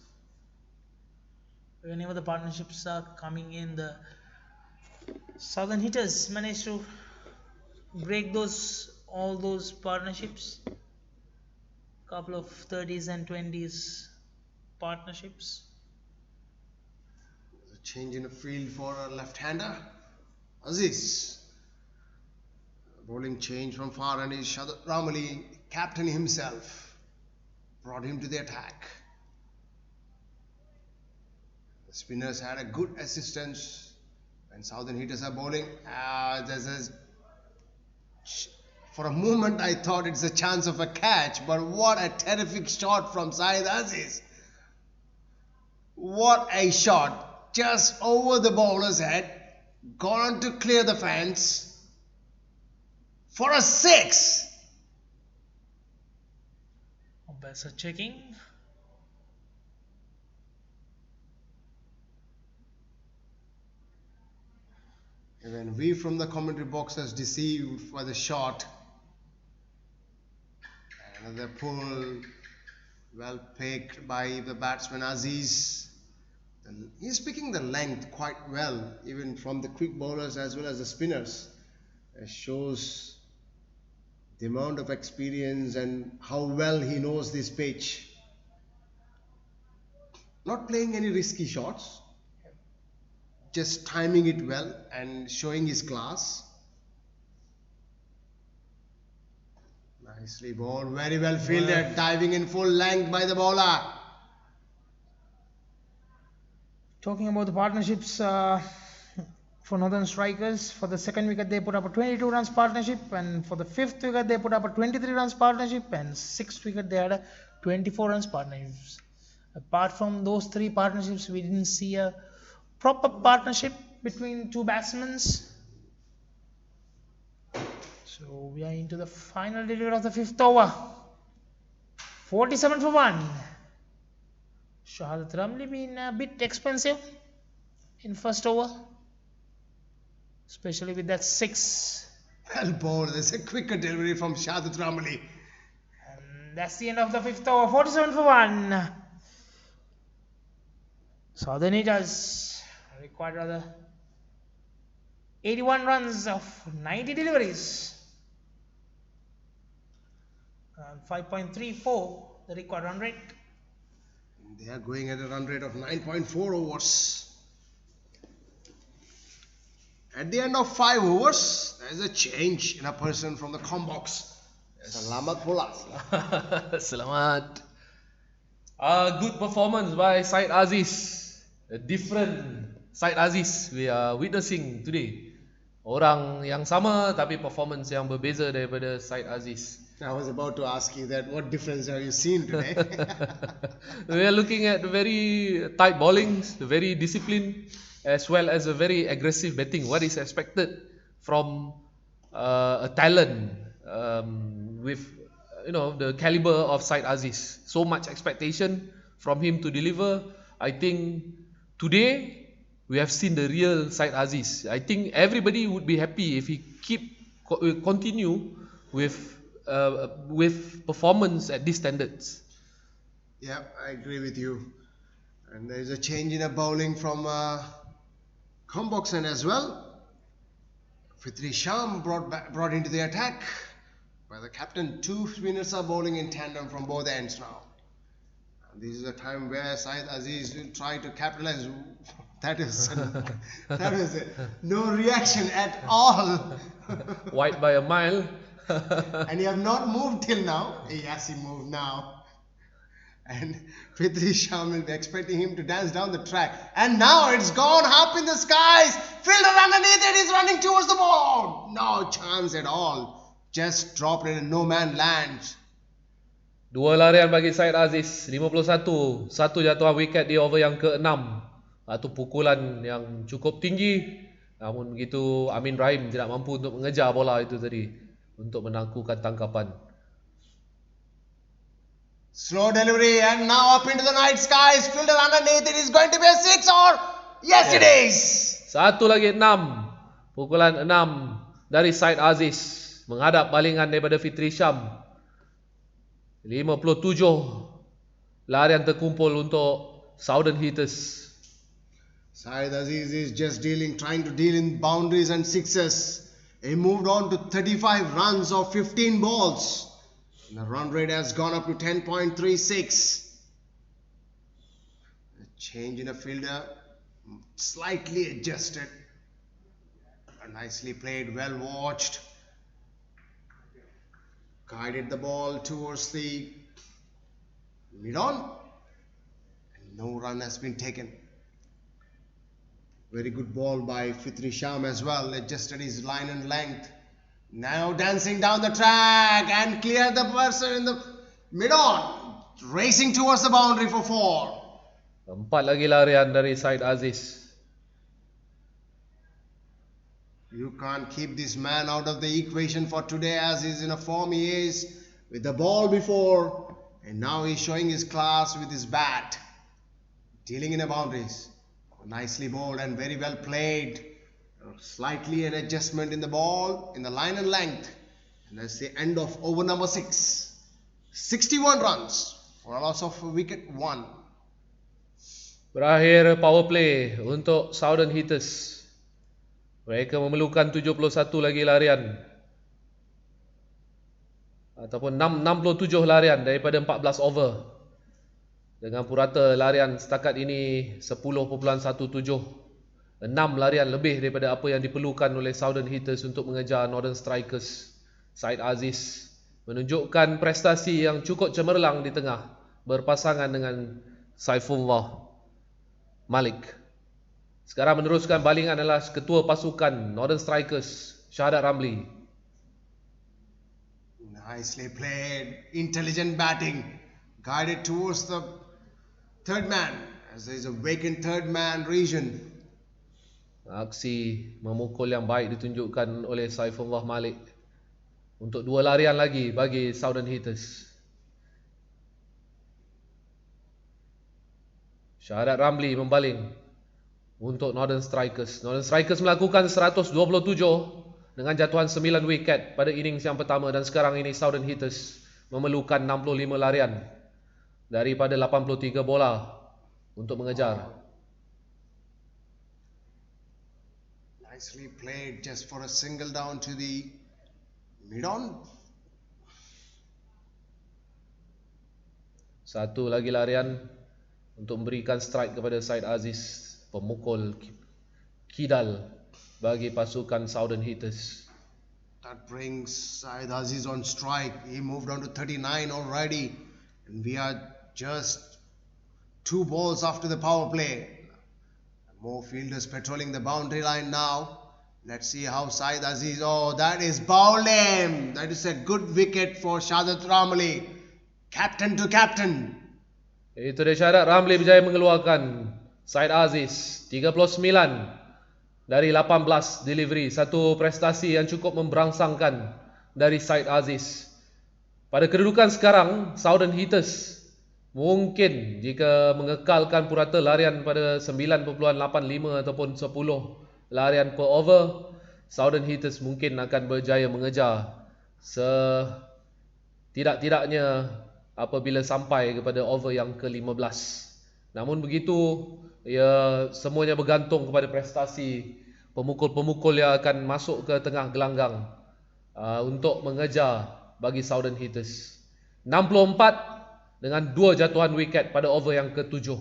Whenever the partnerships are coming in, the Southern Hitters managed to break all those partnerships. Couple of 30s and 20s partnerships. There's a change in the field for a left-hander. Aziz. Bowling change from far and is Shahadat Ramli, captain himself, brought him to the attack. The spinners had a good assistance when Southern Hitters are bowling. For a moment I thought it's a chance of a catch, but what a terrific shot from Syed Aziz. What a shot. Just over the bowler's head. Gone on to clear the fence. For a 6. Umpires are checking. Even we from the commentary box is deceived by the shot. Another pull, well picked by the batsman Aziz. He's picking the length quite well, even from the quick bowlers as well as the spinners. It shows the amount of experience and how well he knows this pitch. Not playing any risky shots, just timing it well and showing his class. Nicely bowled, very well fielded, diving in full length by the bowler. Talking about the partnerships for Northern Strikers, for the second wicket they put up a 22 runs partnership, and for the fifth wicket they put up a 23 runs partnership, and sixth wicket they had a 24 runs partnerships. Apart from those three partnerships, we didn't see a proper partnership between two batsmen. So we are into the final delivery of the fifth over. 47 for 1. Shahadat Ramli been a bit expensive in first over, especially with that 6. Well bowled. There's a quicker delivery from Shahadat Ramli. And that's the end of the fifth over. 47 for 1. Southern Eaters required rather 81 runs of 90 deliveries. 5.34 the required run rate. They are going at a run rate of 9.4 overs. At the end of 5 overs, there is a change in a person from the com box. Selamat pula. Selamat. Good performance by Syed Aziz. A different Syed Aziz we are witnessing today. Orang yang sama tapi performance yang berbeza daripada Syed Aziz. I was about to ask you that. What difference have you seen today? We are looking at very tight bowlings, very disciplined, as well as a very aggressive batting. What is expected from a talent with the caliber of Syed Aziz? So much expectation from him to deliver. I think today we have seen the real Syed Aziz. I think everybody would be happy if he continue with performance at these standards. Yeah, I agree with you. And there is a change in a bowling from Comboxen as well. Fitri Sham brought into the attack by the captain. 2 spinners are bowling in tandem from both ends now. And this is a time where Syed Aziz will try to capitalize. That is no reaction at all. Wide by a mile. And he have not moved till now. Yes, he moved now. And Fitri Sham will be expecting him to dance down the track. And now it's gone up in the skies. Fielder underneath it is running towards the ball. No chance at all. Just dropped it in no man land. 2 larian bagi Syed Aziz, 51. Satu jatuhan wiket di over yang ke-6. Satu pukulan yang cukup tinggi. Namun begitu Amin Rahim tidak mampu untuk mengejar bola itu tadi untuk menangkukan tangkapan. Slow delivery and now up into the night skies. Fielder underneath it is going to be a 6 or yes it is. Satu lagi 6. Pukulan 6 dari Syed Aziz menghadap balingan daripada Fitri Sham. 57 larian terkumpul untuk Southern Hitters. Syed Aziz is just trying to deal in boundaries and sixes. He moved on to 35 runs of 15 balls. And the run rate has gone up to 10.36. A change in a fielder, slightly adjusted. Nicely played, well watched. Guided the ball towards the mid-on. And no run has been taken. Very good ball by Fitri Sham as well. Adjusted his line and length. Now dancing down the track and clear the person in the mid-on. Racing towards the boundary for 4. 4 lagi larian dari Syed Aziz. You can't keep this man out of the equation for today as he's in a form he is with the ball before. And now he's showing his class with his bat. Dealing in the boundaries. Nicely bowled and very well played. Slightly an adjustment in the ball, in the line and length. And that's the end of over number 6. 61 runs for a loss of wicket 1. Berakhir power play untuk Southern Hitters. Mereka memerlukan 71 lagi larian. Ataupun 67 larian daripada 14 over. Dengan purata larian setakat ini 10.17. 6 larian lebih daripada apa yang diperlukan oleh Southern Hitters untuk mengejar Northern Strikers. Syed Aziz menunjukkan prestasi yang cukup cemerlang di tengah berpasangan dengan Saifullah Malik. Sekarang meneruskan balingan adalah ketua pasukan Northern Strikers, Syahadat Ramli. Nicely played, intelligent batting, guided towards the third man, as there is a vacant third man region. Aksi memukul yang baik ditunjukkan oleh Saifullah Malik untuk 2 larian lagi bagi Southern Hitters. Syahadat Ramli membaling untuk Northern Strikers. Northern Strikers melakukan 127 dengan jatuhan 9 wiket pada innings yang pertama, dan sekarang ini Southern Hitters memerlukan 65 larian daripada 83 bola untuk mengejar. Nicely played, just for a single down to the mid-on. Satu lagi larian untuk memberikan strike kepada Syed Aziz, pemukul kidal bagi pasukan Southern Hitters. That brings Syed Aziz on strike. He moved on to 39 already, and we are just 2 balls after the power play. More fielders patrolling the boundary line now. Let's see how Syed Aziz, oh, that is bowled him. That is a good wicket for Syahadat Ramli. Captain to captain. Itu dia, Syahadat Ramli berjaya mengeluarkan Syed Aziz 39 dari 18 delivery. Satu prestasi yang cukup memberangsangkan dari Syed Aziz. Pada kedudukan sekarang, Southern Hitters mungkin jika mengekalkan purata larian pada 9.85 ataupun 10 larian per over, Southern Hitters mungkin akan berjaya mengejar setidak-tidaknya apabila sampai kepada over yang ke-15. Namun begitu, semuanya bergantung kepada prestasi pemukul-pemukul yang akan masuk ke tengah gelanggang untuk mengejar bagi Southern Hitters. 64 dengan 2 jatuhan wiket pada over yang ke-7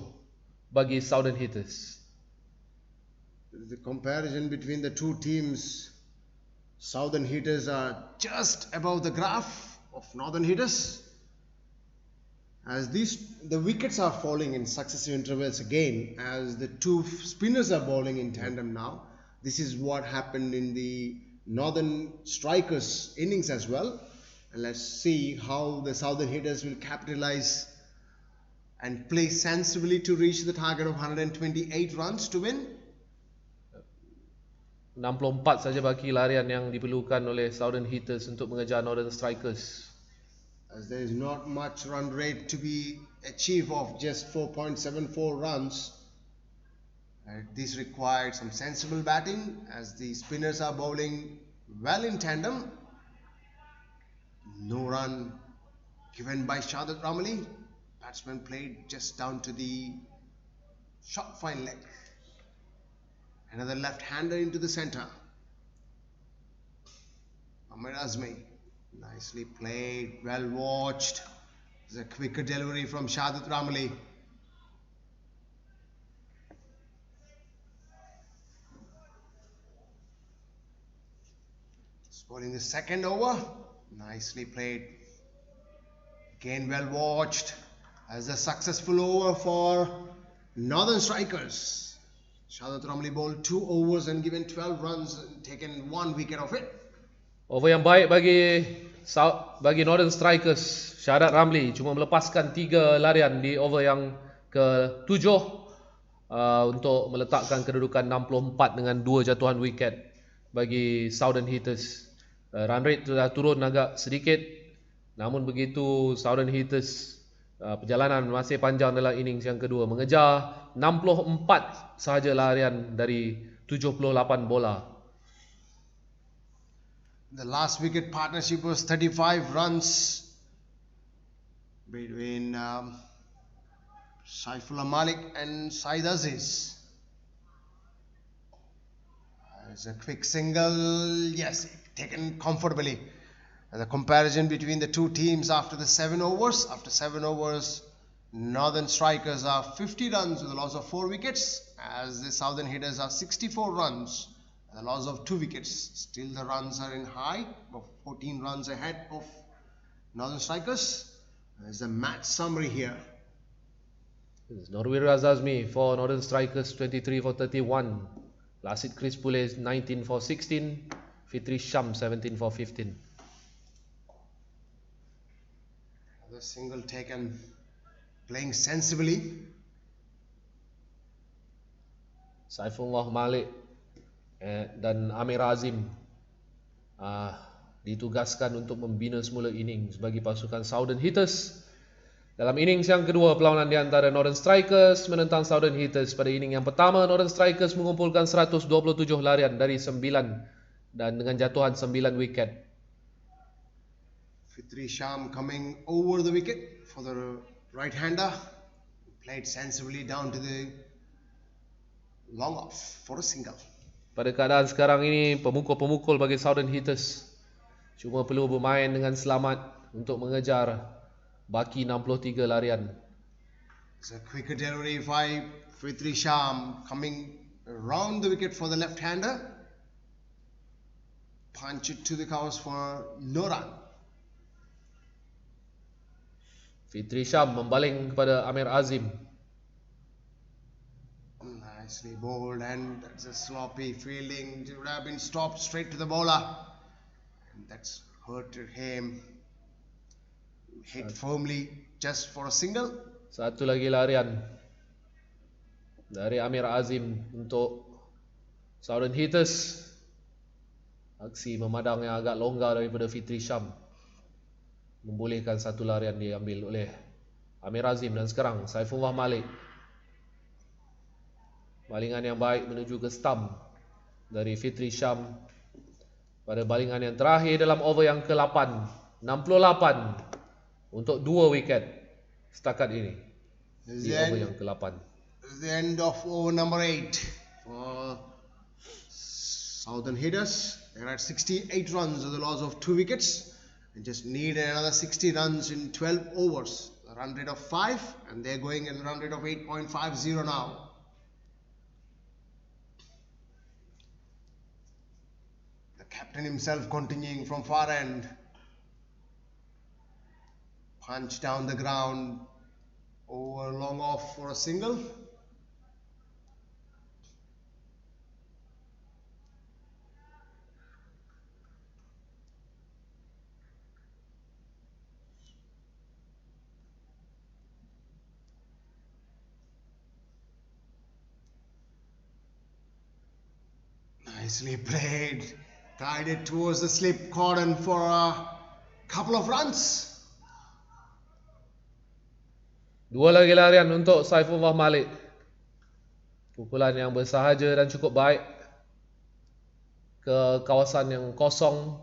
bagi Southern Hitters. The comparison between the two teams, Southern Hitters are just above the graph of Northern Hitters. As the wickets are falling in successive intervals again, as the two spinners are bowling in tandem now. This is what happened in the Northern Strikers innings as well. And let's see how the Southern Hitters will capitalize and play sensibly to reach the target of 128 runs to win. 64 saja baki larian yang diperlukan oleh Southern Hitters untuk mengejar Northern Strikers. As there is not much run rate to be achieved of just 4.74 runs. This required some sensible batting as the spinners are bowling well in tandem. No run given by Syahadat Ramli. Batsman played just down to the short fine leg. Another left-hander into the centre. Ahmed Azmi. Nicely played, well watched. There's a quicker delivery from Syahadat Ramli. Bowling the second over. Nicely played. Again well watched. As a successful over for Northern Strikers. Syahadat Ramli bowled 2 overs and given 12 runs and taken 1 wicket of it. Over yang baik bagi Northern Strikers. Syahadat Ramli cuma melepaskan 3 larian di over yang ke-7 untuk meletakkan kedudukan 64 dengan 2 jatuhan wiket bagi Southern Hitters. Run rate sudah turun agak sedikit, namun begitu Southern Hitters perjalanan masih panjang dalam innings yang kedua, mengejar 64 sahaja larian dari 78 bola. The last wicket partnership was 35 runs between Saifullah Malik and Syed Aziz. It's a quick single, yes, taken comfortably. And the comparison between the two teams after the 7 overs. After 7 overs, Northern Strikers are 50 runs with a loss of 4 wickets, as the Southern Hitters are 64 runs with a loss of 2 wickets. Still the runs are in high, of 14 runs ahead of Northern Strikers. There's a match summary here. Norwir Razazmi for Northern Strikers, 23 for 31. Lasit Chris Pule, 19 for 16. Fitri Sham, 17 for 15. Another single taken, playing sensibly. Saifullah Malik dan Amir Azim ditugaskan untuk membina semula innings bagi pasukan Southern Hitters. Dalam innings yang kedua, perlawanan di antara Northern Strikers menentang Southern Hitters. Pada innings yang pertama, Northern Strikers mengumpulkan 127 larian dari 9 dan dengan jatuhan 9 wiket. Fitri Sham coming over the wicket for the right-hander. Played sensibly down to the long off for a single. Pada keadaan sekarang ini, pemukul-pemukul bagi Southern Hitters cuma perlu bermain dengan selamat untuk mengejar baki 63 larian. It's a quicker delivery by Fitri Sham coming around the wicket for the left-hander. Punch it to the covers for no run. Fitri Sham membaling kepada Amir Azim. Nicely bowled, and that's a sloppy fielding. It would have been stopped straight to the bowler, and that's hurted him. Hit firmly just for a single. Satu lagi larian dari Amir Azim untuk Southern Hitters. Aksi memadang yang agak longgar daripada Fitri Sham membolehkan satu larian diambil oleh Amir Azim. Dan sekarang Saifullah Malik, balingan yang baik menuju ke stump dari Fitri Sham pada balingan yang terakhir dalam over yang ke-8, 68 untuk 2 wiket setakat ini di over yang ke-8. The end of over number 8 for Southern Hitters. They're at 68 runs with a loss of 2 wickets. They just need another 60 runs in 12 overs. A run rate of 5, and they're going at a run rate of 8.50 now. The captain himself continuing from far end. Punch down the ground, over long off for a single. Nicely played, guided towards the slip cordon for a couple of runs. Dua lagi larian untuk Saifullah Malik. Pukulan yang bersahaja dan cukup baik ke kawasan yang kosong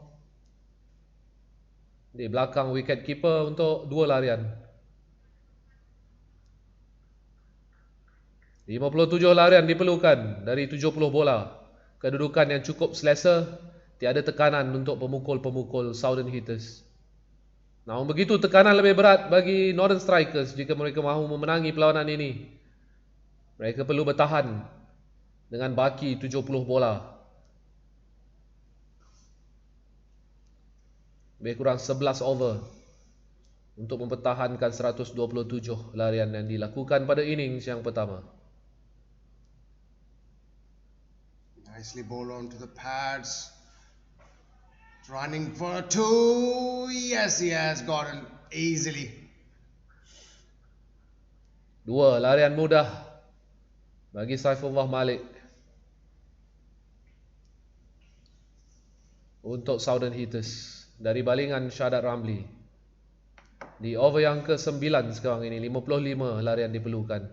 di belakang wicket keeper untuk 2 larian. 57 larian diperlukan dari 70 bola. Kedudukan yang cukup selesa, tiada tekanan untuk pemukul-pemukul Southern Hitters. Namun begitu, tekanan lebih berat bagi Northern Strikers jika mereka mahu memenangi perlawanan ini. Mereka perlu bertahan dengan baki 70 bola. Lebih kurang 11 over untuk mempertahankan 127 larian yang dilakukan pada innings yang pertama. Nicely bowled onto the pads. Running for 2. Yes, he has gotten easily. 2 larian mudah bagi Saifullah Malik untuk Southern Hitters dari balingan Syahadat Ramli. Di over yang ke-9 sekarang ini, 55 larian diperlukan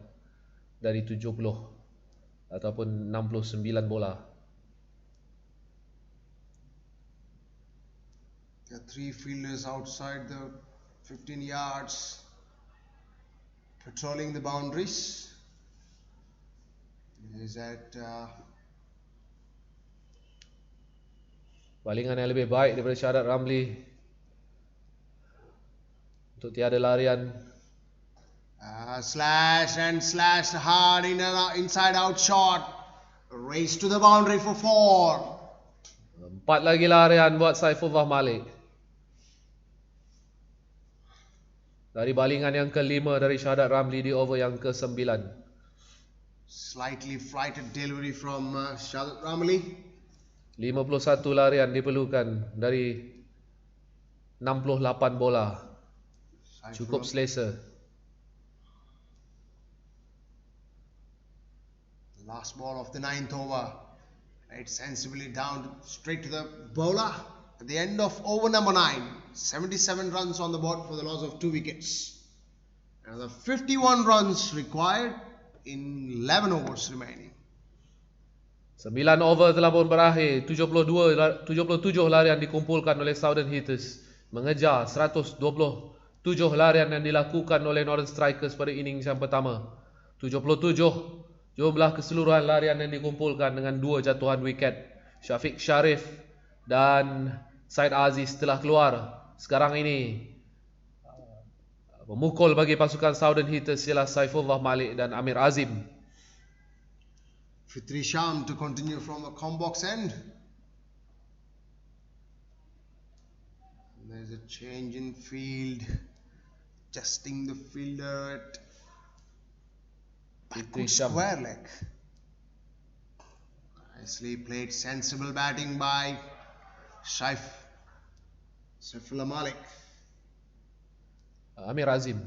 dari 70 ataupun 69 bola. There are 3 fielders outside the 15 yards, patrolling the boundaries. Is that balingan yang lebih baik daripada Syahadat Ramli untuk tiada larian. slash and slash hard in an inside out shot. Race to the boundary for 4. 4 lagi larian buat Saifullah Malik. Dari balingan yang ke-5 dari Syahadat Ramli di over yang ke-9. Slightly flighted delivery from Shadat Ramli. 51 larian diperlukan dari 68 bola. Cukup selesa. Last ball of the 9th over. Right sensibly down straight to the bowler. At the end of over number 9, 77 runs on the board for the loss of 2 wickets. Another 51 runs required in 11 overs remaining. 9 over telah pun berakhir. 77 larian dikumpulkan oleh Southern Hitters mengejar 127 larian yang dilakukan oleh Northern Strikers pada innings yang pertama. 77 jumlah keseluruhan larian yang dikumpulkan dengan 2 jatuhan wiket. Syafiq Sharif dan Said Aziz telah keluar. Sekarang ini memukul bagi pasukan Southern Hitters ialah Saifullah Malik dan Amir Azim. Fitri Sham to continue from the combox end. There's a change in field. Adjusting the fielder at backward square leg. Nicely played, sensible batting by Saifullah Malik. Amir Azim.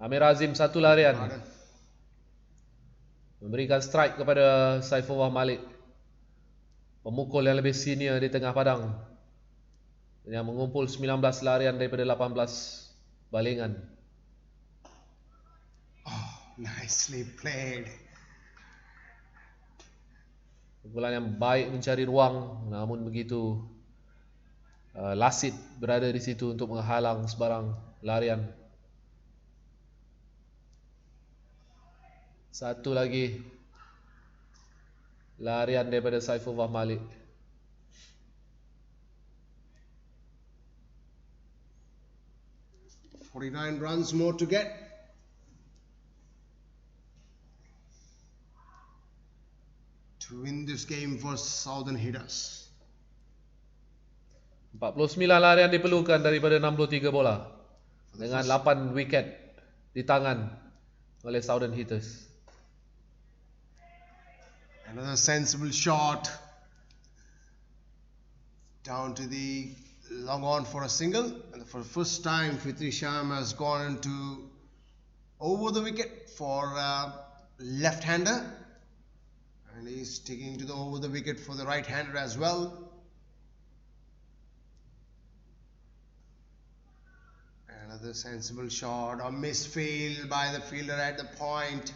Amir Azim satu larian. Memberikan strike kepada Saifullah Malik. Pemukul yang lebih senior di tengah padang. Yang mengumpul 19 larian daripada 18 balingan. Oh, nicely played. Pukulan yang baik mencari ruang, namun begitu Lasid berada di situ untuk menghalang sebarang larian. Satu lagi larian daripada Saifullah Malik. "49 runs more to get." To win this game for Southern Hitters. 49 larian diperlukan daripada 63 bola. Dengan 8 wiket di tangan oleh Southern Hitters. Another sensible shot. Down to the long on for a single. And for the first time, Fitri Sham has gone into over the wicket for left-hander. And he's sticking to the over the wicket for the right-hander as well. Another sensible shot, a misfield by the fielder at the point.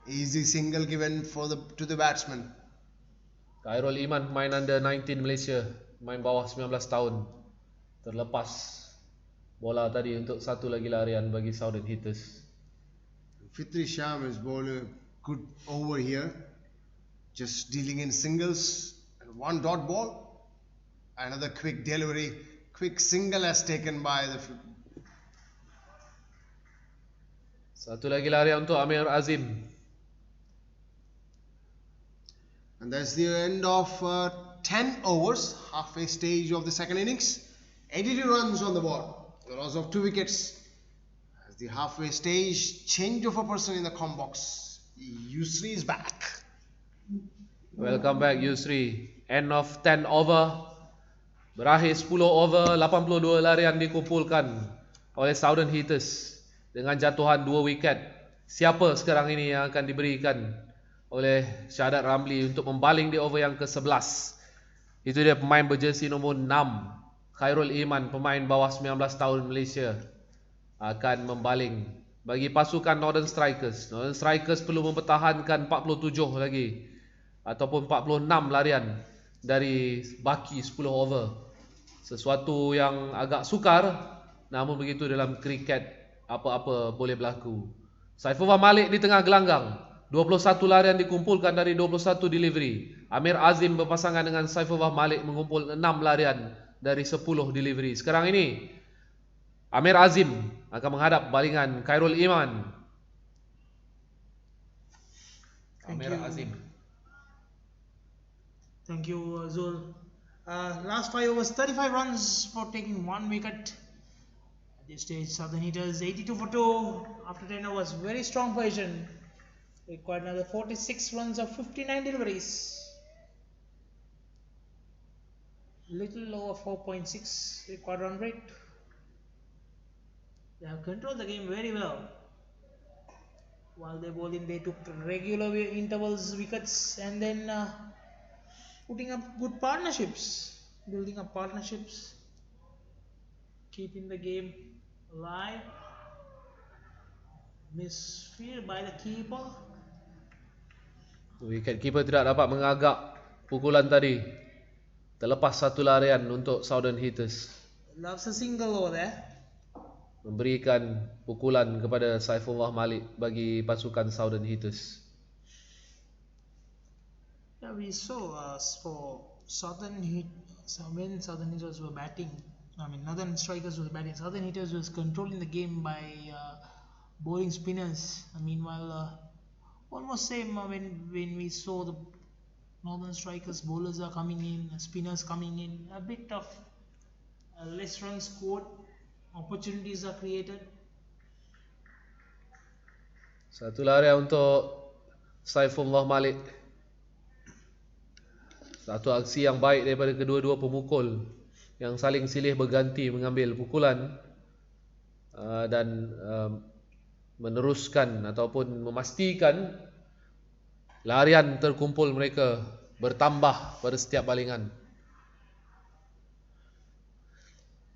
Easy single given to the batsman. Khairul Iman, pemain under 19 Malaysia, pemain bawah 19 tahun, terlepas bola tadi untuk satu lagi larian bagi Southern Hitters. Fitri Sham is bowled a good over here. Just dealing in singles and one dot ball. Another quick delivery, quick single as taken by the. Satu lagi larian untuk Amir Azim. And that's the end of 10 overs, halfway stage of the second innings. 82 runs on the board, the loss of 2 wickets. As the halfway stage, change of a person in the combox. Yusri is back. Welcome back Yusri. End of 10 over. Berakhir 10 over, 82 larian dikumpulkan oleh Southern Hitters dengan jatuhan 2 wiket. Siapa sekarang ini yang akan diberikan oleh Syahadat Ramli untuk membaling di over yang ke-11? Itu dia pemain berjersey nombor 6, Khairul Iman, pemain bawah 19 tahun Malaysia, akan membaling bagi pasukan Northern Strikers. Northern Strikers perlu mempertahankan 47 lagi ataupun 46 larian dari baki 10 over. Sesuatu yang agak sukar, namun begitu dalam kriket apa-apa boleh berlaku. Saifullah Malik di tengah gelanggang, 21 larian dikumpulkan dari 21 delivery. Amir Azim berpasangan dengan Saifullah Malik mengumpul 6 larian dari 10 delivery. Sekarang ini Amir Azim akan menghadap balingan Khairul Iman. Amir Azim. Thank you, Zul. Last 5 overs, 35 runs for taking 1 wicket. this stage, Southern Hitters 82 for 2 after 10 overs. Very strong position. Required another 46 runs of 59 deliveries. Little lower 4.6 required run rate. They have controlled the game very well. While they bowling, they took regular intervals wickets and then putting up good partnerships, building up partnerships, keeping the game alive. Misfield by the keeper. Wicket keeper tidak dapat mengagak pukulan tadi. Terlepas satu larian untuk Southern Hitters. Loves a single over there. Memberikan pukulan kepada Saifullah Malik bagi pasukan Southern Hitters. Yeah, we saw for Southern when Southern Hitters were batting, Northern Strikers were batting, Southern Hitters was controlling the game by bowling spinners. Meanwhile, almost same when we saw the Northern Strikers, bowlers are coming in, spinners coming in, a bit of less runs scored, opportunities are created. Satu larian untuk Saifullah Malik. Satu aksi yang baik daripada kedua-dua pemukul yang saling silih berganti mengambil pukulan dan meneruskan ataupun memastikan larian terkumpul mereka bertambah pada setiap balingan.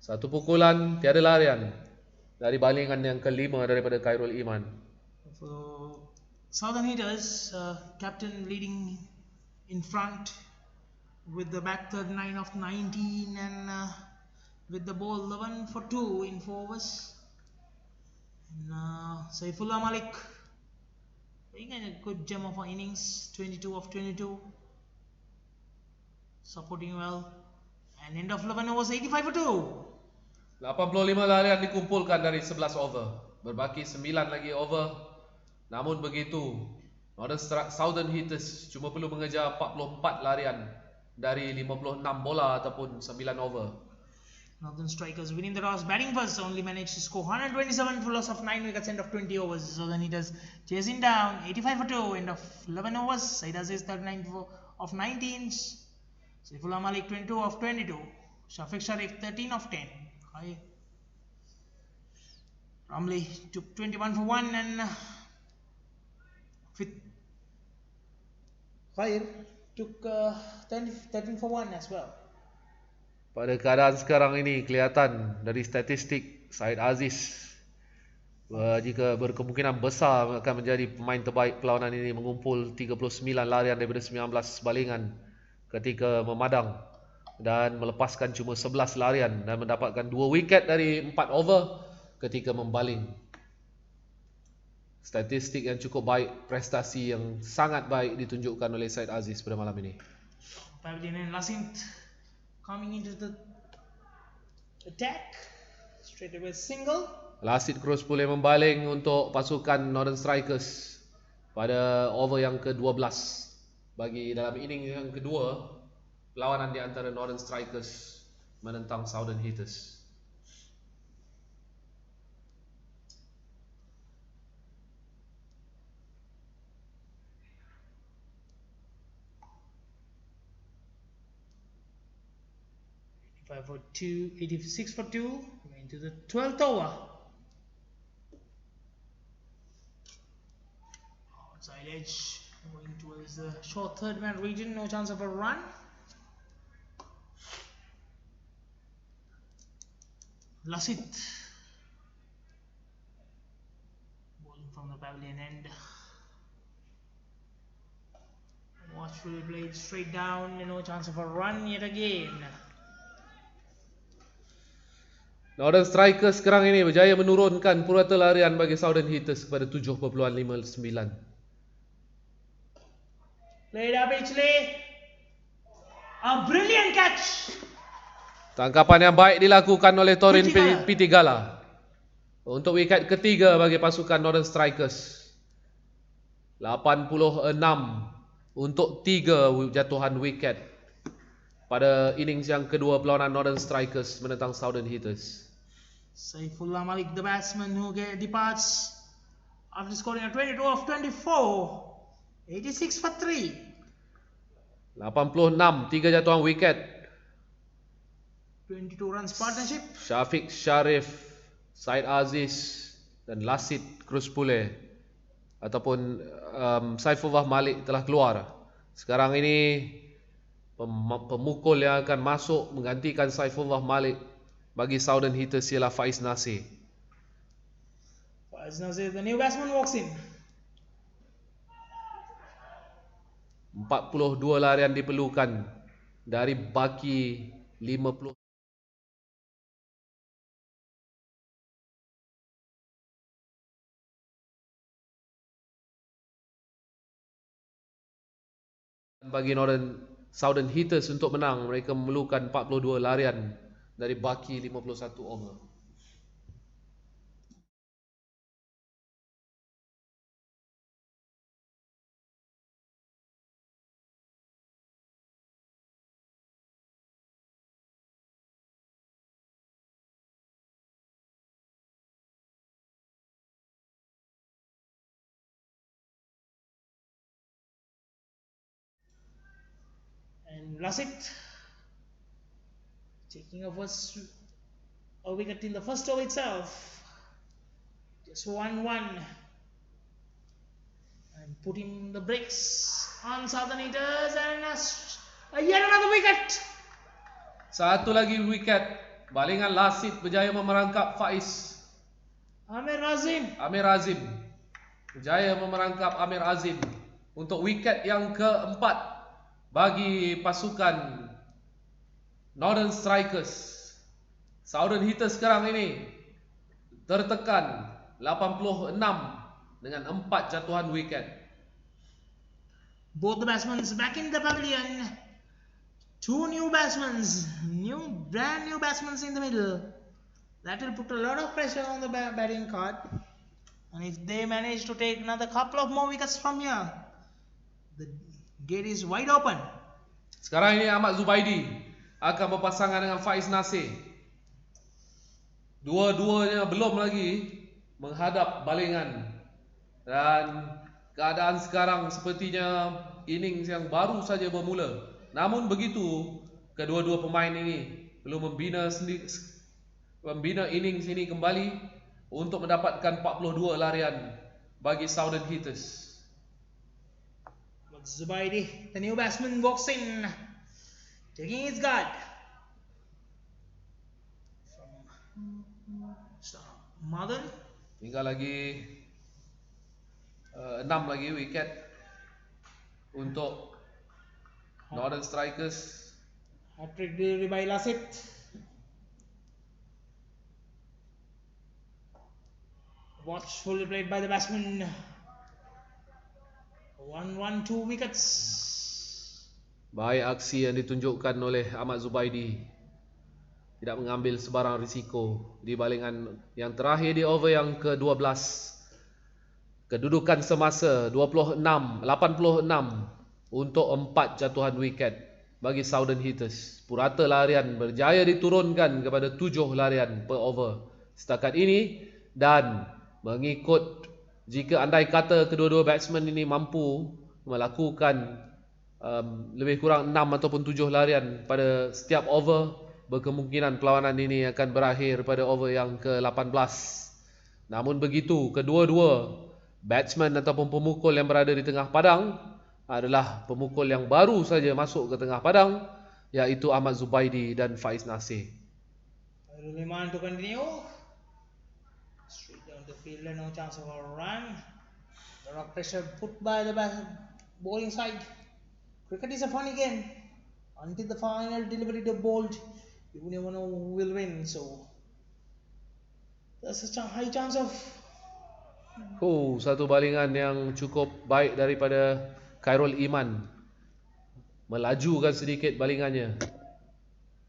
Satu pukulan, tiada larian dari balingan yang kelima daripada Khairul Iman. For Southern Hitters, captain leading in front with the back third 9 of 19 and with the ball 11 for 2 in 4 overs. And Saifullah Malik playing a good gem of our innings, 22 of 22, supporting well, and end of 11 overs 85 for 2. 85 larian dikumpulkan dari 11 over. Berbaki 9 lagi over. Namun begitu, Southern Hitters cuma perlu mengejar 44 larian dari 56 bola ataupun 9 over. Northern Strikers winning the toss, batting first, only managed to score 127 for loss of 9 wickets, end of 20 overs. Southern Hitters chasing down 85 for 2, end of 11 overs. Said Aziz 39 of 19, Saifullah Malik 22 of 22, Shafiq Sharif 13 of 10. Ramli took 21 for 1 and Khair took 13 for 1 as well. Pada keadaan sekarang ini kelihatan dari statistik Said Aziz jika berkemungkinan besar akan menjadi pemain terbaik perlawanan ini, mengumpul 39 larian daripada 19 balingan ketika memadang dan melepaskan cuma 11 larian dan mendapatkan 2 wiket dari 4 over ketika membaling. Statistik yang cukup baik, prestasi yang sangat baik ditunjukkan oleh Said Aziz pada malam ini. Pavilion and Lasint coming into the attack, straight away single. Lasit Cruz boleh membaling untuk pasukan Northern Strikers pada over yang ke-12 bagi dalam inning yang kedua perlawanan di antara Northern Strikers menentang Southern Hitters. For 2, 86 for 2, going to the 12th over. Outside edge, going towards the short third man region, no chance of a run. Lasit bowling from the pavilion end. Watchfully played straight down, no chance of a run yet again. Northern Strikers sekarang ini berjaya menurunkan purata larian bagi Southern Hitters kepada 7.59. Played up Ichley. A brilliant catch. Tangkapan yang baik dilakukan oleh Torin Pitigala untuk wiket ketiga bagi pasukan Northern Strikers. 86 untuk 3 jatuhan wiket pada innings yang kedua perlawanan Northern Strikers menentang Southern Hitters. Saifullah Malik, the batsman who departs after scoring a 22 of 24. 86 for 3. 86, 3 jatuhan wiket. 22 runs partnership. Syafiq Sharif, Said Aziz dan Lasit Kruspule ataupun Saifullah Malik telah keluar. Sekarang ini pemukul yang akan masuk menggantikan Saifullah Malik bagi Southern Hitters ialah Faiz Nasir. Faiz Nasir, the new batsman, walks in. 42 larian diperlukan dari baki 50. Bagi Southern Hitters untuk menang, mereka memerlukan 42 larian dari baki 51 over. And Lasit taking a wicket in the first over itself. Just 1-1. And putting the brakes on Southern Hitters, and yet another wicket. Satu lagi wiket. Balingan Lasit berjaya memerangkap Faiz. Amir Azim berjaya memerangkap Amir Azim untuk wiket yang keempat bagi pasukan Northern Strikers. Southern Hitters sekarang ini tertekan 86 dengan 4 jatuhan wiket. Both the batsmen back in the pavilion. Two new batsmen, brand new batsmen in the middle. That will put a lot of pressure on the batting card. And if they manage to take another couple of more wickets from here, the gate is wide open. Sekarang ini Ahmad Zubaidi akan berpasangan dengan Faiz Nasir. Dua-duanya belum lagi menghadap balingan. Dan keadaan sekarang sepertinya innings yang baru saja bermula. Namun begitu, kedua-dua pemain ini perlu membina innings ini kembali untuk mendapatkan 42 larian bagi Southern Hitters. Zubaidi, the new batsman, walks in, taking his guard. Madan. Tinggal lagi 6 lagi wiket untuk Northern Strikers. Hat-trick delivery by Lasit. Watchfully played by the batsman. 1-1, 2 wickets. Baik aksi yang ditunjukkan oleh Ahmad Zubaidi. Tidak mengambil sebarang risiko di balingan yang terakhir di over yang ke-12. Kedudukan semasa 86 untuk 4 jatuhan wiket bagi Southern Hitters. Purata larian berjaya diturunkan kepada 7 larian per over setakat ini, dan mengikut jika andai kata kedua-dua batsman ini mampu melakukan lebih kurang 6 ataupun 7 larian pada setiap over, berkemungkinan perlawanan ini akan berakhir pada over yang ke-18. Namun begitu, kedua-dua batsman ataupun pemukul yang berada di tengah padang adalah pemukul yang baru saja masuk ke tengah padang, iaitu Ahmad Zubaidi dan Faiz Nasir. Remain to continue. Straight down the field, no chance of a run. A lot of pressure put by the bowling side. Cricket is a funny game. Until the final delivery the bowled, you never know who will win. So there's a high chance of. Satu balingan yang cukup baik daripada Khairul Iman. Melajukan sedikit balingannya.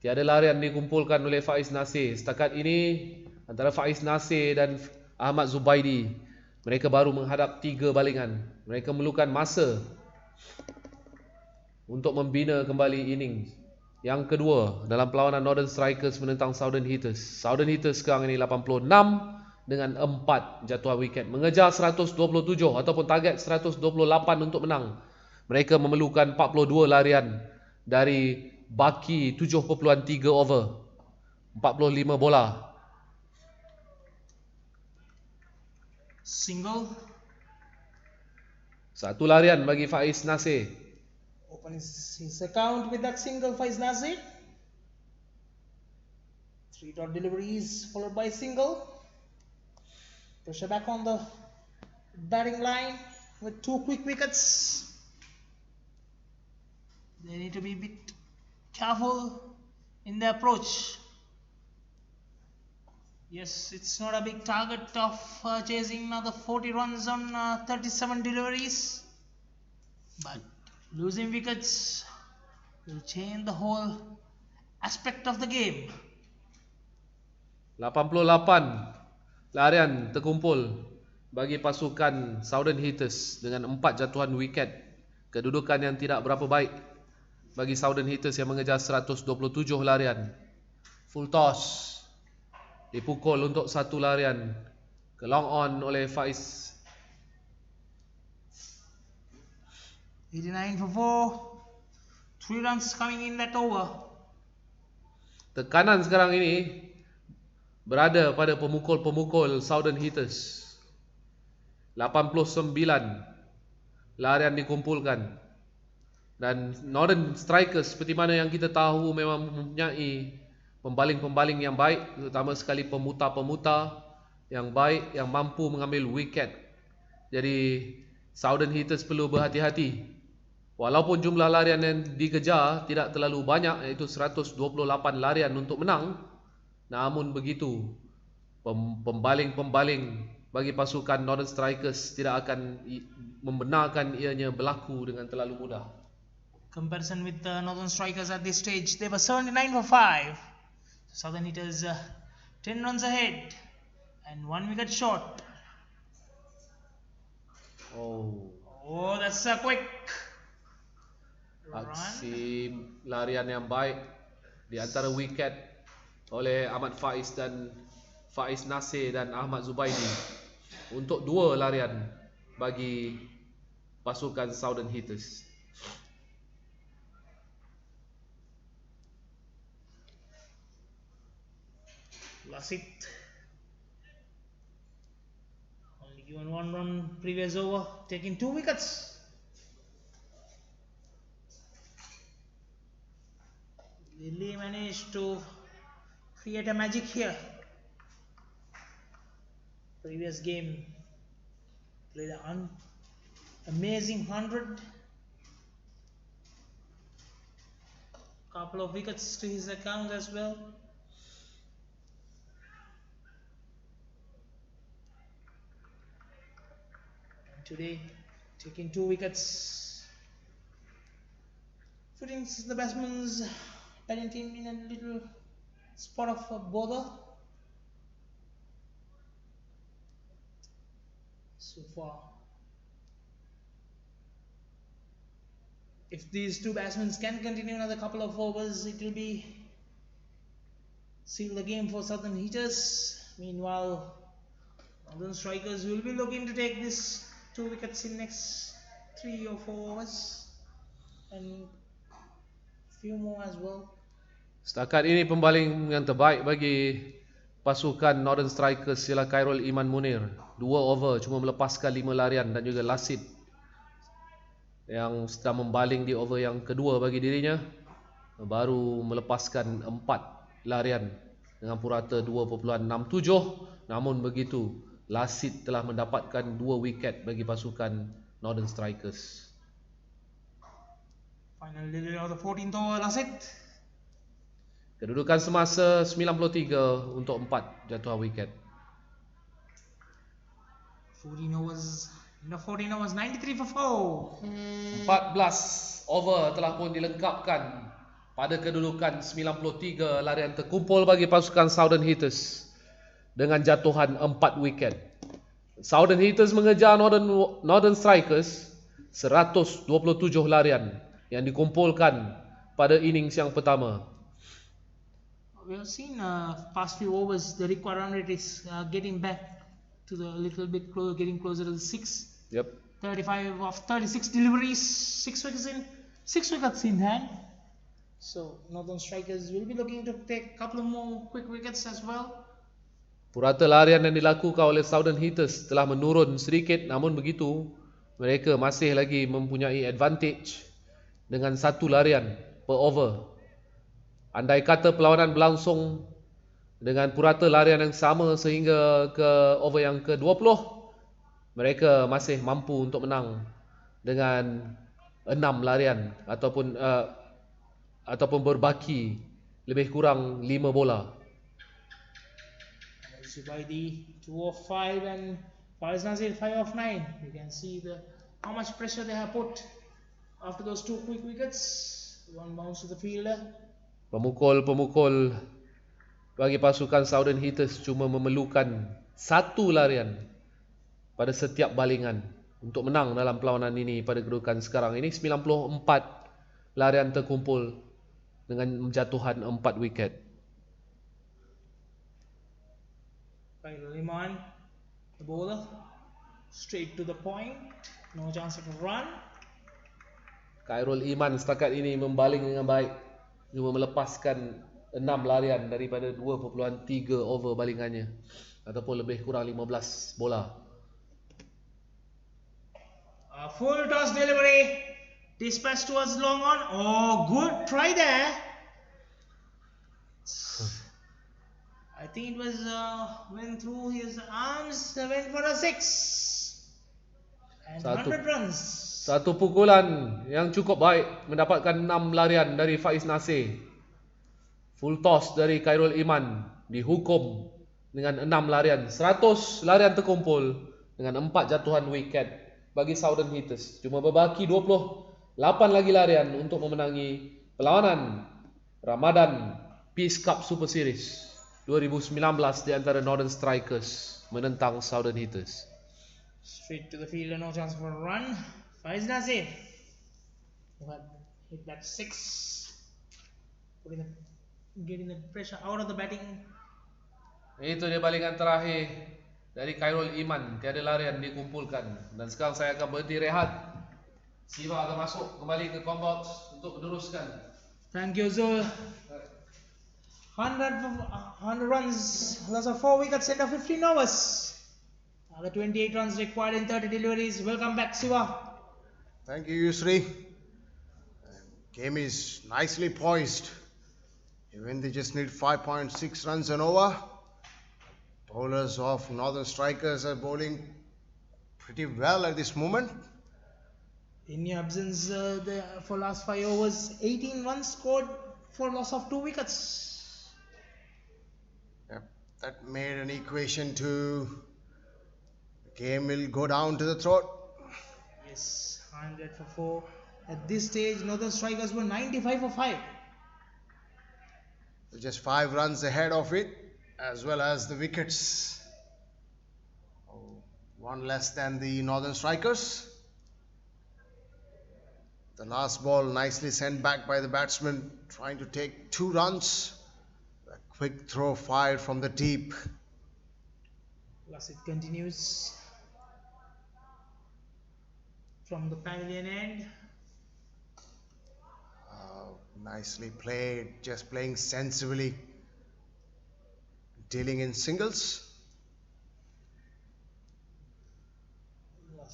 Tiada larian dikumpulkan oleh Faiz Nasir. Setakat ini antara Faiz Nasir dan Ahmad Zubaidi, mereka baru menghadap 3 balingan. Mereka memerlukan masa untuk membina kembali innings. yang kedua dalam perlawanan Northern Strikers menentang Southern Hitters. Southern Hitters sekarang ini 86 dengan 4 jatuhan wiket, mengejar 127 ataupun target 128 untuk menang. Mereka memerlukan 42 larian dari baki 7.3 over, 45 bola. Single. Satu larian bagi Faiz Nasir. Open his account with that single Faiz Nasir. 3-dot deliveries followed by single. Pressure back on the batting line with 2 quick wickets. They need to be a bit careful in their approach. Yes, it's not a big target of chasing another 40 runs on 37 deliveries, but losing wickets will change the whole aspect of the game. 88 larian terkumpul bagi pasukan Southern Hitters dengan 4 jatuhan wiket. Kedudukan yang tidak berapa baik bagi Southern Hitters yang mengejar 127 larian. Full toss dipukul untuk 1 larian ke long on oleh Faiz. 89 for 4, 3 runs coming in that over. Tekanan sekarang ini berada pada pemukul-pemukul Southern Hitters. 89 larian dikumpulkan, dan Northern Strikers seperti mana yang kita tahu memang mempunyai pembaling-pembaling yang baik, terutama sekali pemutar-pemutar yang baik yang mampu mengambil wiket. Jadi Southern Hitters perlu berhati-hati. Walaupun jumlah larian yang dikejar tidak terlalu banyak, iaitu 128 larian untuk menang, namun begitu pembaling-pembaling bagi pasukan Northern Strikers tidak akan membenarkan ianya berlaku dengan terlalu mudah. Comparison with the Northern Strikers at this stage, they were 79 for 5. Southern Hitters 10 runs ahead and 1 wicket short. Oh, that's a quick run. Aksi larian yang baik di antara wiket oleh Ahmad Faiz dan Faiz Nasir dan Ahmad Zubaidi untuk 2 larian bagi pasukan Southern Hitters. Lasit only given 1 run previous over, taking 2 wickets. Lily managed to create a magic here. Previous game played an amazing 100. Couple of wickets to his account as well. And today taking 2 wickets, putting the batsman's batting team in a little spot of bother. So far, if these 2 batsmen can continue another couple of overs, it will be seal the game for Southern Hitters. Meanwhile, Northern Strikers will be looking to take this 2 wickets in next 3 or 4 overs and few more as well. Setakat ini pembaling yang terbaik bagi pasukan Northern Strikers ialah Khairul Iman Munir. 2 over cuma melepaskan 5 larian, dan juga Lasit yang sedang membaling di over yang kedua bagi dirinya baru melepaskan 4 larian dengan purata 2.67. Namun begitu, Lasit telah mendapatkan 2 wiket bagi pasukan Northern Strikers. Final delivery of the 14th over, Lasit. Kedudukan semasa 93 untuk 4 jatuhan wiket. 14 overs, 93 for 4. 14 over telah pun dilengkapkan pada kedudukan 93 larian terkumpul bagi pasukan Southern Hitters dengan jatuhan 4 wiket. Southern Hitters mengejar Northern Strikers 127 larian yang dikumpulkan pada innings yang pertama. We have seen past few overs the required run rate is getting back to the little bit closer, getting closer to the 6. Yep. 35 of 36 deliveries, 6 wickets in hand. So Northern Strikers will be looking to take a couple of more quick wickets as well. Purata larian yang dilakukan oleh Southern Hitters telah menurun sedikit, namun begitu mereka masih lagi mempunyai advantage dengan 1 larian per over. Andai kata perlawanan berlangsung dengan purata larian yang sama sehingga ke over yang ke-20, mereka masih mampu untuk menang dengan 6 larian ataupun berbaki lebih kurang 5 bola. Zubaidi 2 of 5 and Faiz Nazir 5 of 9. You can see how much pressure they have put after those 2 quick wickets. One bounce to the fielder. Pemukul bagi pasukan Southern Hitters cuma memerlukan 1 larian pada setiap balingan untuk menang dalam perlawanan ini pada kedudukan sekarang ini. 94 larian terkumpul dengan menjatuhan 4 wiket. Khairul Iman, the bowler, straight to the point, no chance of a run. Khairul Iman setakat ini membaling dengan baik, cuma melepaskan 6 larian daripada 2.3 over balingannya ataupun lebih kurang 15 bola. A full toss delivery, dispatch towards long on. Oh, good try there. I think it was went through his arms, went for a 6 and 100 runs. Satu pukulan yang cukup baik, mendapatkan 6 larian dari Faiz Nasir. Full toss dari Khairul Iman dihukum dengan 6 larian. 100 larian terkumpul dengan 4 jatuhan wiket bagi Southern Hitters. Cuma berbaki 28 lagi larian untuk memenangi perlawanan Ramadan Peace Cup Super Series 2019 di antara Northern Strikers menentang Southern Hitters. Straight to the fielder, no chance for a run. Faiz Nazir hit that 6, getting the pressure out of the batting. Itu dia balingan terakhir dari Khairul Iman. Tiada larian dikumpulkan. Dan sekarang saya akan berhenti rehat. Siva akan masuk kembali ke combox untuk meneruskan. Thank you, Zul. 100 runs, loss of 4 wickets in the 15 overs. The 28 runs required in 30 deliveries. Welcome back, Siva. Thank you, Yusri. Game is nicely poised. Even they just need 5.6 runs and over. Bowlers of Northern Strikers are bowling pretty well at this moment. In your absence for last 5 overs, 18 runs scored for loss of 2 wickets. Yep, that made an equation to the game will go down to the throat. Yes, 100 for 4. At this stage, Northern Strikers were 95 for 5. Just 5 runs ahead of it, as well as the wickets. One less than the Northern Strikers. The last ball nicely sent back by the batsman, trying to take 2 runs. A quick throw fired from the deep. Plus it continues from the pavilion end. Nicely played, just playing sensibly, dealing in singles.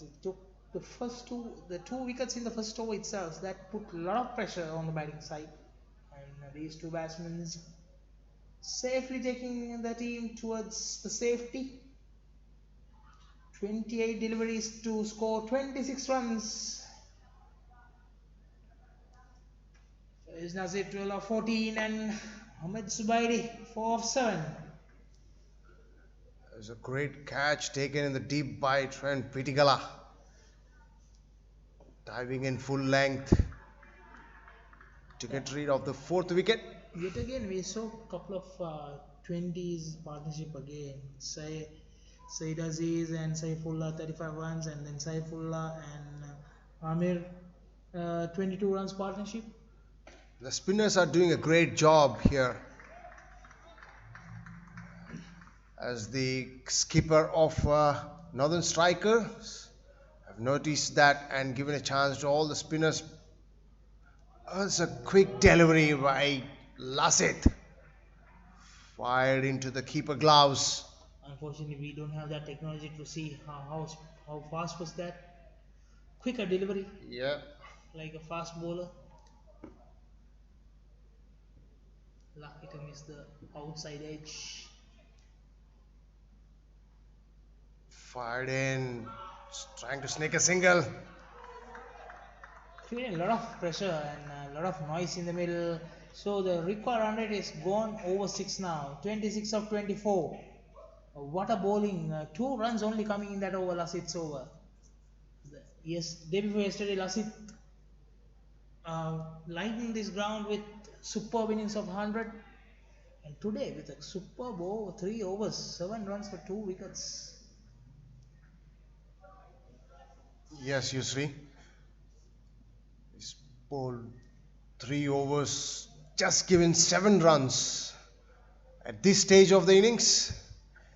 It took the 2 wickets in the first over itself. That put a lot of pressure on the batting side, and these 2 batsmen safely taking the team towards the safety. 28 deliveries to score 26 runs. Is Nazir 12 of 14 and Ahmed Zubaidi 4 of 7. There's a great catch taken in the deep by Trent Pittigala, diving in full length to get rid of the 4th wicket. Yet again we saw a couple of 20s partnership again. Saeed Aziz and Saifullah 35 runs, and then Saifullah and Amir 22 runs partnership. The spinners are doing a great job here, as the skipper of Northern Strikers have noticed that and given a chance to all the spinners. It's a quick delivery by Lasset, fired into the keeper gloves. Unfortunately, we don't have that technology to see how fast was that. Quicker delivery, Yeah. like a fast bowler. Lucky to miss the outside edge. Fired in, trying to snake a single. Creating a lot of pressure and a lot of noise in the middle. So the required run rate is gone over 6 now. 26 of 24. What a bowling. 2 runs only coming in that over. Lasit's over. Yes, day before yesterday, Lasit lightened this ground with superb innings of 100. And today, with a superb over 3 overs, 7 runs for 2 wickets. Yes, Yusri. He's bowled 3 overs, just given 7 runs. At this stage of the innings,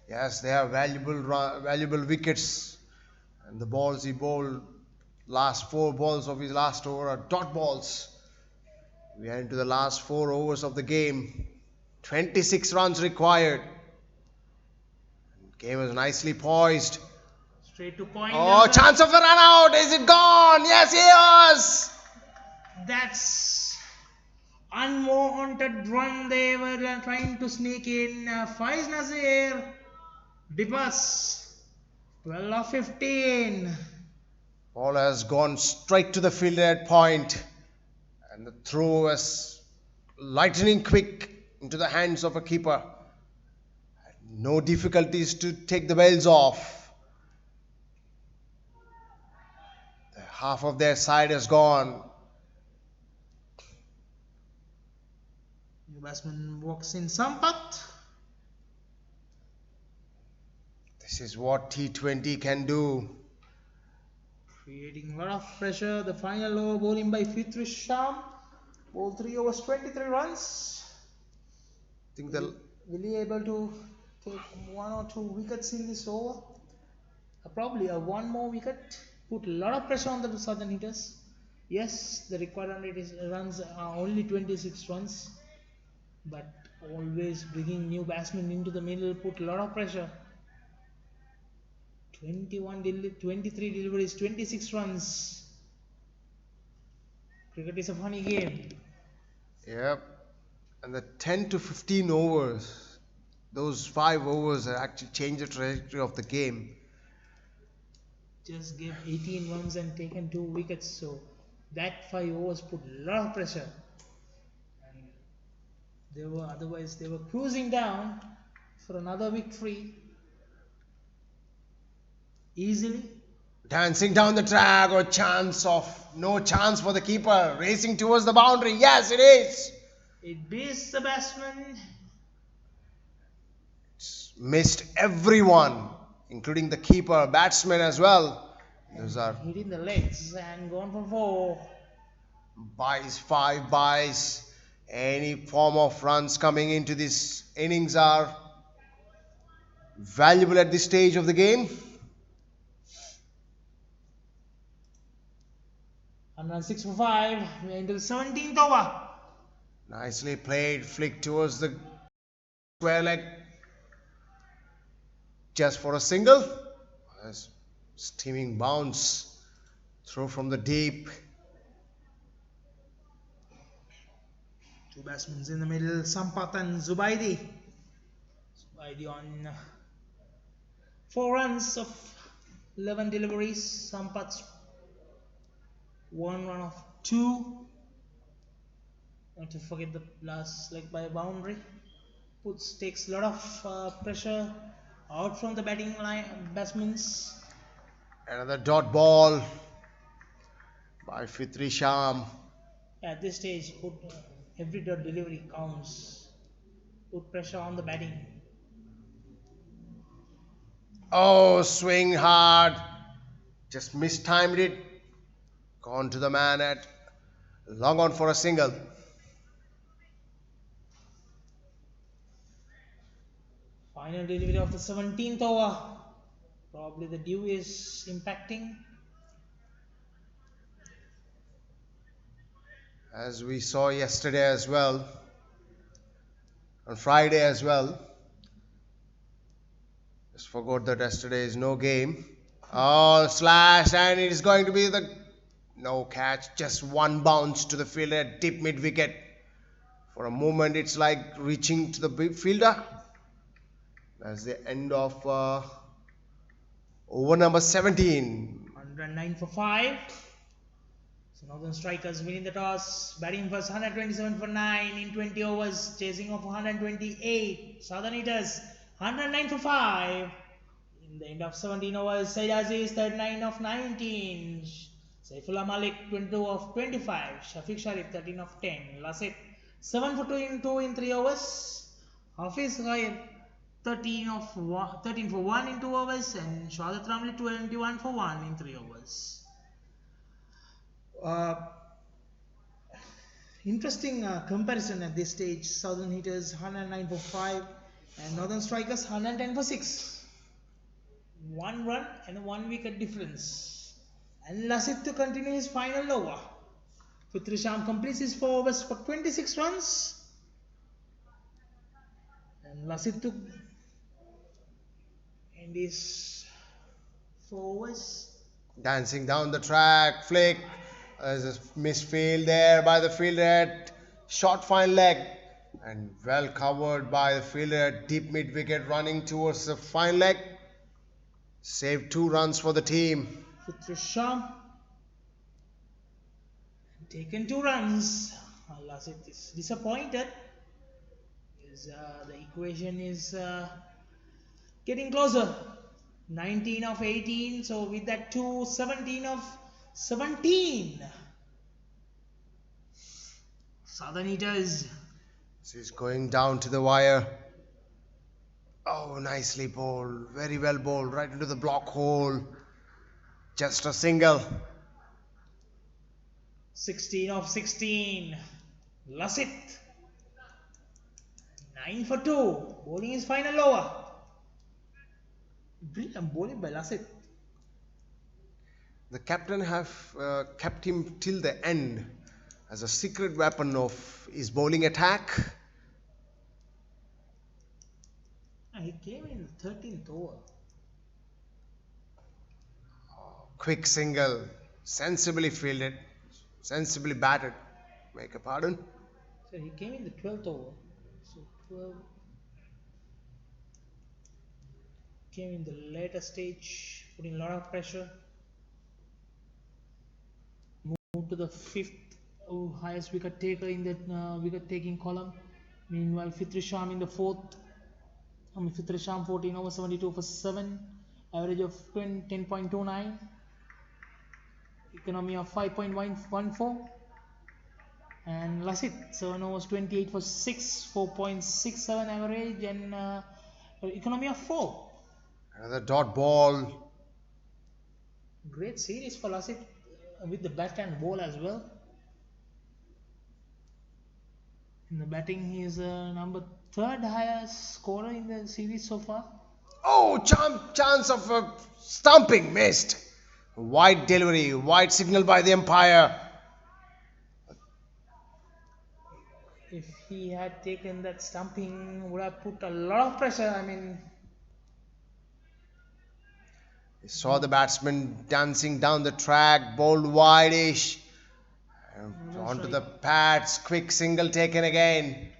yes, they have valuable wickets. And the balls he bowled, last 4 balls of his last over are dot balls. We are into the last 4 overs of the game. 26 runs required. Game is nicely poised. Straight to point. Oh, chance of a run out. Is it gone? Yes, yes. That's unwanted run they were trying to sneak in. Faiz Nazir departs 12 of 15. Ball has gone straight to the fielder at point, and the throw was lightning quick into the hands of a keeper. No difficulties to take the bells off. Half of their side has gone. New batsman walks in Sampath. This is what T20 can do. Creating a lot of pressure. The final over bowling by Fitri Sham. Bowled 3 overs, 23 runs. I think the Will he able to take 1 or 2 wickets in this over? Probably a 1 more wicket. Put a lot of pressure on the southern hitters. Yes, the required runs are only 26 runs. But always bringing new batsmen into the middle put a lot of pressure. 23 deliveries, 26 runs. Cricket is a funny game. Yep. And the 10 to 15 overs, those 5 overs have actually changed the trajectory of the game. Just gave 18 runs and taken 2 wickets. So that 5 overs put a lot of pressure. And they were cruising down for another victory. Easily. Dancing down the track, or no chance for the keeper, racing towards the boundary. Yes, it is. It beats the batsman. It's missed everyone, including the keeper, batsman as well. Those are Hitting the legs and gone for 4. buys, 5 buys. Any form of runs coming into this innings are valuable at this stage of the game. 106 for 5. We're into the 17th over. Nicely played, flick towards the square leg. Just for a single. Steaming bounce. Throw from the deep. 2 batsmen in the middle, Sampath and Zubaidi. Zubaidi on 4 runs of 11 deliveries. Sampath 1 run of 2. Not to forget the last leg by boundary. Takes a lot of pressure out from the batting line batsmen. Another dot ball by Fitri Sham. At this stage, every dot delivery counts. Put pressure on the batting. Oh, swing hard. Just mistimed it. Gone to the man at long on for a single. Final delivery of the 17th over. Probably the dew is impacting. As we saw yesterday as well, on Friday as well. Just forgot that yesterday is no game. Oh, slash, and it is going to be the no catch, just one bounce to the fielder, deep mid wicket. For a moment, it's like reaching to the fielder. That's the end of over number 17. 109 for 5. So Northern Strikers winning the toss, batting first 127 for 9 in 20 overs, chasing off 128. Southern Eaters 109 for 5. In the end of 17 overs, Said Aziz 39 of 19. Saifullah Malik 22 of 25. Shafiq Sharif 13 of 10. Lasit 7 for 2 in 3 overs. Hafiz Ghaib 13 for 1 in 2 overs, and Shahadat Ramli 21 for 1 in 3 overs. Interesting comparison at this stage. Southern Hitters 109 for 5 and Northern Strikers 110 for 6. 1 run and 1 wicket difference. And Lasit to continue his final over. Fitri Sham completes his 4 overs for 26 runs. And Lasit to end his 4 overs. Dancing down the track, flick. There's a misfield there by the fielder at short fine leg. And well covered by the fielder at deep mid wicket, running towards the fine leg. Saved 2 runs for the team. Fitri Sham taken 2 runs. Lasit is disappointed. The equation is getting closer. 19 of 18, so with that 2, 17 of 17. Southern Eaters. This is going down to the wire. Oh, nicely bowled. Very well bowled. Right into the block hole. Just a single. 16 of 16. Lasit. 9 for 2. Bowling his final over. Brilliant bowling by Lasit. The captain have kept him till the end as a secret weapon of his bowling attack. He came in the 13th over. Quick single. Sensibly fielded. Sensibly batted. Make a pardon. So he came in the 12th over. So 12. Came in the later stage, putting a lot of pressure. Moved to the 5th highest wicket taker in that wicket taking column. Meanwhile, Fitri Sham in the 4th. Fitri Sham 14 over 72 for 7. Average of 10.29. Economy of 5.114. And Lasit 7 overs 28 for 6. 4.67 average and economy of 4. Another dot ball. Great series for Lasit with the bat and ball as well. In the batting, he is number 3rd highest scorer in the series so far. Oh, chance of a stumping missed. Wide delivery, wide signal by the umpire. If he had taken that stumping, would have put a lot of pressure. He saw the batsman dancing down the track, bowled wide-ish. Onto the pads, quick single taken again.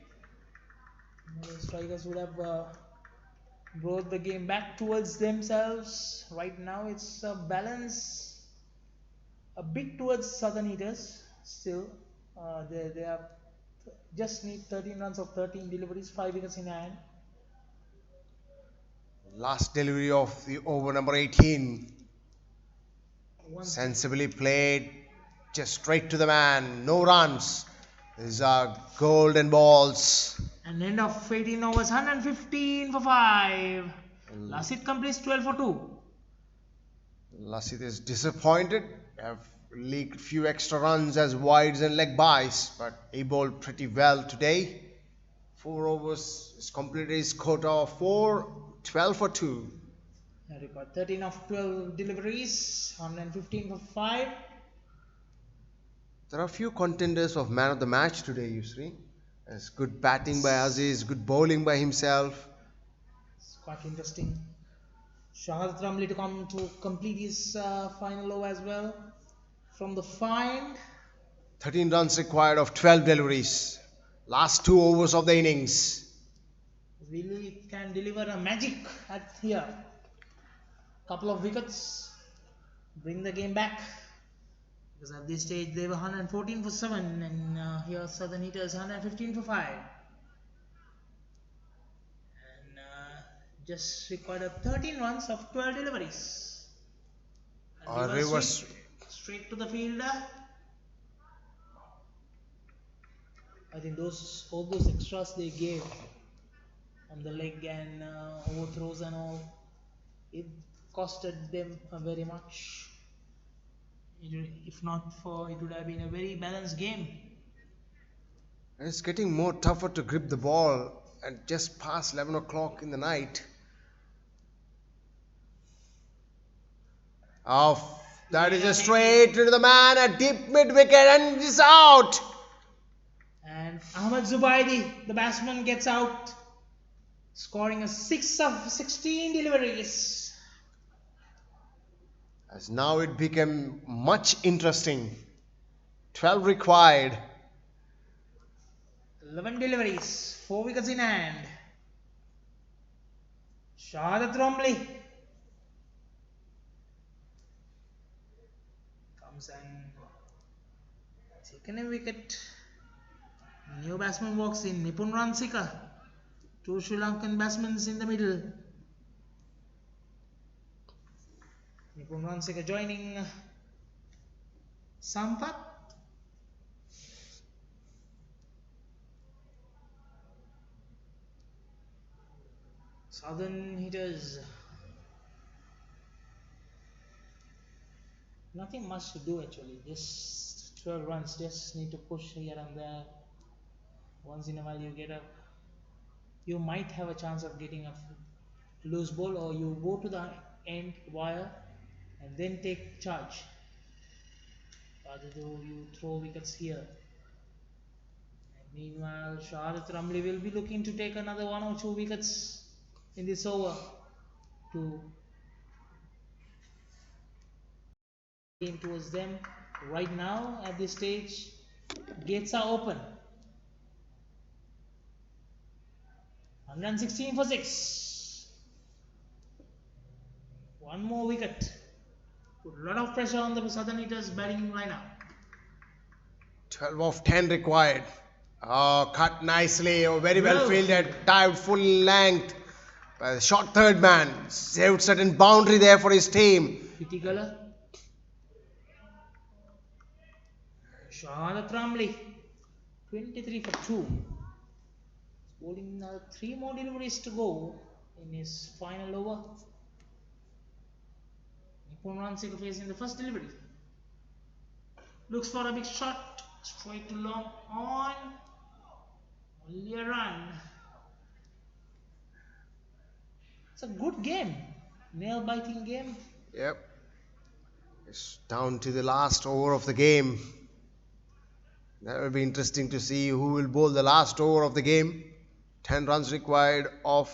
The strikers would have brought the game back towards themselves. Right now it's a balance a bit towards Southern Eaters. Still, they have just need 13 runs of 13 deliveries, 5 wickets in hand. Last delivery of the over number 18. Sensibly played, just straight to the man, no runs. These are golden balls. And end of 18 overs, 115 for 5. Lasit completes 12 for 2. Lasit is disappointed. Have leaked few extra runs as wides and leg bys, but he bowled pretty well today. 4 overs. He's completed his quota of 4, 12 for 2. Record 13 of 12 deliveries, 115 for 5. There are few contenders of man of the match today, Yusri. There's good batting by Aziz, good bowling by himself. It's quite interesting. Shahad Ramli to come to complete his final over as well. From the find, 13 runs required of 12 deliveries. Last 2 overs of the innings. really can deliver a magic at here. Couple of wickets, bring the game back. Because at this stage they were 114 for 7 and here Southern Heaters 115 for 5. And just recorded 13 runs of 12 deliveries. And Reverse. Straight to the fielder. I think all those extras they gave on the leg and overthrows and all, it costed them very much. If not for, it would have been a very balanced game. It's getting more tougher to grip the ball at just past 11 o'clock in the night. Off. That is a straight to the man, a deep mid wicket, and it's out. And Ahmed Zubaidi, the batsman, gets out, scoring a 6 of 16 deliveries. As now it became much interesting. 12 required. 11 deliveries, 4 wickets in hand. Shahadat Romley comes and taken a wicket. New batsman walks in, Nipun Ransika. 2 Sri Lankan batsmen in the middle. Nipun Ransika joining Sampath. Southern Heaters. Nothing much to do actually. Just 12 runs. Just need to push here and there. Once in a while you might have a chance of getting a loose ball, or you go to the end wire and then take charge. Rather though you throw wickets here. And meanwhile, Shahadat Ramli will be looking to take another 1 or 2 wickets in this over to game towards them. Right now, at this stage, gates are open. 116 for 6. 1 more wicket. Put a lot of pressure on the Southern Heaters batting lineup. 12 of 10 required. Oh, cut nicely. Oh, very well fielded. Dived full length. By the short third man. Saved certain boundary there for his team. Pitigala. Shahadat Ramli. 23 for 2. Bowling 3 more deliveries to go in his final over. Nipun Ransika facing the first delivery. Looks for a big shot. Straight to long on. Only a run. It's a good game. Nail biting game. Yep. It's down to the last over of the game. That will be interesting to see who will bowl the last over of the game. 10 runs required of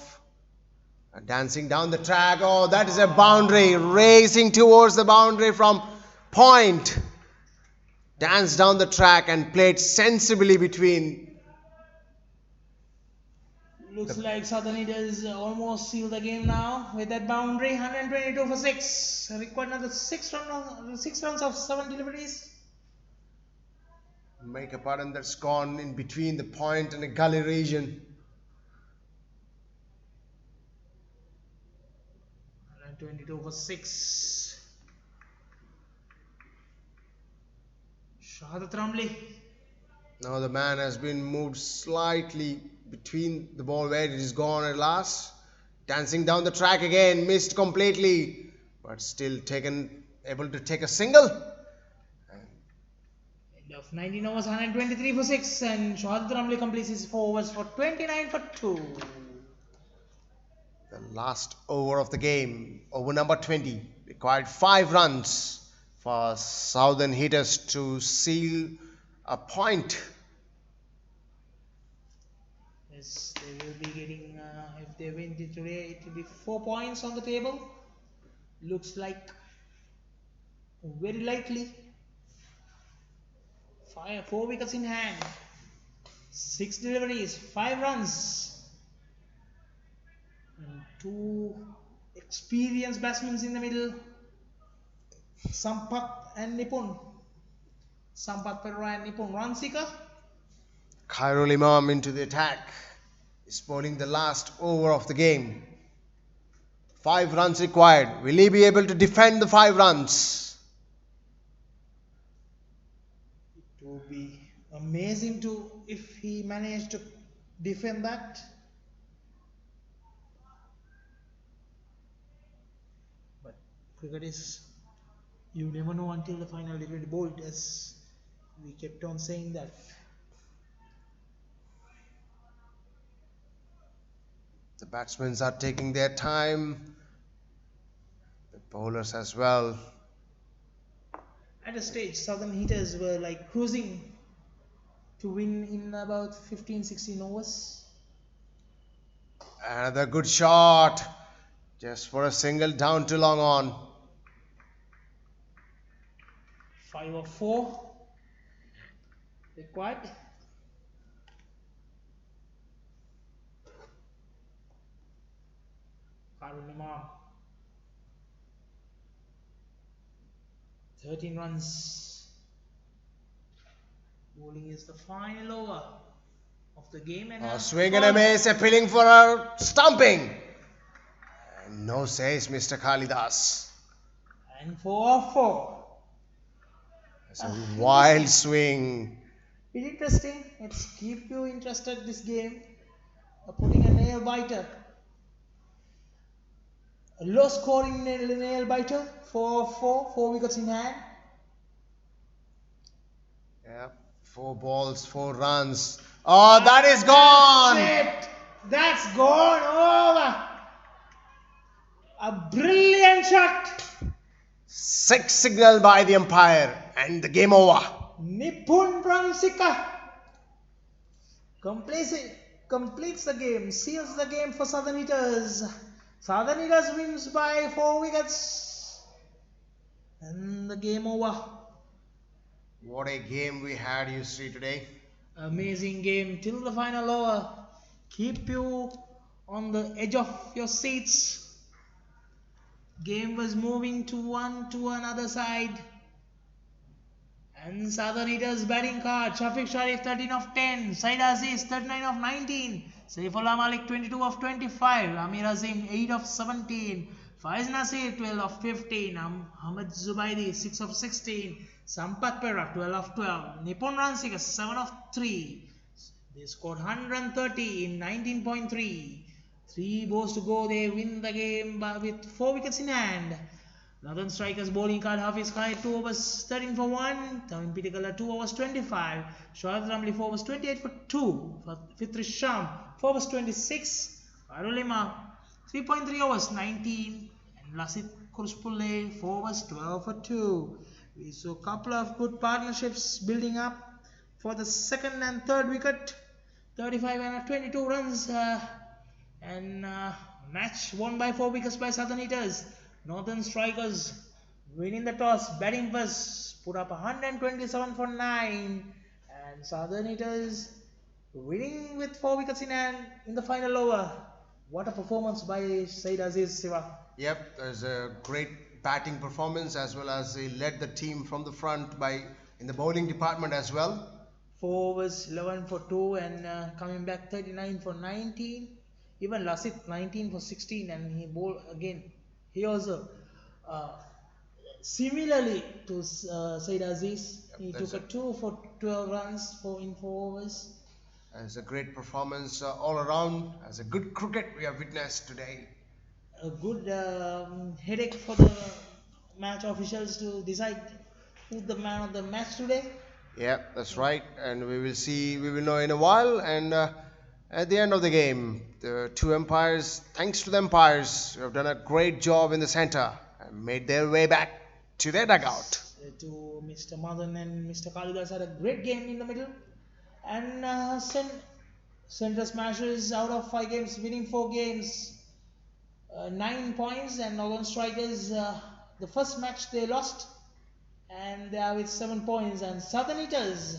dancing down the track. Oh, that is a boundary. Racing towards the boundary from point. Danced down the track and played sensibly between. Looks like Southern Heaters almost seal the game now with that boundary. 122 for 6. Required another 6 runs of 7 deliveries. Make a pardon, that's gone in between the point and the gully region. 122 for 6. Shahadat Ramli. Now the man has been moved slightly between the ball where it is gone at last. Dancing down the track again, missed completely, but still able to take a single. Of 19 overs, 123 for 6, and Shahid Ramli completes his 4 overs for 29 for 2. The last over of the game, over number 20, required 5 runs for Southern Hitters to seal a point. Yes, they will be getting, if they win it today, it will be 4 points on the table. Looks like very likely. 4 wickets in hand, 6 deliveries, 5 runs, and 2 experienced batsmen in the middle, Sampat and Nipun. Sampat Perra and Nipun run seeker. Khairul Imam into the attack. Is bowling the last over of the game. 5 runs required. Will he be able to defend the 5 runs? It would be amazing to if he managed to defend that. But cricket is, you never know until the final delivery bowled, as we kept on saying that. The batsmen are taking their time. The bowlers as well. At a stage, Southern Hitters were like cruising to win in about 15-16 overs. Another good shot. Just for a single down to long on. 5 or 4 required. Khairul Imam, 13 runs. Bowling is the final over of the game, and A swing and a miss, appealing for a stumping. And no says Mr. Kalidas. and 4 or 4. It's a wild swing. It's interesting. It's keep you interested this game. Putting a nail biter. A low scoring nail biter. 4 wickets in hand. Yeah, 4 balls, 4 runs. Oh, that is gone. That's gone over. A brilliant shot. 6 signal by the umpire and the game over. Nipun Pramsika completes the game, seals the game for Southern Hitters. Southern Hitters wins by 4 wickets. And the game over. What a game we had, Yusri, today. Amazing game till the final over. Keep you on the edge of your seats. Game was moving to another side. And Southern Hitters batting card. Shafiq Sharif 13 of 10. Said Aziz 39 of 19. Saifullah Malik 22 of 25. Amir Azim 8 of 17. Faiz Nasir 12 of 15. Ahmed Zubaidi 6 of 16. Sampat Perak 12 of 12. Nipun Ransikas 7 of 3. They scored 130 in 19.3. 3 balls to go. They win the game with 4 wickets in hand. Northern Strikers bowling card Hafiz Khair 2 overs 13 for 1. Tamim Pitikala 2 overs 25. Shoaib Ramli 4 overs 28 for 2. For Fitri Sham 4 overs 26. Khairul Imam 3.3 overs 19. And Lasit Kurspule 4 overs 12 for 2. We saw a couple of good partnerships building up for the second and third wicket. 35 and 22 runs. Match won by 4 wickets by Southern Hitters. Northern Strikers winning the toss, batting first, put up 127 for 9, and Southern Hitters winning with 4 wickets in hand in the final over. What a performance by Said Aziz Siva. Yep, there's a great batting performance as well as he led the team from the front in the bowling department as well. 4 overs 11 for 2 and coming back 39 for 19. Even Lasit 19 for 16 and he bowled again. He also similarly to Said Aziz, he took a 2 for 12 runs in 4 overs. It's a great performance all around. As a good cricket we have witnessed today. A good headache for the match officials to decide who's the man of the match today. Yeah, that's right. And we will see, we will know in a while. And at the end of the game, the two umpires, thanks to the umpires, who have done a great job in the center and made their way back to their dugout. To Mr. Madan and Mr. Kalidas had a great game in the middle. And Central Smashers out of 5 games, winning 4 games, 9 points. And Northern Strikers, the first match they lost, and they are with 7 points. And Southern Eaters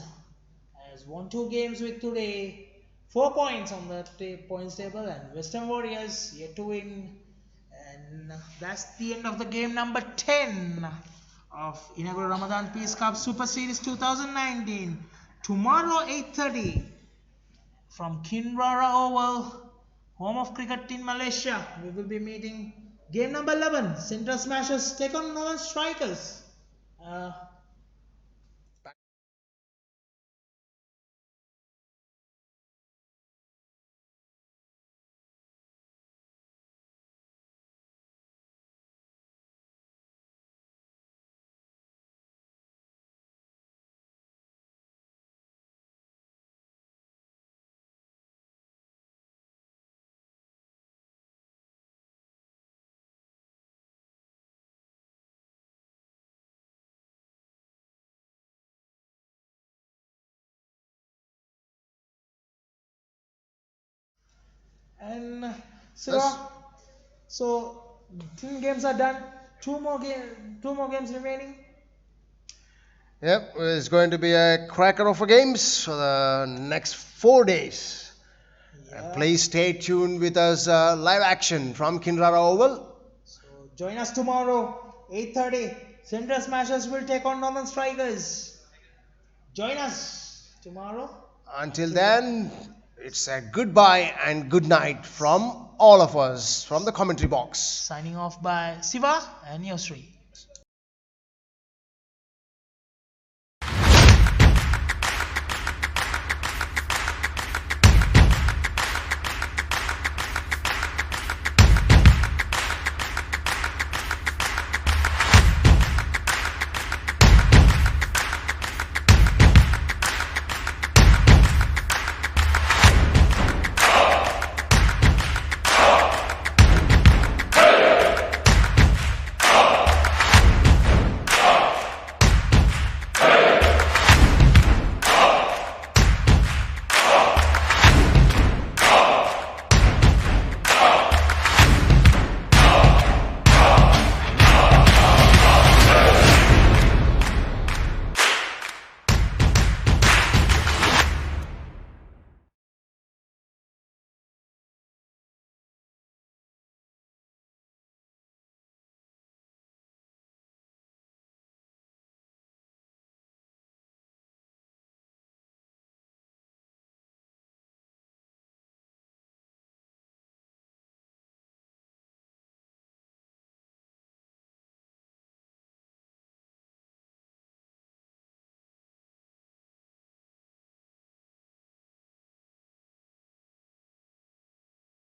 has won 2 games with today, 4 points on the points table, and Western Warriors yet to win. And that's the end of the game number 10 of inaugural Ramadan Peace Cup Super Series 2019. Tomorrow 8:30 from Kinrara Oval, home of cricket in Malaysia, we will be meeting game number 11. Central Smashers take on Northern Strikers. Uh, and Yes. so 10 games are done. Two more games remaining. Yep, it's going to be a cracker of a games for the next 4 days. Yeah. Please stay tuned with us live action from Kinrara Oval. So join us tomorrow 8:30. Central Smashers will take on Northern Strikers. Join us tomorrow. Until then, it's a goodbye and good night from all of us from the commentary box. Signing off by Siva and Yosri.